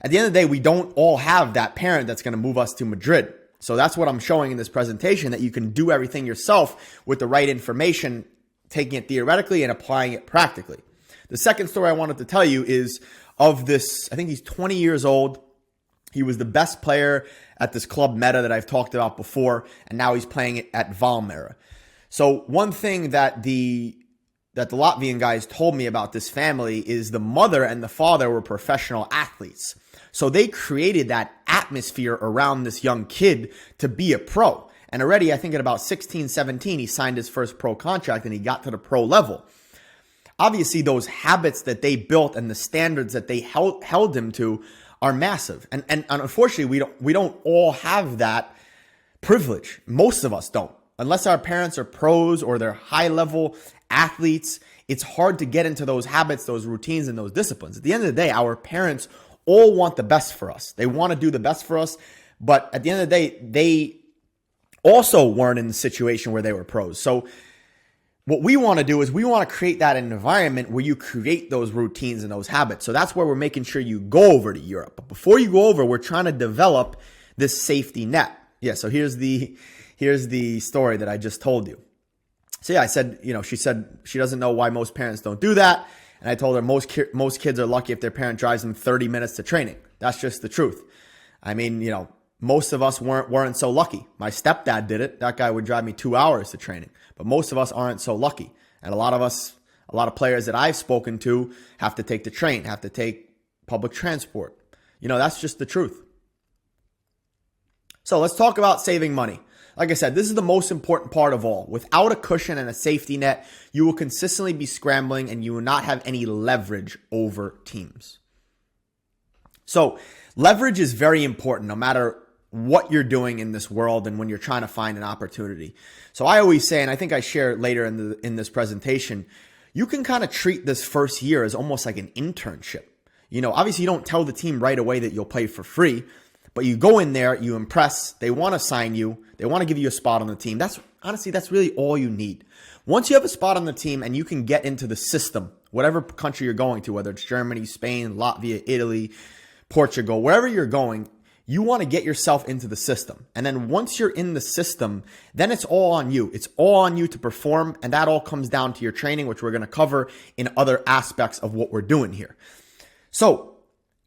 at the end of the day, we don't all have that parent that's going to move us to Madrid. So that's what I'm showing in this presentation, that you can do everything yourself with the right information, taking it theoretically and applying it practically. The second story I wanted to tell you is of this, I think he's 20 years old. He was the best player at this club Meta that I've talked about before, and now he's playing at Valmiera. So one thing that the Latvian guys told me about this family is the mother and the father were professional athletes. So they created that atmosphere around this young kid to be a pro. And already, I think at about 16, 17, he signed his first pro contract and he got to the pro level. Obviously, those habits that they built and the standards that they held him to are massive. And unfortunately, we don't all have that privilege. Most of us don't. Unless our parents are pros or they're high-level athletes, it's hard to get into those habits, those routines, and those disciplines. At the end of the day, our parents all want the best for us. They want to do the best for us. But at the end of the day, they also weren't in the situation where they were pros. So what we want to do is we want to create that environment where you create those routines and those habits. So that's where we're making sure you go over to Europe. But before you go over, we're trying to develop this safety net. Yeah, so here's the story that I just told you. So yeah, I said, she said she doesn't know why most parents don't do that. And I told her most kids are lucky if their parent drives them 30 minutes to training. That's just the truth. I mean, most of us weren't so lucky. My stepdad did it. That guy would drive me 2 hours to training. But most of us aren't so lucky. And a lot of players that I've spoken to have to take the train, have to take public transport. That's just the truth. So let's talk about saving money. Like I said, this is the most important part of all. Without a cushion and a safety net, you will consistently be scrambling and you will not have any leverage over teams. So leverage is very important no matter what you're doing in this world and when you're trying to find an opportunity. So I always say, and I think I share it later in this presentation, you can kind of treat this first year as almost like an internship. Obviously you don't tell the team right away that you'll play for free, but you go in there, you impress, they want to sign you, they want to give you a spot on the team. That's really all you need. Once you have a spot on the team and you can get into the system, whatever country you're going to, whether it's Germany, Spain, Latvia, Italy, Portugal, wherever you're going, you want to get yourself into the system. And then once you're in the system, then it's all on you. It's all on you to perform. And that all comes down to your training, which we're going to cover in other aspects of what we're doing here. So,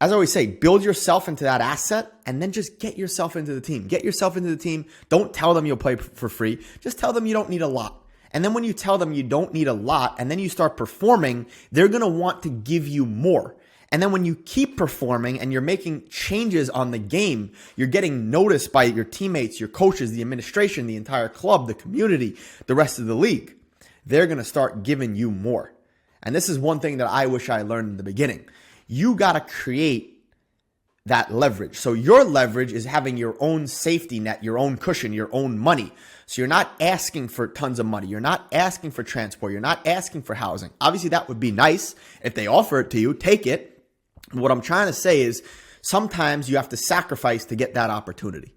as I always say, build yourself into that asset and then just get yourself into the team. Get yourself into the team. Don't tell them you'll play for free. Just tell them you don't need a lot. And then when you tell them you don't need a lot and then you start performing, they're going to want to give you more. And then when you keep performing and you're making changes on the game, you're getting noticed by your teammates, your coaches, the administration, the entire club, the community, the rest of the league. They're going to start giving you more. And this is one thing that I wish I learned in the beginning. You got to create that leverage. So your leverage is having your own safety net, your own cushion, your own money. So you're not asking for tons of money. You're not asking for transport. You're not asking for housing. Obviously, that would be nice. If they offer it to you, take it. What I'm trying to say is sometimes you have to sacrifice to get that opportunity.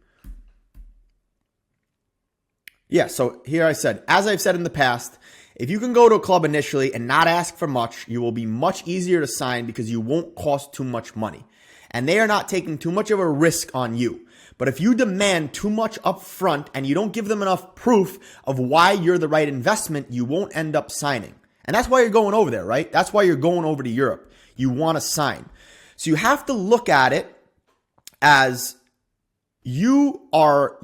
Yeah, so here I said, as I've said in the past, if you can go to a club initially and not ask for much, you will be much easier to sign because you won't cost too much money. And they are not taking too much of a risk on you. But if you demand too much up front and you don't give them enough proof of why you're the right investment, you won't end up signing. And that's why you're going over there, right? That's why you're going over to Europe. You want to sign. So you have to look at it as you are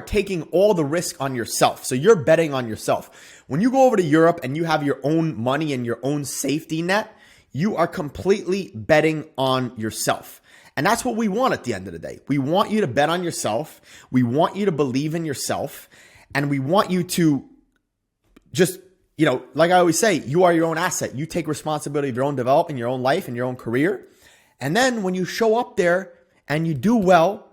taking all the risk on yourself. So you're betting on yourself. When you go over to Europe and you have your own money and your own safety net, you are completely betting on yourself. And that's what we want at the end of the day. We want you to bet on yourself. We want you to believe in yourself. And we want you to just, like I always say, you are your own asset. You take responsibility of your own development, your own life, and your own career. And then when you show up there and you do well,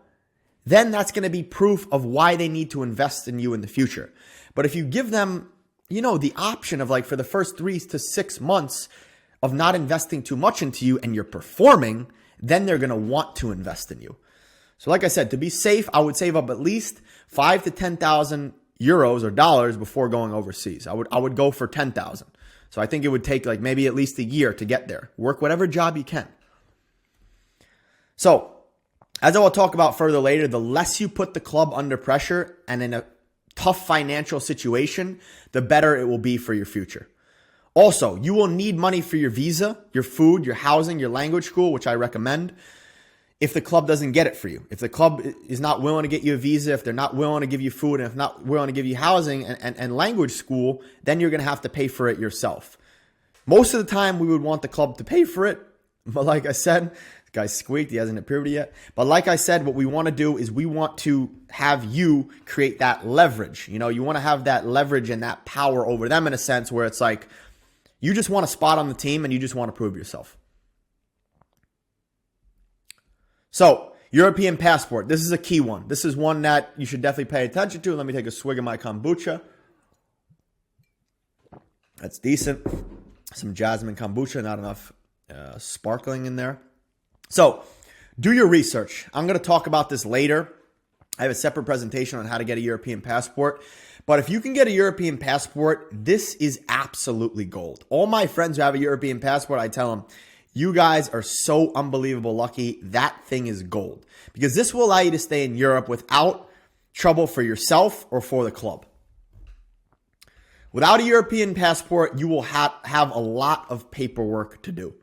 then that's going to be proof of why they need to invest in you in the future. But if you give them, the option of for the first 3 to 6 months of not investing too much into you and you're performing, then they're going to want to invest in you. So like I said, to be safe, I would save up at least 5,000 to 10,000 euros or dollars before going overseas. I would go for 10,000. So I think it would take maybe at least a year to get there. Work whatever job you can. So, as I will talk about further later, the less you put the club under pressure and in a tough financial situation, the better it will be for your future. Also, you will need money for your visa, your food, your housing, your language school, which I recommend, if the club doesn't get it for you. If the club is not willing to get you a visa, if they're not willing to give you food, and if not willing to give you housing and language school, then you're going to have to pay for it yourself. Most of the time, we would want the club to pay for it. But like I said, this guy squeaked. He hasn't hit puberty yet. But like I said, what we want to do is we want to have you create that leverage. You want to have that leverage and that power over them in a sense where it's you just want a spot on the team and you just want to prove yourself. So, European passport. This is a key one. This is one that you should definitely pay attention to. Let me take a swig of my kombucha. That's decent. Some jasmine kombucha, not enough sparkling in there. So, do your research. I'm going to talk about this later. I have a separate presentation on how to get a European passport. But if you can get a European passport, this is absolutely gold. All my friends who have a European passport, I tell them, you guys are so unbelievable lucky. That thing is gold. Because this will allow you to stay in Europe without trouble for yourself or for the club. Without a European passport, you will have a lot of paperwork to do.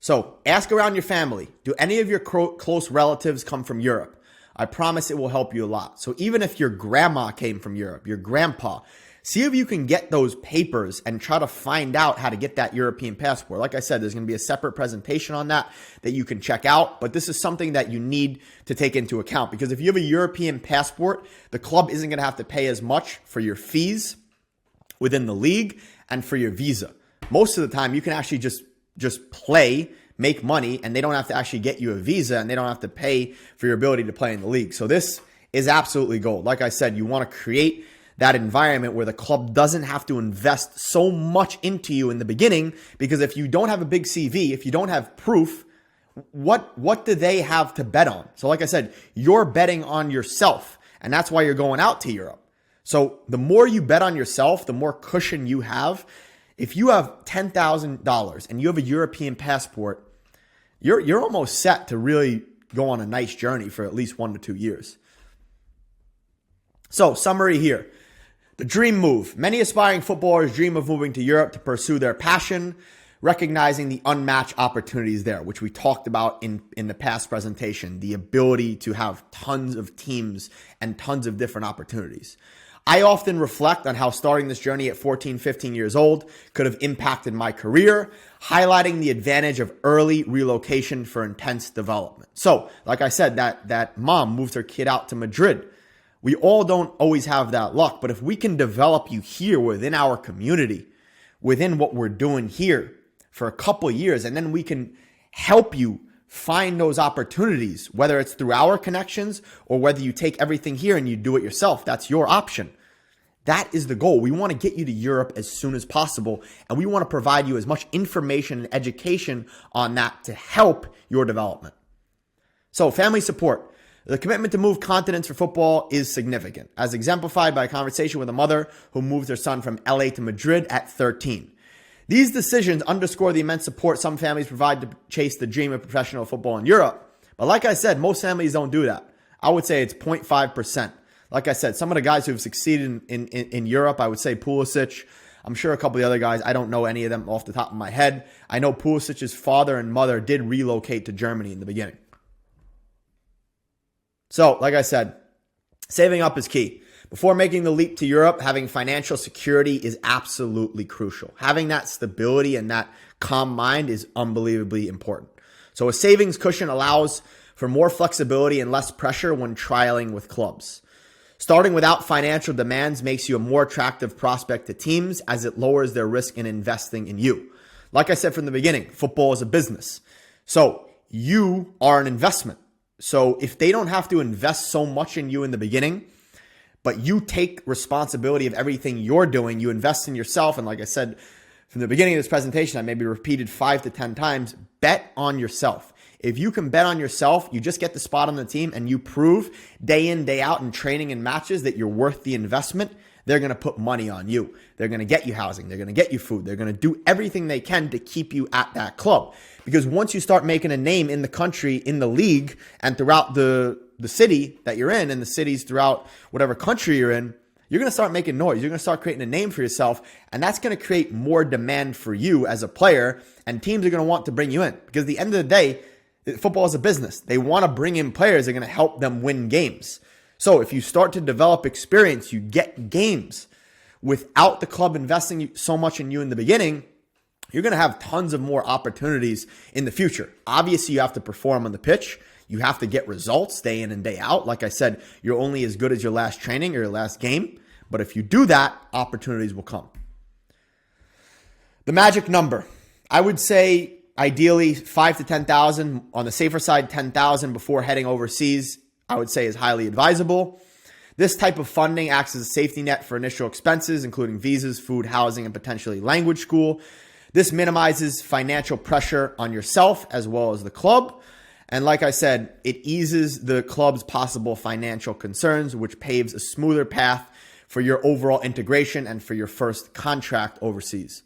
So ask around your family. Do any of your close relatives come from Europe? I promise it will help you a lot. So even if your grandma came from Europe, your grandpa, see if you can get those papers and try to find out how to get that European passport. Like I said, there's going to be a separate presentation on that you can check out. But this is something that you need to take into account. Because if you have a European passport, the club isn't going to have to pay as much for your fees within the league and for your visa. Most of the time, you can actually just play, make money, and they don't have to actually get you a visa, and they don't have to pay for your ability to play in the league. So this is absolutely gold. Like I said, you want to create that environment where the club doesn't have to invest so much into you in the beginning, because if you don't have a big CV, if you don't have proof, what do they have to bet on? So like I said, you're betting on yourself, and that's why you're going out to Europe. So the more you bet on yourself, the more cushion you have. If you have $10,000 and you have a European passport, you're almost set to really go on a nice journey for at least 1 to 2 years. So summary here. The dream move. Many aspiring footballers dream of moving to Europe to pursue their passion, recognizing the unmatched opportunities there, which we talked about in the past presentation, the ability to have tons of teams and tons of different opportunities. I often reflect on how starting this journey at 14, 15 years old could have impacted my career, highlighting the advantage of early relocation for intense development. So, like I said, that mom moved her kid out to Madrid. We all don't always have that luck, but if we can develop you here within our community, within what we're doing here for a couple of years, and then we can help you find those opportunities, whether it's through our connections or whether you take everything here and you do it yourself, that's your option. That is the goal. We want to get you to Europe as soon as possible, and we want to provide you as much information and education on that to help your development. So, family support. The commitment to move continents for football is significant, as exemplified by a conversation with a mother who moved her son from LA to Madrid at 13. These decisions underscore the immense support some families provide to chase the dream of professional football in Europe. But like I said, most families don't do that. I would say it's 0.5%. Like I said, some of the guys who have succeeded in Europe, I would say Pulisic. I'm sure a couple of the other guys, I don't know any of them off the top of my head. I know Pulisic's father and mother did relocate to Germany in the beginning. So, like I said, saving up is key. Before making the leap to Europe, having financial security is absolutely crucial. Having that stability and that calm mind is unbelievably important. So a savings cushion allows for more flexibility and less pressure when trialing with clubs. Starting without financial demands makes you a more attractive prospect to teams, as it lowers their risk in investing in you. Like I said from the beginning, football is a business. So you are an investment. So if they don't have to invest so much in you in the beginning, but you take responsibility of everything you're doing, you invest in yourself. And like I said, from the beginning of this presentation, I maybe repeated 5 to 10 times, bet on yourself. If you can bet on yourself, you just get the spot on the team and you prove day in, day out in training and matches that you're worth the investment, they're going to put money on you. They're going to get you housing. They're going to get you food. They're going to do everything they can to keep you at that club. Because once you start making a name in the country, in the league, and throughout the city that you're in, and the cities throughout whatever country you're in, you're going to start making noise. You're going to start creating a name for yourself, and that's going to create more demand for you as a player, and teams are going to want to bring you in. Because at the end of the day, football is a business. They want to bring in players that are going to help them win games. So if you start to develop experience, you get games. Without the club investing so much in you in the beginning, you're going to have tons of more opportunities in the future. Obviously, you have to perform on the pitch. You have to get results day in and day out. Like I said, you're only as good as your last training or your last game. But if you do that, opportunities will come. The magic number. I would say ideally 5 to 10,000. On the safer side, 10,000 before heading overseas, I would say is highly advisable. This type of funding acts as a safety net for initial expenses, including visas, food, housing, and potentially language school. This minimizes financial pressure on yourself as well as the club. And like I said, it eases the club's possible financial concerns, which paves a smoother path for your overall integration and for your first contract overseas.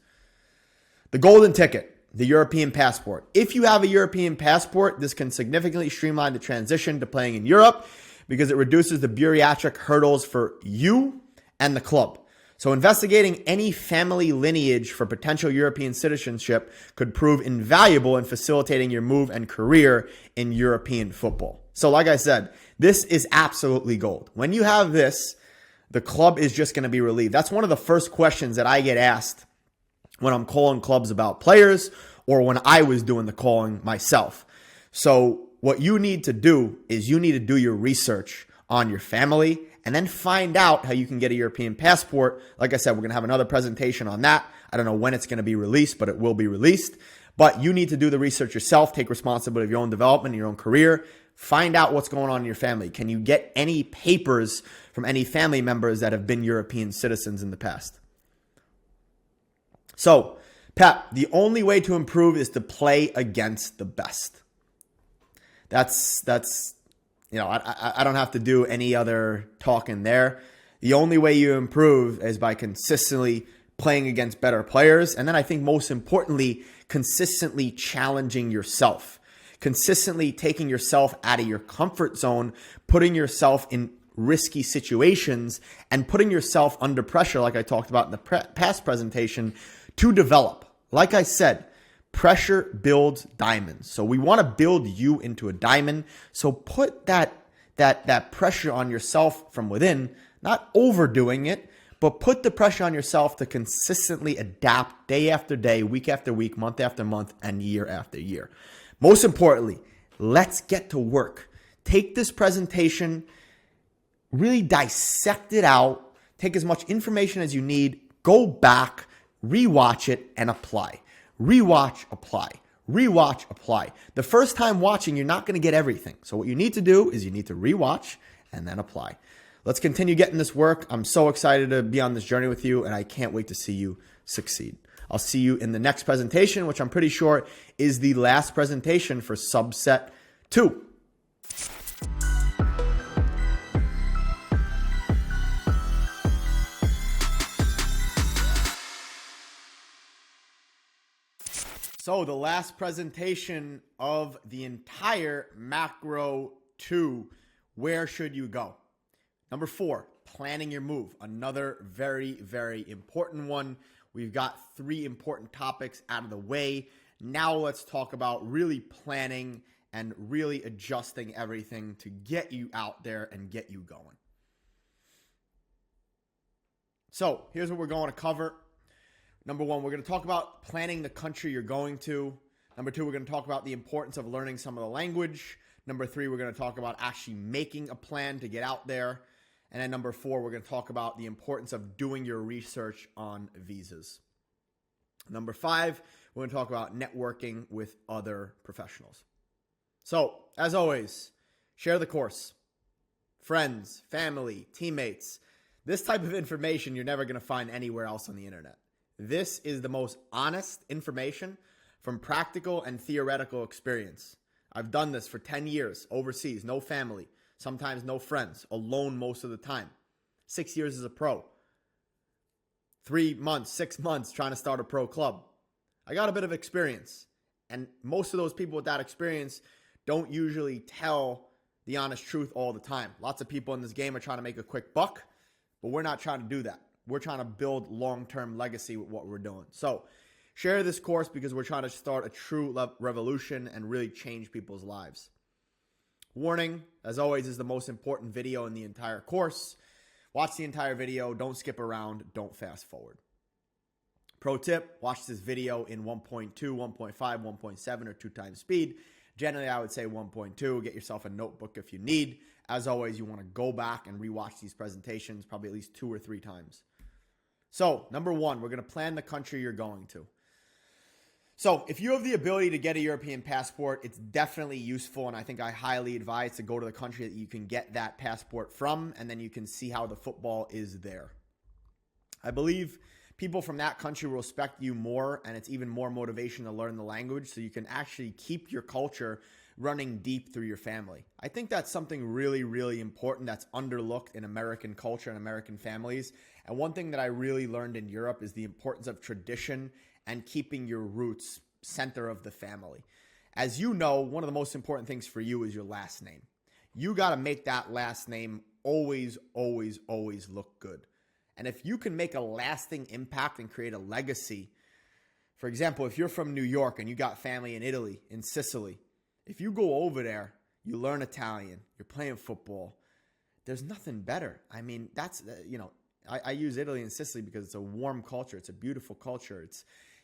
The golden ticket, the European passport. If you have a European passport, this can significantly streamline the transition to playing in Europe because it reduces the bureaucratic hurdles for you and the club. So investigating any family lineage for potential European citizenship could prove invaluable in facilitating your move and career in European football. So like I said, this is absolutely gold. When you have this, the club is just going to be relieved. That's one of the first questions that I get asked when I'm calling clubs about players or when I was doing the calling myself. So what you need to do is you need to do your research on your family and then find out how you can get a European passport. Like I said, we're going to have another presentation on that. I don't know when it's going to be released, but it will be released. But you need to do the research yourself, take responsibility of your own development, your own career, Find out what's going on in your family. Can you get any papers from any family members that have been European citizens in the past? So, Pep, the only way to improve is to play against the best. That's I don't have to do any other talking there. The only way you improve is by consistently playing against better players. And then I think most importantly, consistently challenging yourself. Consistently taking yourself out of your comfort zone, putting yourself in risky situations, and putting yourself under pressure, like I talked about in the past presentation, to develop. Like I said, pressure builds diamonds. So we want to build you into a diamond. So put that pressure on yourself from within, not overdoing it, but put the pressure on yourself to consistently adapt day after day, week after week, month after month, and year after year. Most importantly, let's get to work. Take this presentation, really dissect it out, take as much information as you need, go back, rewatch it, and apply. Rewatch, apply. Rewatch, apply. The first time watching, you're not going to get everything. So what you need to do is you need to rewatch and then apply. Let's continue getting this work. I'm so excited to be on this journey with you, and I can't wait to see you succeed. I'll see you in the next presentation, which I'm pretty sure is the last presentation for subset 2. So the last presentation of the entire macro 2, where should you go? Number 4, planning your move. Another very, very important one. We've got 3 important topics out of the way. Now let's talk about really planning and really adjusting everything to get you out there and get you going. So here's what we're going to cover. Number 1, we're going to talk about planning the country you're going to. Number 2, we're going to talk about the importance of learning some of the language. Number 3, we're going to talk about actually making a plan to get out there. And then number 4, we're going to talk about the importance of doing your research on visas. Number 5, we're going to talk about networking with other professionals. So, as always, share the course. Friends, family, teammates. This type of information you're never going to find anywhere else on the internet. This is the most honest information from practical and theoretical experience. I've done this for 10 years overseas, no family. Sometimes no friends, alone most of the time. 6 years as a pro. 3 months, 6 months trying to start a pro club. I got a bit of experience. And most of those people with that experience don't usually tell the honest truth all the time. Lots of people in this game are trying to make a quick buck, but we're not trying to do that. We're trying to build long-term legacy with what we're doing. So share this course because we're trying to start a true revolution and really change people's lives. Warning, as always, is the most important video in the entire course. Watch the entire video. Don't skip around. Don't fast forward. Pro tip, watch this video in 1.2, 1.5, 1.7, or 2 times speed. Generally, I would say 1.2. Get yourself a notebook if you need. As always, you want to go back and rewatch these presentations probably at least 2 or 3 times. So, number 1, we're going to plan the country you're going to. So if you have the ability to get a European passport, it's definitely useful, and I think I highly advise to go to the country that you can get that passport from, and then you can see how the football is there. I believe people from that country will respect you more, and it's even more motivation to learn the language so you can actually keep your culture running deep through your family. I think that's something really, really important that's underlooked in American culture and American families. And one thing that I really learned in Europe is the importance of tradition and keeping your roots center of the family. As you know, one of the most important things for you is your last name. You got to make that last name always, always, always look good. And if you can make a lasting impact and create a legacy, for example, if you're from New York and you got family in Italy, in Sicily, if you go over there, you learn Italian, you're playing football, there's nothing better. I mean, that's, I use Italy and Sicily because it's a warm culture. It's a beautiful culture.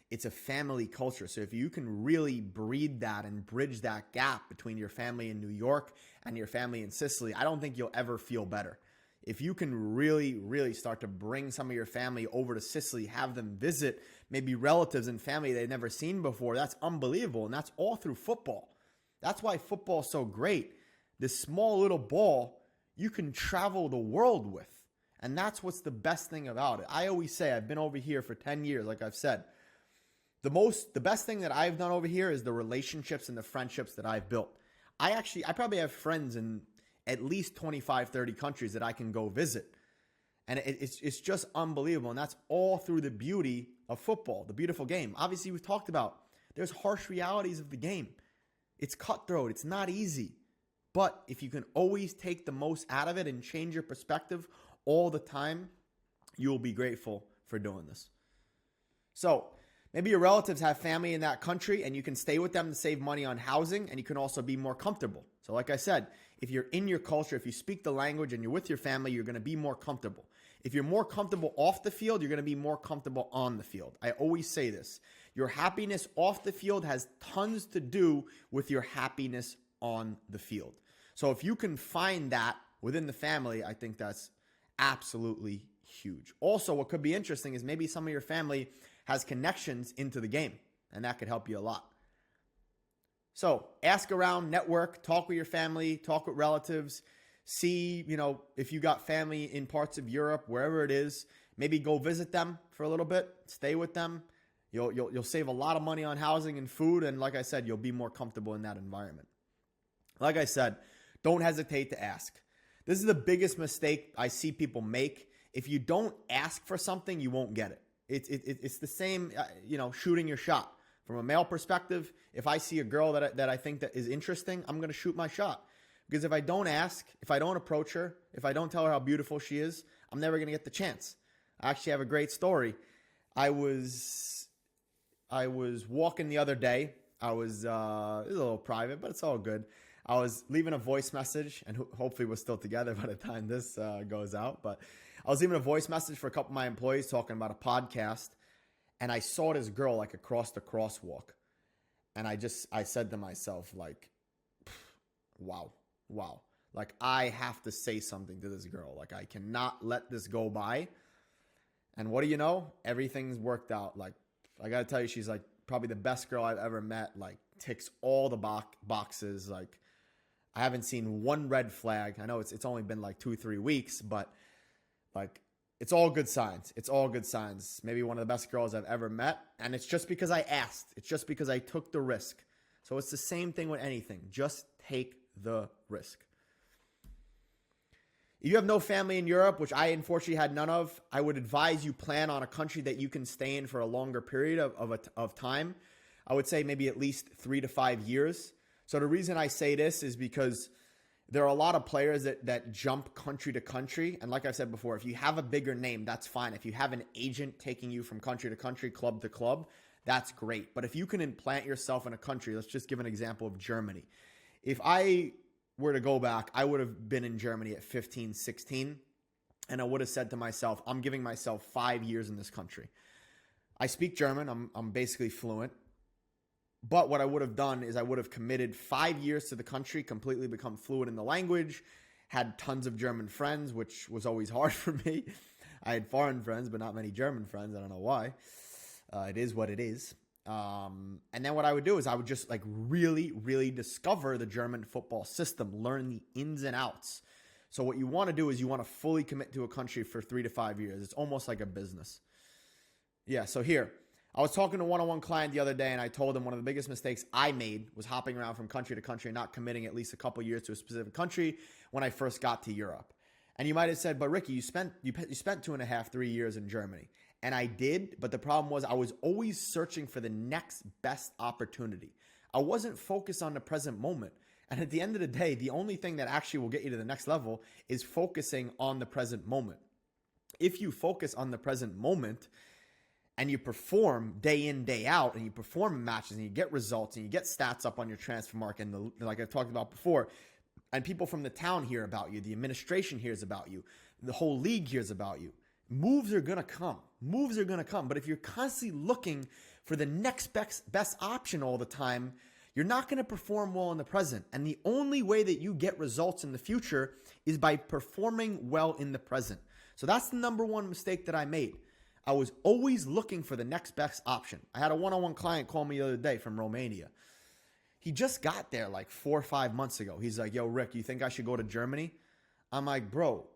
It's a family culture. So if you can really breed that and bridge that gap between your family in New York and your family in Sicily, I don't think you'll ever feel better. If you can really, really start to bring some of your family over to Sicily, have them visit maybe relatives and family they've never seen before, that's unbelievable. And that's all through football. That's why football is so great. this small little ball you can travel the world with. And that's what's the best thing about it. I always say, I've been over here for 10 years, like I've said. The best thing that I've done over here is the relationships and the friendships that I've built. I probably have friends in at least 25, 30 countries that I can go visit. And it's just unbelievable. And that's all through the beauty of football, the beautiful game. Obviously, we've talked about there's harsh realities of the game. It's cutthroat. It's not easy. But if you can always take the most out of it and change your perspective all the time, you will be grateful for doing this. So maybe your relatives have family in that country and you can stay with them to save money on housing, and you can also be more comfortable. So like I said, if you're in your culture, if you speak the language and you're with your family, you're going to be more comfortable. If you're more comfortable off the field, you're going to be more comfortable on the field. I always say this. Your happiness off the field has tons to do with your happiness on the field. So if you can find that within the family, I think that's absolutely huge. Also, what could be interesting is maybe some of your family has connections into the game, and that could help you a lot. So ask around, network, talk with your family, talk with relatives, see, if you got family in parts of Europe, wherever it is, maybe go visit them for a little bit, stay with them. You'll save a lot of money on housing and food, and like I said, you'll be more comfortable in that environment. Like I said, don't hesitate to ask. This is the biggest mistake I see people make. If you don't ask for something, you won't get it. It's the same, shooting your shot. From a male perspective, if I see a girl that I think that is interesting, I'm going to shoot my shot. Because if I don't ask, if I don't approach her, if I don't tell her how beautiful she is, I'm never going to get the chance. I actually have a great story. I was walking the other day. It was a little private, but it's all good. I was leaving a voice message, and hopefully we're still together by the time this goes out. But I was leaving a voice message for a couple of my employees talking about a podcast, and I saw this girl like across the crosswalk, and I said to myself, like, wow. Like, I have to say something to this girl. Like, I cannot let this go by. And what do you know? Everything's worked out. Like, I got to tell you, she's like probably the best girl I've ever met. Like, ticks all the boxes. Like, I haven't seen one red flag. I know it's only been like 2-3 weeks, but like, it's all good signs. It's all good signs. Maybe one of the best girls I've ever met. And it's just because I asked. It's just because I took the risk. So it's the same thing with anything. Just take the risk. If you have no family in Europe, which I unfortunately had none of, I would advise you plan on a country that you can stay in for a longer period of time. I would say maybe at least 3 to 5 years. So the reason I say this is because there are a lot of players that jump country to country. And like I said before, if you have a bigger name, that's fine. If you have an agent taking you from country to country, club to club, that's great. But if you can implant yourself in a country, let's just give an example of Germany. If I were to go back, I would have been in Germany at 15, 16, and I would have said to myself, I'm giving myself 5 years in this country. I speak German. I'm basically fluent. But what I would have done is I would have committed 5 years to the country, completely become fluent in the language, had tons of German friends, which was always hard for me. I had foreign friends, but not many German friends. I don't know why. It is what it is. And then what I would do is I would just like really, really discover the German football system, learn the ins and outs. So what you want to do is you want to fully commit to a country for 3 to 5 years. It's almost like a business. Yeah, so here, I was talking to a one-on-one client the other day, and I told him one of the biggest mistakes I made was hopping around from country to country and not committing at least a couple years to a specific country when I first got to Europe. And you might have said, but Ricky, you spent 2.5, 3 years in Germany. And I did, but the problem was I was always searching for the next best opportunity. I wasn't focused on the present moment. And at the end of the day, the only thing that actually will get you to the next level is focusing on the present moment. If you focus on the present moment and you perform day in, day out, and you perform in matches and you get results and you get stats up on your transfer market, and like I've talked about before, and people from the town hear about you, the administration hears about you, the whole league hears about you, moves are going to come. Moves are going to come. But if you're constantly looking for the next best option all the time, you're not going to perform well in the present. And the only way that you get results in the future is by performing well in the present. So that's the number one mistake that I made. I was always looking for the next best option. I had a one-on-one client call me the other day from Romania. He just got there like 4 or 5 months ago. He's like, yo, Rick, you think I should go to Germany? I'm like, bro,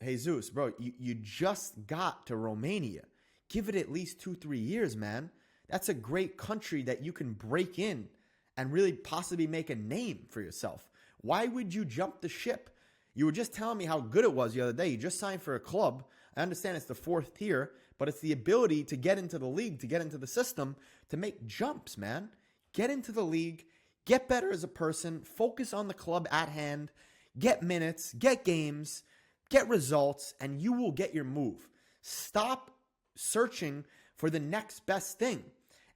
Jesus, bro, you just got to Romania. Give it at least 2-3 years, man. That's a great country that you can break in and really possibly make a name for yourself. Why would you jump the ship? You were just telling me how good it was the other day. You just signed for a club. I understand it's the 4th tier, but it's the ability to get into the league, to get into the system, to make jumps, man. Get into the league, get better as a person, focus on the club at hand, get minutes, get games, get results, and you will get your move. Stop searching for the next best thing.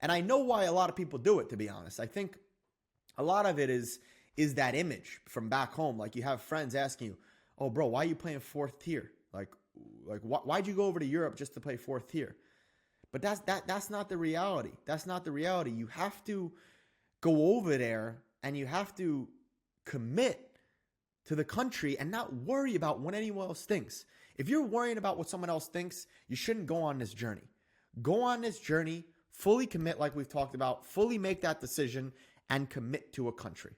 And I know why a lot of people do it, to be honest. I think a lot of it is that image from back home. Like you have friends asking you, oh, bro, why are you playing 4th tier? Like why'd you go over to Europe just to play 4th tier? But that's not the reality. That's not the reality. You have to go over there and you have to commit to the country and not worry about what anyone else thinks. If you're worrying about what someone else thinks, you shouldn't go on this journey. Go on this journey, fully commit like we've talked about, fully make that decision and commit to a country.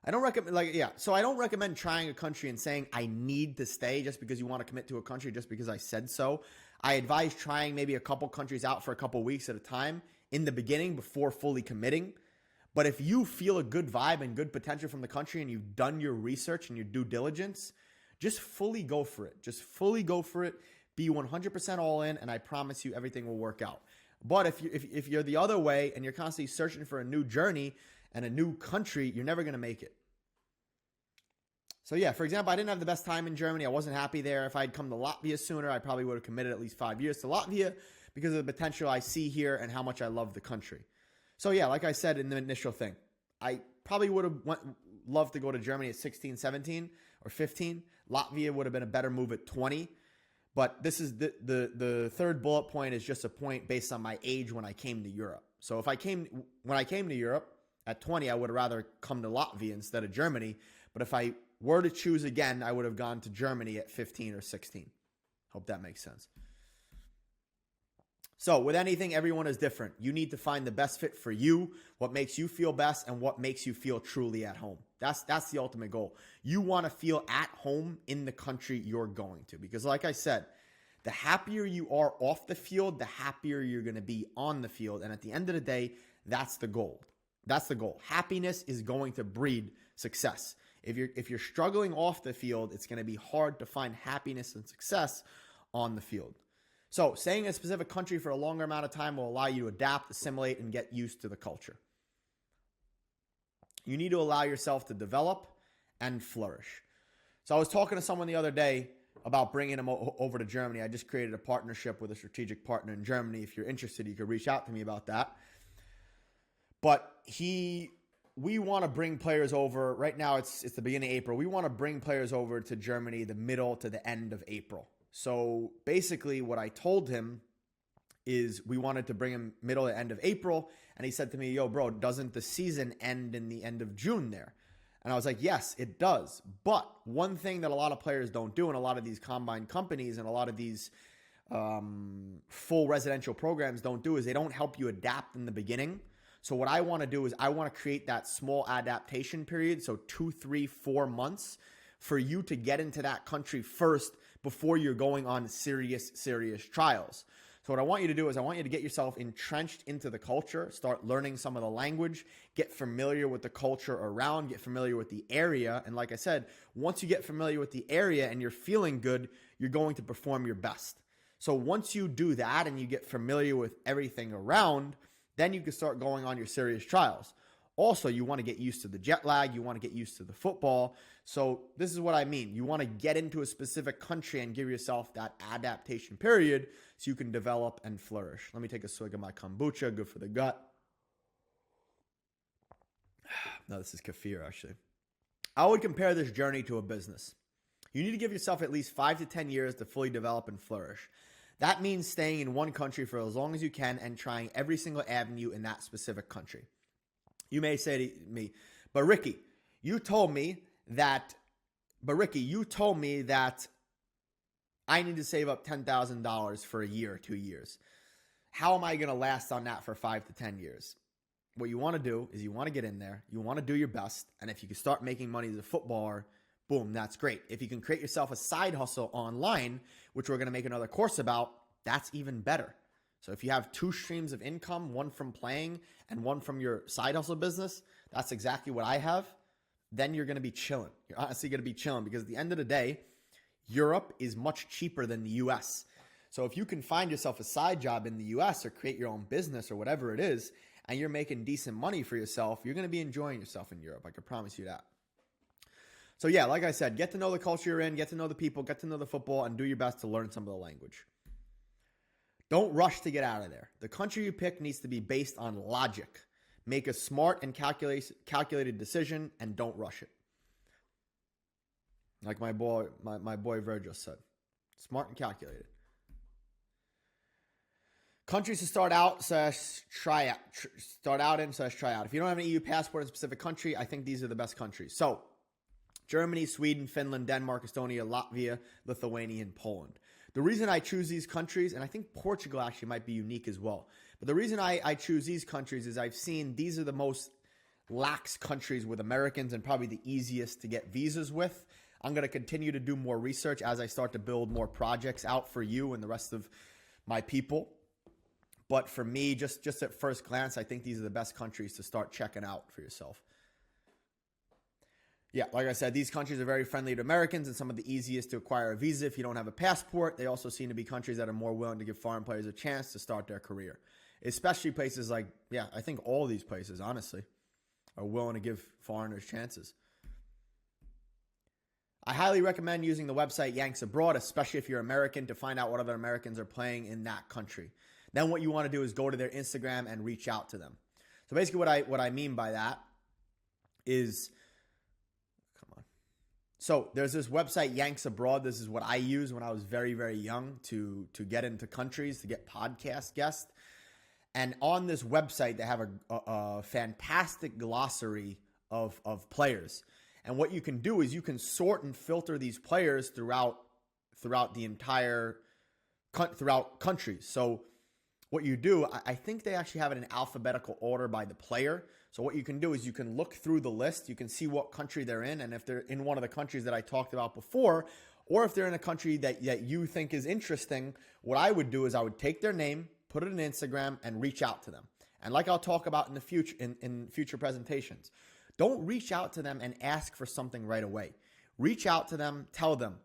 I don't recommend trying a country and saying I need to stay just because you want to commit to a country just because I said so. I advise trying maybe a couple countries out for a couple weeks at a time in the beginning before fully committing. But if you feel a good vibe and good potential from the country and you've done your research and your due diligence, just fully go for it. Just fully go for it. Be 100% all in, and I promise you everything will work out. But if you're the other way and you're constantly searching for a new journey and a new country, you're never going to make it. So yeah, for example, I didn't have the best time in Germany. I wasn't happy there. If I had come to Latvia sooner, I probably would have committed at least 5 years to Latvia because of the potential I see here and how much I love the country. So yeah, like I said in the initial thing, I probably would have loved to go to Germany at 16, 17, or 15. Latvia would have been a better move at 20. But this is the third bullet point is just a point based on my age when I came to Europe. So when I came to Europe at 20, I would have rather come to Latvia instead of Germany. But if I were to choose again, I would have gone to Germany at 15 or 16. Hope that makes sense. So with anything, everyone is different. You need to find the best fit for you, what makes you feel best, and what makes you feel truly at home. That's the ultimate goal. You want to feel at home in the country you're going to. Because like I said, the happier you are off the field, the happier you're going to be on the field. And at the end of the day, that's the goal. That's the goal. Happiness is going to breed success. If you're struggling off the field, it's going to be hard to find happiness and success on the field. So staying in a specific country for a longer amount of time will allow you to adapt, assimilate, and get used to the culture. You need to allow yourself to develop and flourish. So I was talking to someone the other day about bringing him over to Germany. I just created a partnership with a strategic partner in Germany. If you're interested, you could reach out to me about that. But we want to bring players over. Right now, it's the beginning of April. We want to bring players over to Germany the middle to the end of April. So basically what I told him is we wanted to bring him middle to end of April. And he said to me, yo, bro, doesn't the season end in the end of June there? And I was like, yes, it does. But one thing that a lot of players don't do, and a lot of these combine companies and a lot of these full residential programs don't do, is they don't help you adapt in the beginning. So what I want to do is I want to create that small adaptation period. So 2, 3, 4 months for you to get into that country first before you're going on serious trials. So what I want you to do is I want you to get yourself entrenched into the culture, start learning some of the language, get familiar with the culture around, get familiar with the area. And like I said, once you get familiar with the area and you're feeling good, you're going to perform your best. So once you do that and you get familiar with everything around, then you can start going on your serious trials. Also, you want to get used to the jet lag. You want to get used to the football. So this is what I mean. You want to get into a specific country and give yourself that adaptation period so you can develop and flourish. Let me take a swig of my kombucha. Good for the gut. No, this is kefir, actually. I would compare this journey to a business. You need to give yourself at least 5 to 10 years to fully develop and flourish. That means staying in one country for as long as you can and trying every single avenue in that specific country. You may say to me, but Ricky, you told me that I need to save up $10,000 for a year or 2 years. How am I going to last on that for 5 to 10 years? what you want to do is you want to get in there, you want to do your best, and if you can start making money as a footballer, boom, that's great. If you can create yourself a side hustle online, which we're going to make another course about, that's even better. So if you have 2 streams of income, one from playing and one from your side hustle business, that's exactly what I have, then you're going to be chilling. You're honestly going to be chilling because at the end of the day, Europe is much cheaper than the US. So if you can find yourself a side job in the US or create your own business or whatever it is, and you're making decent money for yourself, you're going to be enjoying yourself in Europe. I can promise you that. So yeah, like I said, get to know the culture you're in, get to know the people, get to know the football, and do your best to learn some of the language. Don't rush to get out of there. The country you pick needs to be based on logic. Make a smart and calculated decision, and don't rush it. Like my boy Virgil said, smart and calculated. Countries to start out / try out. Start out in / try out. If you don't have an EU passport in a specific country, I think these are the best countries. So, Germany, Sweden, Finland, Denmark, Estonia, Latvia, Lithuania, and Poland. The reason I choose these countries, and I think Portugal actually might be unique as well, but the reason I choose these countries is I've seen these are the most lax countries with Americans and probably the easiest to get visas with. I'm going to continue to do more research as I start to build more projects out for you and the rest of my people. But for me, just at first glance, I think these are the best countries to start checking out for yourself. Yeah, like I said, these countries are very friendly to Americans and some of the easiest to acquire a visa if you don't have a passport. They also seem to be countries that are more willing to give foreign players a chance to start their career. Especially places like, I think all these places, honestly, are willing to give foreigners chances. I highly recommend using the website Yanks Abroad, especially if you're American, to find out what other Americans are playing in that country. Then what you want to do is go to their Instagram and reach out to them. So basically what I mean by that is, so there's this website Yanks Abroad. This is what I used when I was very, very young to get into countries, to get podcast guests. And on this website, they have a fantastic glossary of players. And what you can do is you can sort and filter these players throughout the entire throughout countries. So what you do, I think they actually have it in alphabetical order by the player. So what you can do is you can look through the list. You can see what country they're in. And if they're in one of the countries that I talked about before, or if they're in a country that you think is interesting, what I would do is I would take their name, put it in Instagram, and reach out to them. And like I'll talk about in the future, in future presentations, don't reach out to them and ask for something right away. Reach out to them, tell them,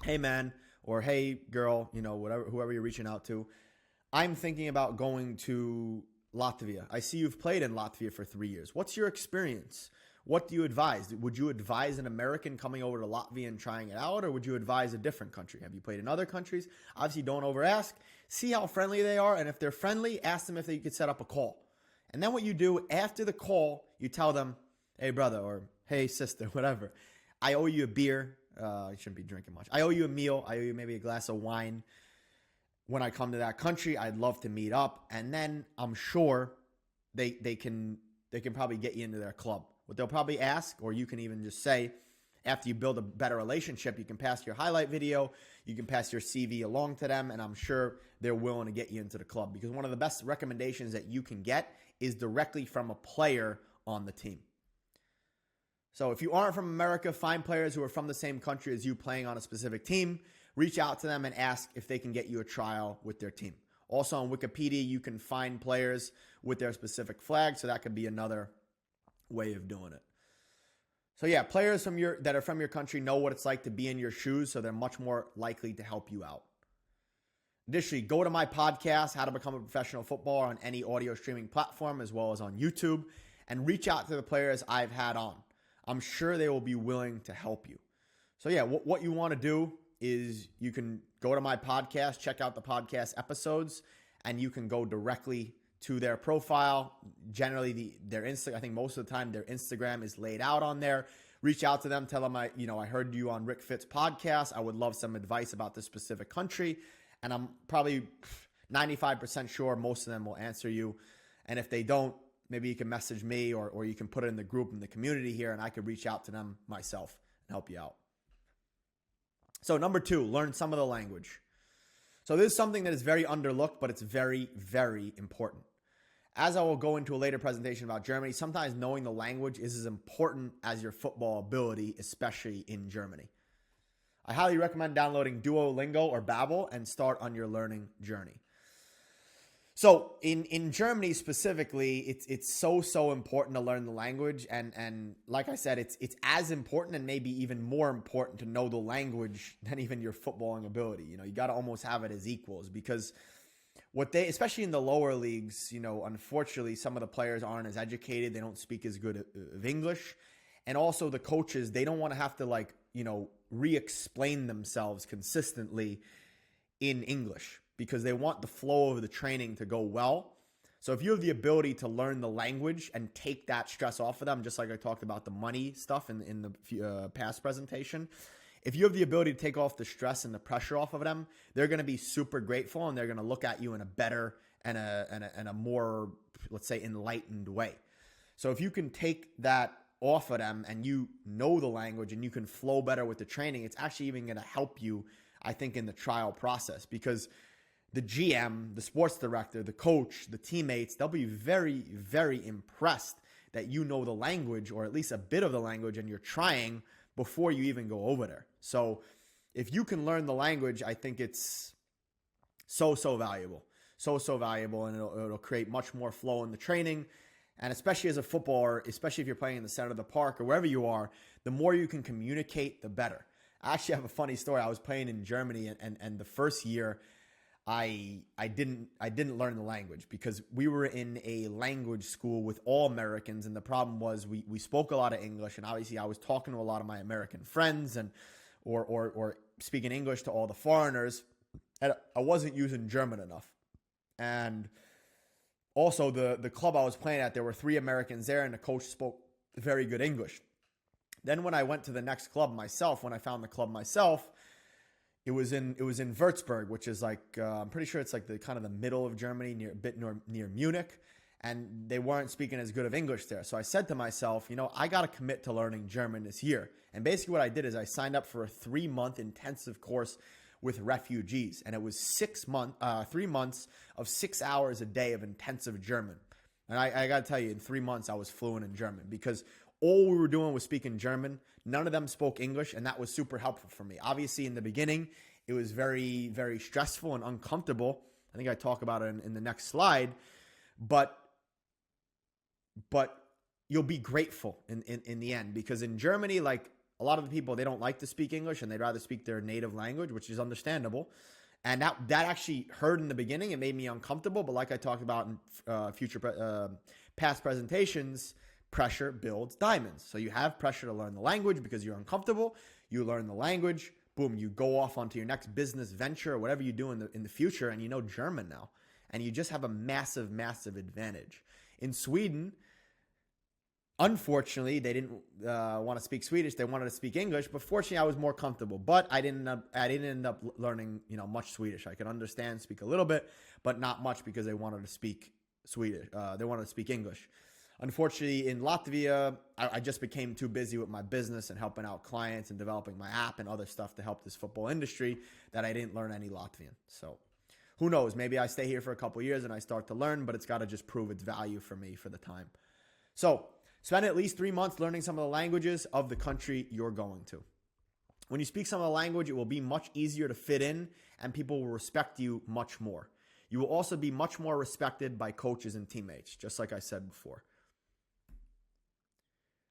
hey man, or hey girl, whoever you're reaching out to, I'm thinking about going to Latvia. I see you've played in Latvia for 3 years. What's your experience? What do you advise? Would you advise an American coming over to Latvia and trying it out, or would you advise a different country? Have you played in other countries? Obviously, don't over ask. See how friendly they are, and if they're friendly, ask them if they could set up a call. And then what you do after the call, you tell them, hey brother, or hey sister, whatever. I owe you a beer. You shouldn't be drinking much. I owe you a meal. I owe you maybe a glass of wine. When I come to that country, I'd love to meet up. And then I'm sure they can probably get you into their club. What they'll probably ask, or you can even just say, after you build a better relationship, you can pass your highlight video, you can pass your CV along to them, and I'm sure they're willing to get you into the club. Because one of the best recommendations that you can get is directly from a player on the team. So if you aren't from America, find players who are from the same country as you playing on a specific team. Reach out to them and ask if they can get you a trial with their team. Also on Wikipedia, you can find players with their specific flag, so that could be another way of doing it. So yeah, players that are from your country know what it's like to be in your shoes, so they're much more likely to help you out. Additionally, go to my podcast, How to Become a Professional Footballer, on any audio streaming platform as well as on YouTube, and reach out to the players I've had on. I'm sure they will be willing to help you. So yeah, what you want to do is you can go to my podcast, check out the podcast episodes, and you can go directly to their profile. Generally, I think most of the time their Instagram is laid out on there. Reach out to them, tell them I heard you on Rick Fitt's podcast. I would love some advice about this specific country, and I'm probably 95% sure most of them will answer you. And if they don't, maybe you can message me or you can put it in the group in the community here, and I could reach out to them myself and help you out. So number 2, learn some of the language. So this is something that is very underlooked, but it's very, very important. As I will go into a later presentation about Germany, sometimes knowing the language is as important as your football ability, especially in Germany. I highly recommend downloading Duolingo or Babbel and start on your learning journey. So in Germany specifically, it's so important to learn the language, and like I said, it's as important and maybe even more important to know the language than even your footballing ability. You got to almost have it as equals, because especially in the lower leagues, unfortunately, some of the players aren't as educated. They don't speak as good of English. And also the coaches, they don't want to have to re-explain themselves consistently in English, because they want the flow of the training to go well. So if you have the ability to learn the language and take that stress off of them, just like I talked about the money stuff in the past presentation, if you have the ability to take off the stress and the pressure off of them, they're going to be super grateful, and they're going to look at you in a better and a more, let's say, enlightened way. So if you can take that off of them and you know the language and you can flow better with the training, it's actually even going to help you, I think, in the trial process, because the GM, the sports director, the coach, the teammates, they'll be very, very impressed that you know the language, or at least a bit of the language, and you're trying before you even go over there. So if you can learn the language, I think it's so valuable. So valuable, and it'll create much more flow in the training. And especially as a footballer, especially if you're playing in the center of the park or wherever you are, the more you can communicate, the better. I actually have a funny story. I was playing in Germany, and the first year I didn't learn the language, because we were in a language school with all Americans, and the problem was we spoke a lot of English, and obviously I was talking to a lot of my American friends and or speaking English to all the foreigners, and I wasn't using German enough. And also the club I was playing at, there were 3 Americans there, and the coach spoke very good English. Then when I went to the next club myself, when I found the club myself, it was in Würzburg, which is I'm pretty sure it's the kind of the middle of Germany, near Munich, and they weren't speaking as good of English there. So I said to myself, I got to commit to learning German this year. And basically what I did is I signed up for a 3-month intensive course with refugees, and it was 3 months of 6 hours a day of intensive German. And I got to tell you, in 3 months I was fluent in German, because all we were doing was speaking German. None of them spoke English, and that was super helpful for me. Obviously, in the beginning, it was very, very stressful and uncomfortable. I think I talk about it in the next slide. But you'll be grateful in the end, because in Germany, a lot of the people, they don't like to speak English, and they'd rather speak their native language, which is understandable. And that actually hurt in the beginning. It made me uncomfortable. But like I talked about in past presentations, pressure builds diamonds. So you have pressure to learn the language because you're uncomfortable. You learn the language. Boom, you go off onto your next business venture or whatever you do in the future, and you know German now. And you just have a massive, massive advantage. In Sweden, unfortunately, they didn't want to speak Swedish. They wanted to speak English, but fortunately, I was more comfortable. But I didn't end up learning, much Swedish. I could understand, speak a little bit, but not much, because they wanted to speak Swedish. They wanted to speak English. Unfortunately, in Latvia, I just became too busy with my business and helping out clients and developing my app and other stuff to help this football industry that I didn't learn any Latvian. So who knows? Maybe I stay here for a couple of years and I start to learn, but it's got to just prove its value for me for the time. So spend at least 3 months learning some of the languages of the country you're going to. When you speak some of the language, it will be much easier to fit in, and people will respect you much more. You will also be much more respected by coaches and teammates, just like I said before.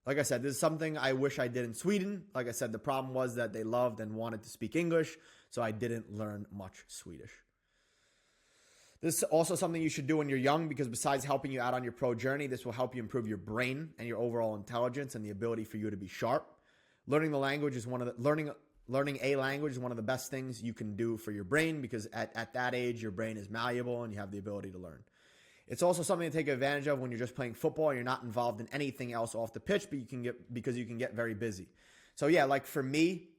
Like I said, this is something I wish I did in Sweden. Like I said, the problem was that they loved and wanted to speak English, so I didn't learn much Swedish. This is also something you should do when you're young, because besides helping you out on your pro journey, this will help you improve your brain and your overall intelligence and the ability for you to be sharp. Learning a language is one of the best things you can do for your brain, because at that age, your brain is malleable and you have the ability to learn. It's also something to take advantage of when you're just playing football and you're not involved in anything else off the pitch, but because you can get very busy. So yeah, like for me,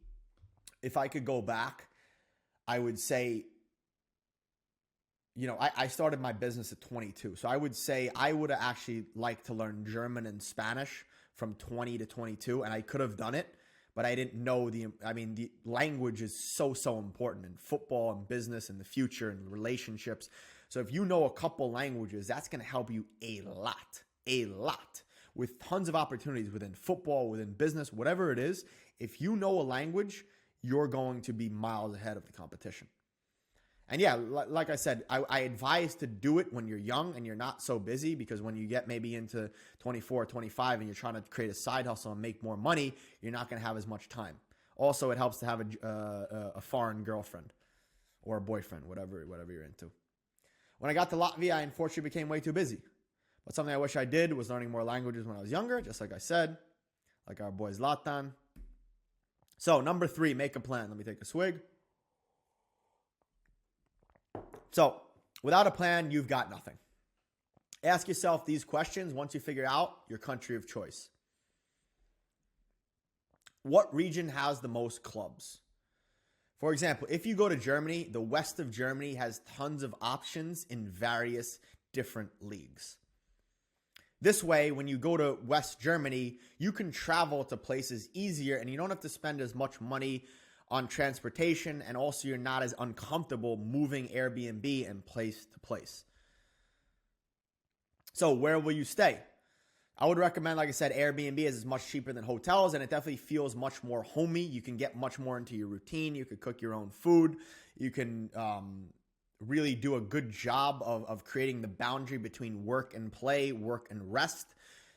if I could go back, I would say, I started my business at 22. So I would say I would have actually liked to learn German and Spanish from 20 to 22, and I could have done it, but I didn't know the language is so important in football and business and the future and relationships. So if you know a couple languages, that's going to help you a lot, with tons of opportunities within football, within business, whatever it is. If you know a language, you're going to be miles ahead of the competition. And yeah, like I said, I advise to do it when you're young and you're not so busy, because when you get maybe into 24, 25 and you're trying to create a side hustle and make more money, you're not going to have as much time. Also, it helps to have a foreign girlfriend or a boyfriend, whatever you're into. When I got to Latvia, I unfortunately became way too busy. But something I wish I did was learning more languages when I was younger, just like I said, like our boy Zlatan. So, number 3, make a plan. Let me take a swig. So, without a plan, you've got nothing. Ask yourself these questions once you figure out your country of choice. What region has the most clubs? For example, if you go to Germany, the west of Germany has tons of options in various different leagues. This way, when you go to West Germany, you can travel to places easier and you don't have to spend as much money on transportation, and also you're not as uncomfortable moving Airbnb and place to place. So where will you stay? I would recommend, like I said, Airbnb is much cheaper than hotels, and it definitely feels much more homey. You can get much more into your routine. You could cook your own food. You can really do a good job of creating the boundary between work and play, work and rest.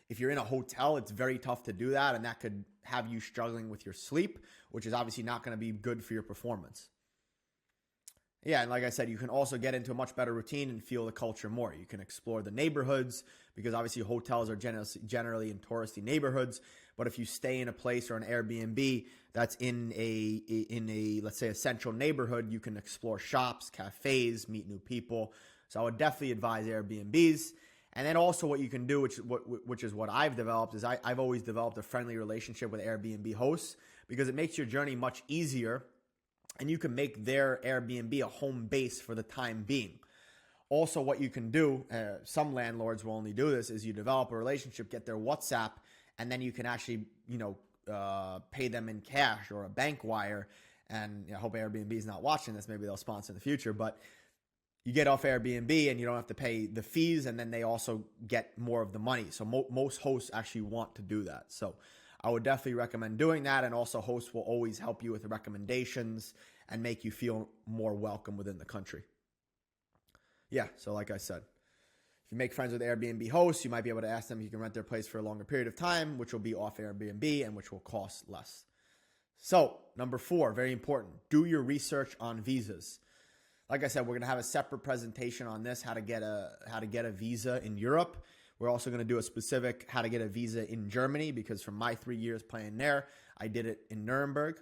If you're in a hotel, it's very tough to do that, and that could have you struggling with your sleep, which is obviously not going to be good for your performance. Yeah, and like I said, you can also get into a much better routine and feel the culture more. You can explore the neighborhoods, because obviously hotels are generally in touristy neighborhoods. But if you stay in a place or an Airbnb that's in a let's say a central neighborhood, you can explore shops, cafes, meet new people. So I would definitely advise Airbnbs. And then also what you can do, which is what I've developed, is I've always developed a friendly relationship with Airbnb hosts, because it makes your journey much easier. And you can make their Airbnb a home base for the time being. Also, what you can do, some landlords will only do this, is you develop a relationship, get their WhatsApp, and then you can actually, pay them in cash or a bank wire. And I hope Airbnb is not watching this. Maybe they'll sponsor in the future. But you get off Airbnb and you don't have to pay the fees, and then they also get more of the money. So most hosts actually want to do that. So I would definitely recommend doing that. And also, hosts will always help you with recommendations and make you feel more welcome within the country. Yeah, so like I said, if you make friends with Airbnb hosts, you might be able to ask them if you can rent their place for a longer period of time, which will be off Airbnb and which will cost less. So, number 4, very important, do your research on visas. Like I said, we're going to have a separate presentation on this, how to get a visa in Europe. We're also going to do a specific how to get a visa in Germany, because from my 3 years playing there, I did it in Nuremberg.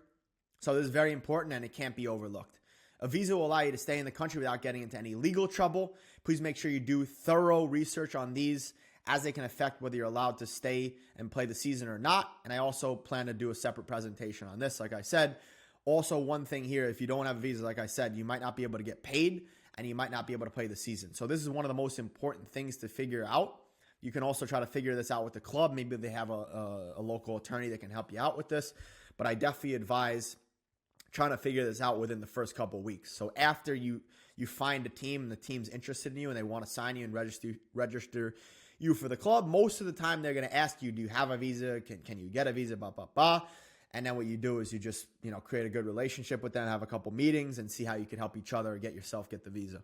So this is very important and it can't be overlooked. A visa will allow you to stay in the country without getting into any legal trouble. Please make sure you do thorough research on these, as they can affect whether you're allowed to stay and play the season or not. And I also plan to do a separate presentation on this, like I said. Also, one thing here, if you don't have a visa, like I said, you might not be able to get paid and you might not be able to play the season. So this is one of the most important things to figure out. You can also try to figure this out with the club. Maybe they have a local attorney that can help you out with this. But I definitely advise trying to figure this out within the first couple of weeks. So after you find a team and the team's interested in you and they want to sign you and register you for the club, most of the time they're going to ask you, do you have a visa? Can you get a visa? Blah, blah, blah. And then what you do is you just, create a good relationship with them, have a couple meetings, and see how you can help each other get the visa.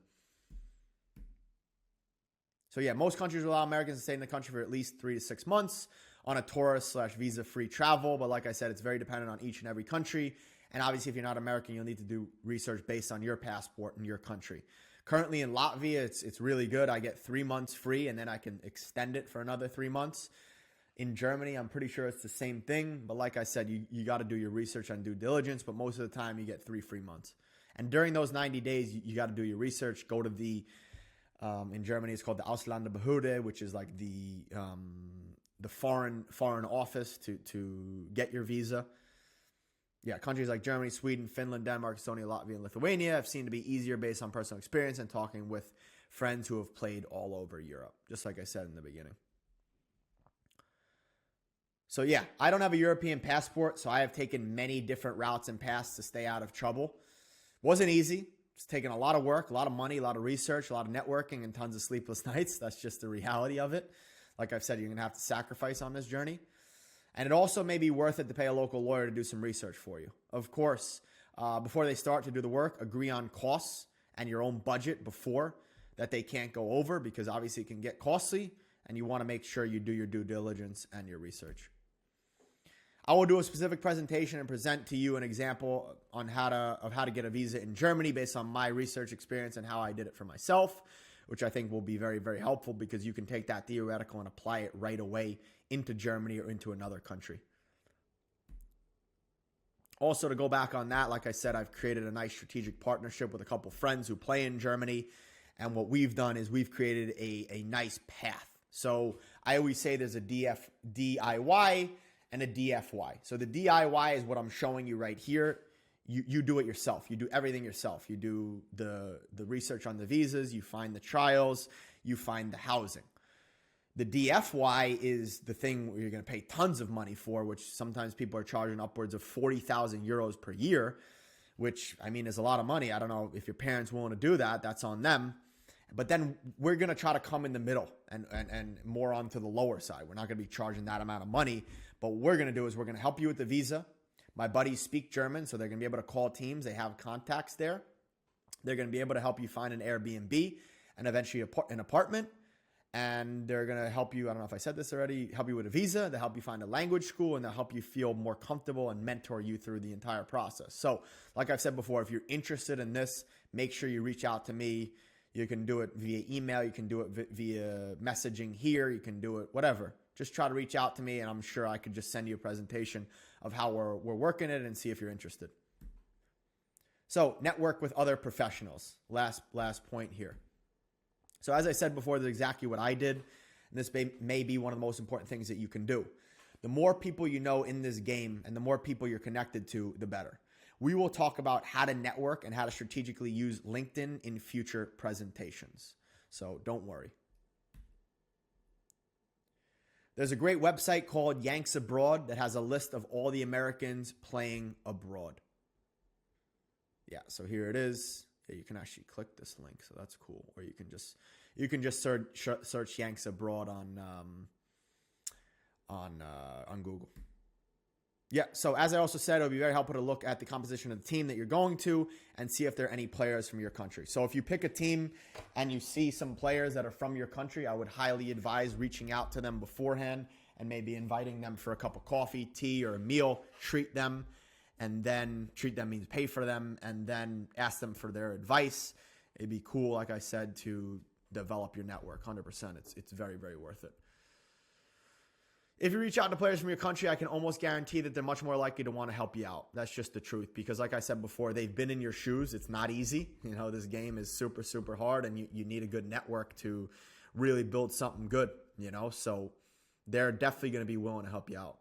So yeah, most countries allow Americans to stay in the country for at least 3 to 6 months on a tourist/visa-free travel. But like I said, it's very dependent on each and every country. And obviously, if you're not American, you'll need to do research based on your passport and your country. Currently in Latvia, it's really good. I get 3 months free, and then I can extend it for another 3 months. In Germany, I'm pretty sure it's the same thing. But like I said, you got to do your research and due diligence. But most of the time, you get 3 free months. And during those 90 days, you got to do your research. Go to the in Germany, it's called the Ausländerbehörde, which is like the foreign office to get your visa. Yeah, countries like Germany, Sweden, Finland, Denmark, Estonia, Latvia, and Lithuania have seemed to be easier based on personal experience and talking with friends who have played all over Europe, just like I said in the beginning. So yeah, I don't have a European passport, so I have taken many different routes and paths to stay out of trouble. Wasn't easy. It's taken a lot of work, a lot of money, a lot of research, a lot of networking, and tons of sleepless nights. That's just the reality of it. Like I've said, you're going to have to sacrifice on this journey. And it also may be worth it to pay a local lawyer to do some research for you. Of course, before they start to do the work, agree on costs and your own budget before that they can't go over, because obviously it can get costly, and you want to make sure you do your due diligence and your research. I will do a specific presentation and present to you an example on how to get a visa in Germany based on my research experience and how I did it for myself, which I think will be very, very helpful, because you can take that theoretical and apply it right away into Germany or into another country. Also, to go back on that, like I said, I've created a nice strategic partnership with a couple friends who play in Germany. And what we've done is we've created a nice path. So I always say there's a DIY and a DFY. So the DIY is what I'm showing you right here. You do it yourself. You do everything yourself. You do the research on the visas. You find the trials. You find the housing. The DFY is the thing where you're going to pay tons of money for, which sometimes people are charging upwards of 40,000 euros per year, which, I mean, is a lot of money. I don't know if your parents willing to do that. That's on them. But then we're going to try to come in the middle and more onto the lower side. We're not going to be charging that amount of money. But what we're going to do is we're going to help you with the visa. My buddies speak German, so they're going to be able to call teams. They have contacts there. They're going to be able to help you find an Airbnb and eventually an apartment. And they're going to help you, I don't know if I said this already, help you with a visa. They'll help you find a language school, and they'll help you feel more comfortable and mentor you through the entire process. So like I've said before, if you're interested in this, make sure you reach out to me. You can do it via email. You can do it via messaging here. You can do it whatever. Just try to reach out to me, and I'm sure I could just send you a presentation of how we're working it and see if you're interested. So network with other professionals. Last point here. So as I said before, that's exactly what I did. And this may be one of the most important things that you can do. The more people you know in this game and the more people you're connected to, the better. We will talk about how to network and how to strategically use LinkedIn in future presentations. So don't worry. There's a great website called Yanks Abroad that has a list of all the Americans playing abroad. Yeah, so here it is. Yeah, you can actually click this link, so that's cool. Or you can just search Yanks Abroad on Google. Yeah, so as I also said, it would be very helpful to look at the composition of the team that you're going to and see if there are any players from your country. So if you pick a team and you see some players that are from your country, I would highly advise reaching out to them beforehand and maybe inviting them for a cup of coffee, tea, or a meal. Treat them, and then treat them means pay for them, and then ask them for their advice. It'd be cool, like I said, to develop your network. 100%. It's very, very worth it. If you reach out to players from your country, I can almost guarantee that they're much more likely to want to help you out. That's just the truth. Because like I said before, they've been in your shoes. It's not easy. You know, this game is super, super hard, and you need a good network to really build something good, you know. So they're definitely going to be willing to help you out.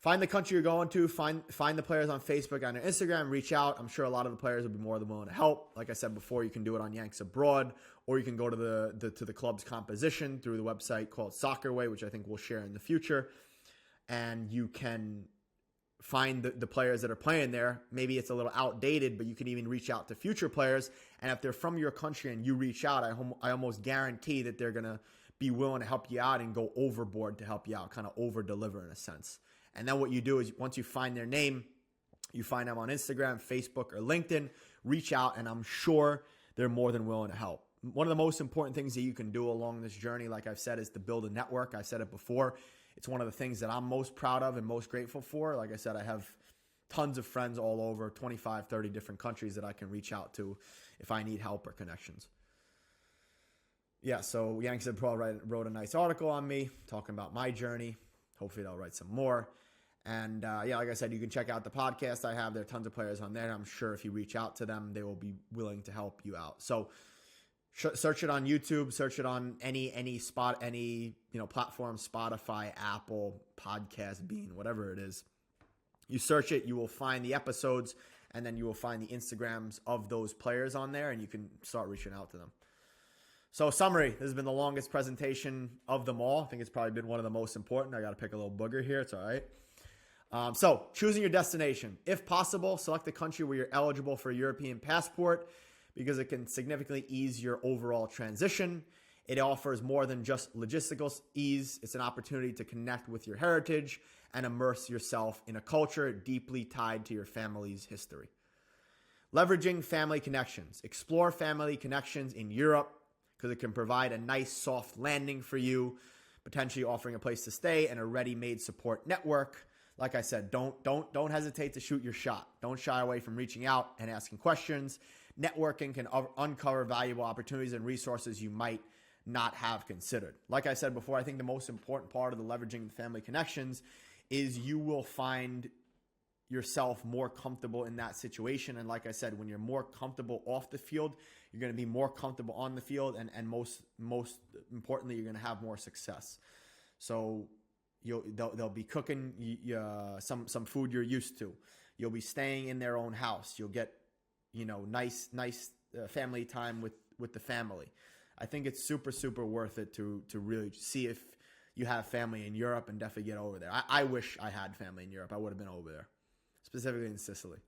Find the country you're going to. Find the players on Facebook and on Instagram. Reach out. I'm sure a lot of the players will be more than willing to help. Like I said before, you can do it on Yanks Abroad, or you can go to the club's composition through the website called Soccer Way, which I think we'll share in the future. And you can find the players that are playing there. Maybe it's a little outdated, but you can even reach out to future players. And if they're from your country and you reach out, I almost guarantee that they're going to be willing to help you out and go overboard to help you out, kind of over-deliver in a sense. And then what you do is once you find their name, you find them on Instagram, Facebook, or LinkedIn, reach out, and I'm sure they're more than willing to help. One of the most important things that you can do along this journey, like I've said, is to build a network. I've said it before. It's one of the things that I'm most proud of and most grateful for. Like I said, I have tons of friends all over 25, 30 different countries that I can reach out to if I need help or connections. Yeah, so Yanks Abroad wrote a nice article on me talking about my journey. Hopefully they'll write some more. And yeah, like I said, you can check out the podcast I have. There are tons of players on there. I'm sure if you reach out to them, they will be willing to help you out. So search it on YouTube, search it on any spot, any platform, Spotify, Apple, Podcast, Bean, whatever it is. You search it, you will find the episodes, and then you will find the Instagrams of those players on there, and you can start reaching out to them. So summary, this has been the longest presentation of them all. I think it's probably been one of the most important. I got to pick a little booger here. It's all right. So choosing your destination. If possible, select the country where you're eligible for a European passport because it can significantly ease your overall transition. It offers more than just logistical ease. It's an opportunity to connect with your heritage and immerse yourself in a culture deeply tied to your family's history. Leveraging family connections. Explore family connections in Europe because it can provide a nice soft landing for you, potentially offering a place to stay and a ready-made support network. Like I said, don't hesitate to shoot your shot. Don't shy away from reaching out and asking questions. Networking can uncover valuable opportunities and resources you might not have considered. Like I said before, I think the most important part of the leveraging family connections is you will find yourself more comfortable in that situation. And like I said, when you're more comfortable off the field, you're going to be more comfortable on the field. And most importantly, you're going to have more success. So they'll be cooking some food you're used to. You'll be staying in their own house. You'll get, nice family time with the family. I think it's super worth it to really see if you have family in Europe and definitely get over there. I wish I had family in Europe. I would have been over there, specifically in Sicily.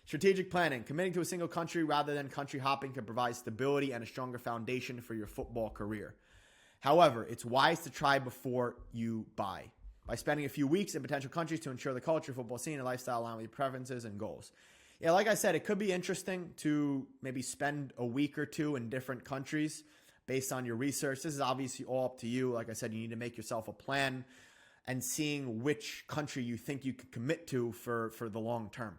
Strategic planning. Committing to a single country rather than country hopping can provide stability and a stronger foundation for your football career. However, it's wise to try before you buy by spending a few weeks in potential countries to ensure the culture, football scene, and lifestyle align with your preferences and goals. Yeah, like I said, it could be interesting to maybe spend a week or two in different countries based on your research. This is obviously all up to you. Like I said, you need to make yourself a plan and seeing which country you think you could commit to for the long term.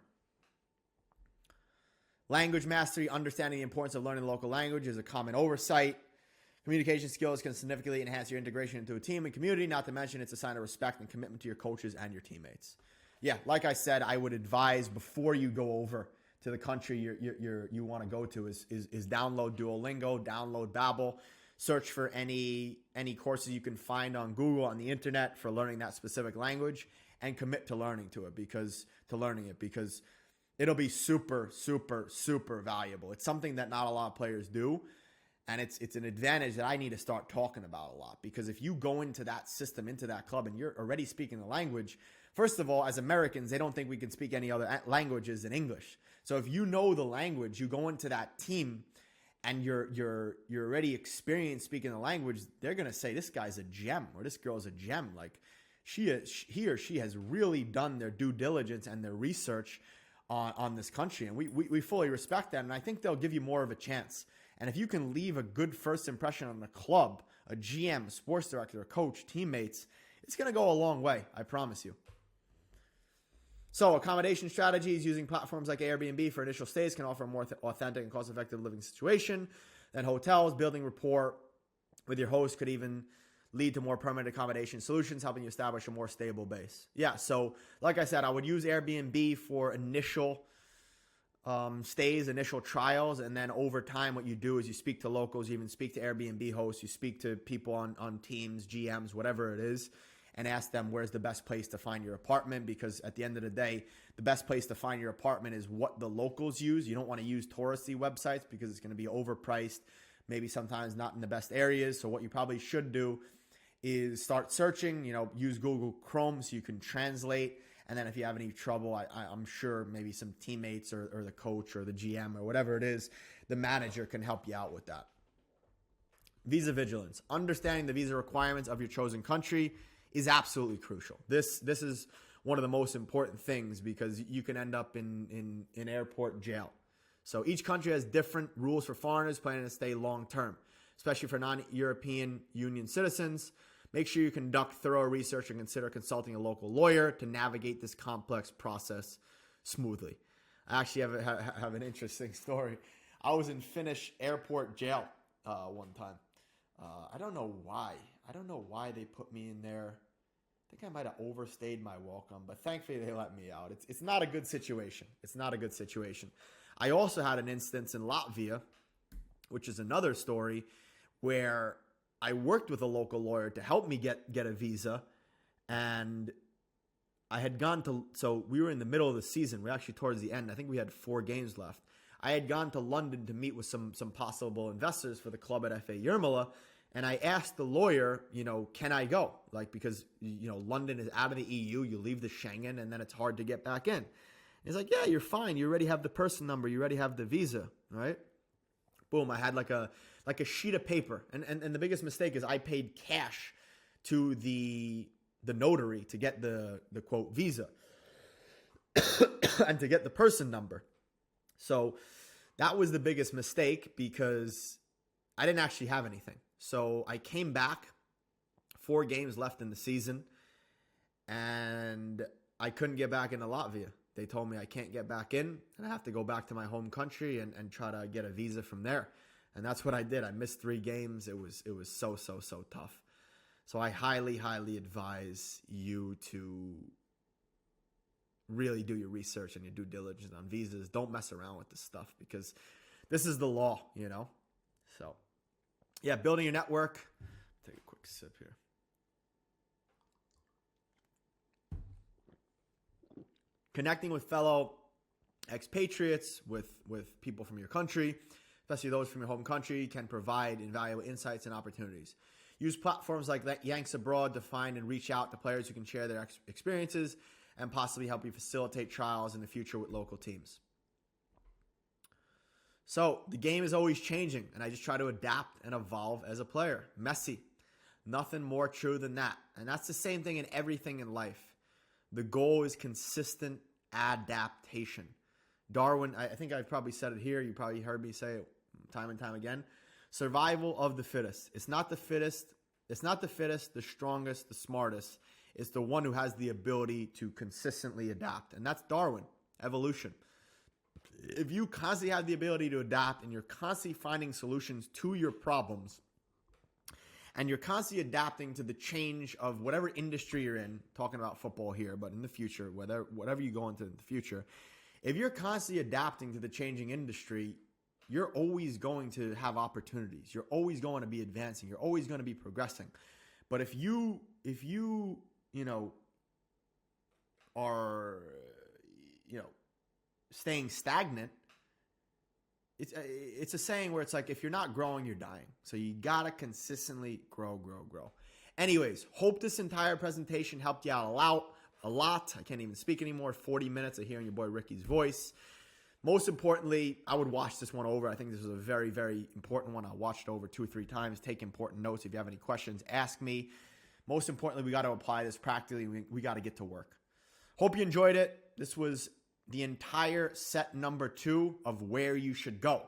Language mastery. Understanding the importance of learning the local language is a common oversight. Communication skills can significantly enhance your integration into a team and community, not to mention it's a sign of respect and commitment to your coaches and your teammates. Yeah, like I said, I would advise before you go over to the country you want to go to is download Duolingo, download Babbel, search for any courses you can find on Google, on the internet for learning that specific language, and commit to learning it because it'll be super valuable. It's something that not a lot of players do. And it's an advantage that I need to start talking about a lot, because if you go into that system, into that club, and you're already speaking the language, first of all, as Americans, they don't think we can speak any other languages than English. So if you know the language, you go into that team and you're already experienced speaking the language, they're going to say, this guy's a gem or this girl's a gem. Like he or she has really done their due diligence and their research on this country. And we fully respect that. And I think they'll give you more of a chance. And if you can leave a good first impression on the club, a GM, sports director, a coach, teammates, it's going to go a long way. I promise you. So accommodation strategies using platforms like Airbnb for initial stays can offer a more authentic and cost-effective living situation than hotels. Building rapport with your host could even lead to more permanent accommodation solutions, helping you establish a more stable base. Yeah, so like I said, I would use Airbnb for initial stays, initial trials, and then over time what you do is you speak to locals, you even speak to Airbnb hosts, you speak to people on teams, GMs, whatever it is, and ask them where's the best place to find your apartment, because at the end of the day, the best place to find your apartment is what the locals use. You don't want to use touristy websites because it's going to be overpriced, maybe sometimes not in the best areas. So what you probably should do is start searching, use Google Chrome so you can translate. And then if you have any trouble, I'm sure maybe some teammates or the coach or the GM or whatever it is, the manager can help you out with that. Visa vigilance. Understanding the visa requirements of your chosen country is absolutely crucial. This is one of the most important things because you can end up in airport jail. So each country has different rules for foreigners planning to stay long term, especially for non-European Union citizens. Make sure you conduct thorough research and consider consulting a local lawyer to navigate this complex process smoothly. I actually have an interesting story. I was in Finnish airport jail one time. I don't know why. I don't know why they put me in there. I think I might have overstayed my welcome, but thankfully they let me out. It's not a good situation. It's not a good situation. I also had an instance in Latvia, which is another story, where I worked with a local lawyer to help me get a visa, and I had so we were in the middle of the season. We're actually towards the end. I think we had 4 games left. I had gone to London to meet with some possible investors for the club at FA Jurmala, And I asked the lawyer, can I go? Like, because, London is out of the EU, you leave the Schengen, and then it's hard to get back in. He's like, yeah, you're fine. You already have the person number. You already have the visa, right? Boom, I had like a sheet of paper. And the biggest mistake is I paid cash to the notary to get the quote visa and to get the person number. So that was the biggest mistake because I didn't actually have anything. So I came back, 4 games left in the season, and I couldn't get back into Latvia. They told me I can't get back in, and I have to go back to my home country and try to get a visa from there. And that's what I did. I missed 3 games. It was so tough. So I highly, highly advise you to really do your research and your due diligence on visas. Don't mess around with this stuff because this is the law, So, yeah, building your network. Take a quick sip here. Connecting with fellow expatriates, with people from your country, especially those from your home country, can provide invaluable insights and opportunities. Use platforms like Yanks Abroad to find and reach out to players who can share their experiences and possibly help you facilitate trials in the future with local teams. So the game is always changing, and I just try to adapt and evolve as a player. Messi, nothing more true than that. And that's the same thing in everything in life. The goal is consistent adaptation. Darwin, I think I've probably said it here. You probably heard me say it time and time again. Survival of the fittest. It's not the fittest. It's not the fittest, the strongest, the smartest. It's the one who has the ability to consistently adapt. And that's Darwin, evolution. If you constantly have the ability to adapt and you're constantly finding solutions to your problems, and you're constantly adapting to the change of whatever industry you're in, talking about football here, but in the future, whatever you go into in the future, if you're constantly adapting to the changing industry, you're always going to have opportunities. You're always going to be advancing. You're always going to be progressing. But if you are, staying stagnant, it's a saying where it's like, if you're not growing, you're dying. So you got to consistently grow. Anyways, hope this entire presentation helped you out a lot. I can't even speak anymore. 40 minutes of hearing your boy Ricky's voice. Most importantly, I would watch this one over. I think this is a very, very important one. I watched it over 2 or 3 times. Take important notes. If you have any questions, ask me. Most importantly, we got to apply this practically. We got to get to work. Hope you enjoyed it. This was the entire set number 2 of where you should go.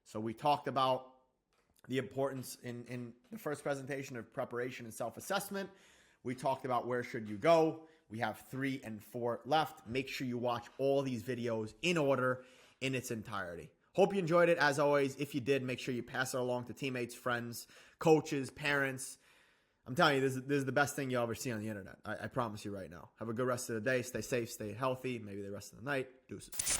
So we talked about the importance in the first presentation of preparation and self-assessment. We talked about where should you go. We have 3 and 4 left. Make sure you watch all these videos in order in its entirety. Hope you enjoyed it. As always, if you did, make sure you pass it along to teammates, friends, coaches, parents. I'm telling you, this is the best thing you'll ever see on the internet. I promise you right now. Have a good rest of the day. Stay safe, stay healthy. Maybe the rest of the night. Deuces.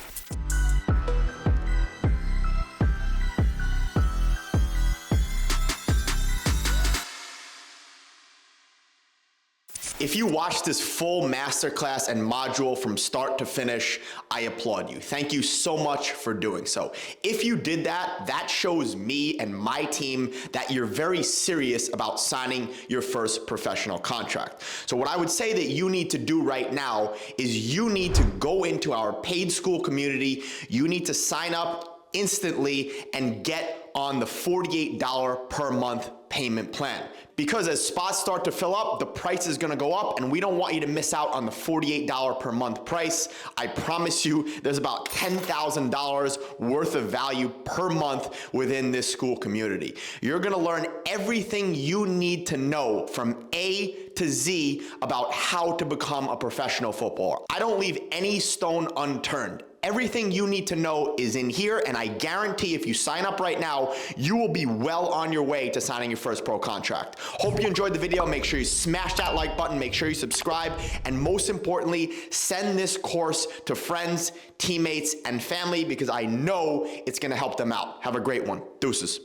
If you watched this full masterclass and module from start to finish, I applaud you. Thank you so much for doing so. If you did that, that shows me and my team that you're very serious about signing your first professional contract. So what I would say that you need to do right now is you need to go into our paid Skool community. You need to sign up instantly and get on the $48 per month payment plan. Because as spots start to fill up, the price is gonna go up, and we don't want you to miss out on the $48 per month price. I promise you, there's about $10,000 worth of value per month within this Skool community. You're gonna learn everything you need to know from A to Z about how to become a professional footballer. I don't leave any stone unturned. Everything you need to know is in here, and I guarantee if you sign up right now, you will be well on your way to signing your first pro contract. Hope you enjoyed the video. Make sure you smash that like button, make sure you subscribe, and most importantly, send this course to friends, teammates, and family because I know it's gonna help them out. Have a great one. Deuces.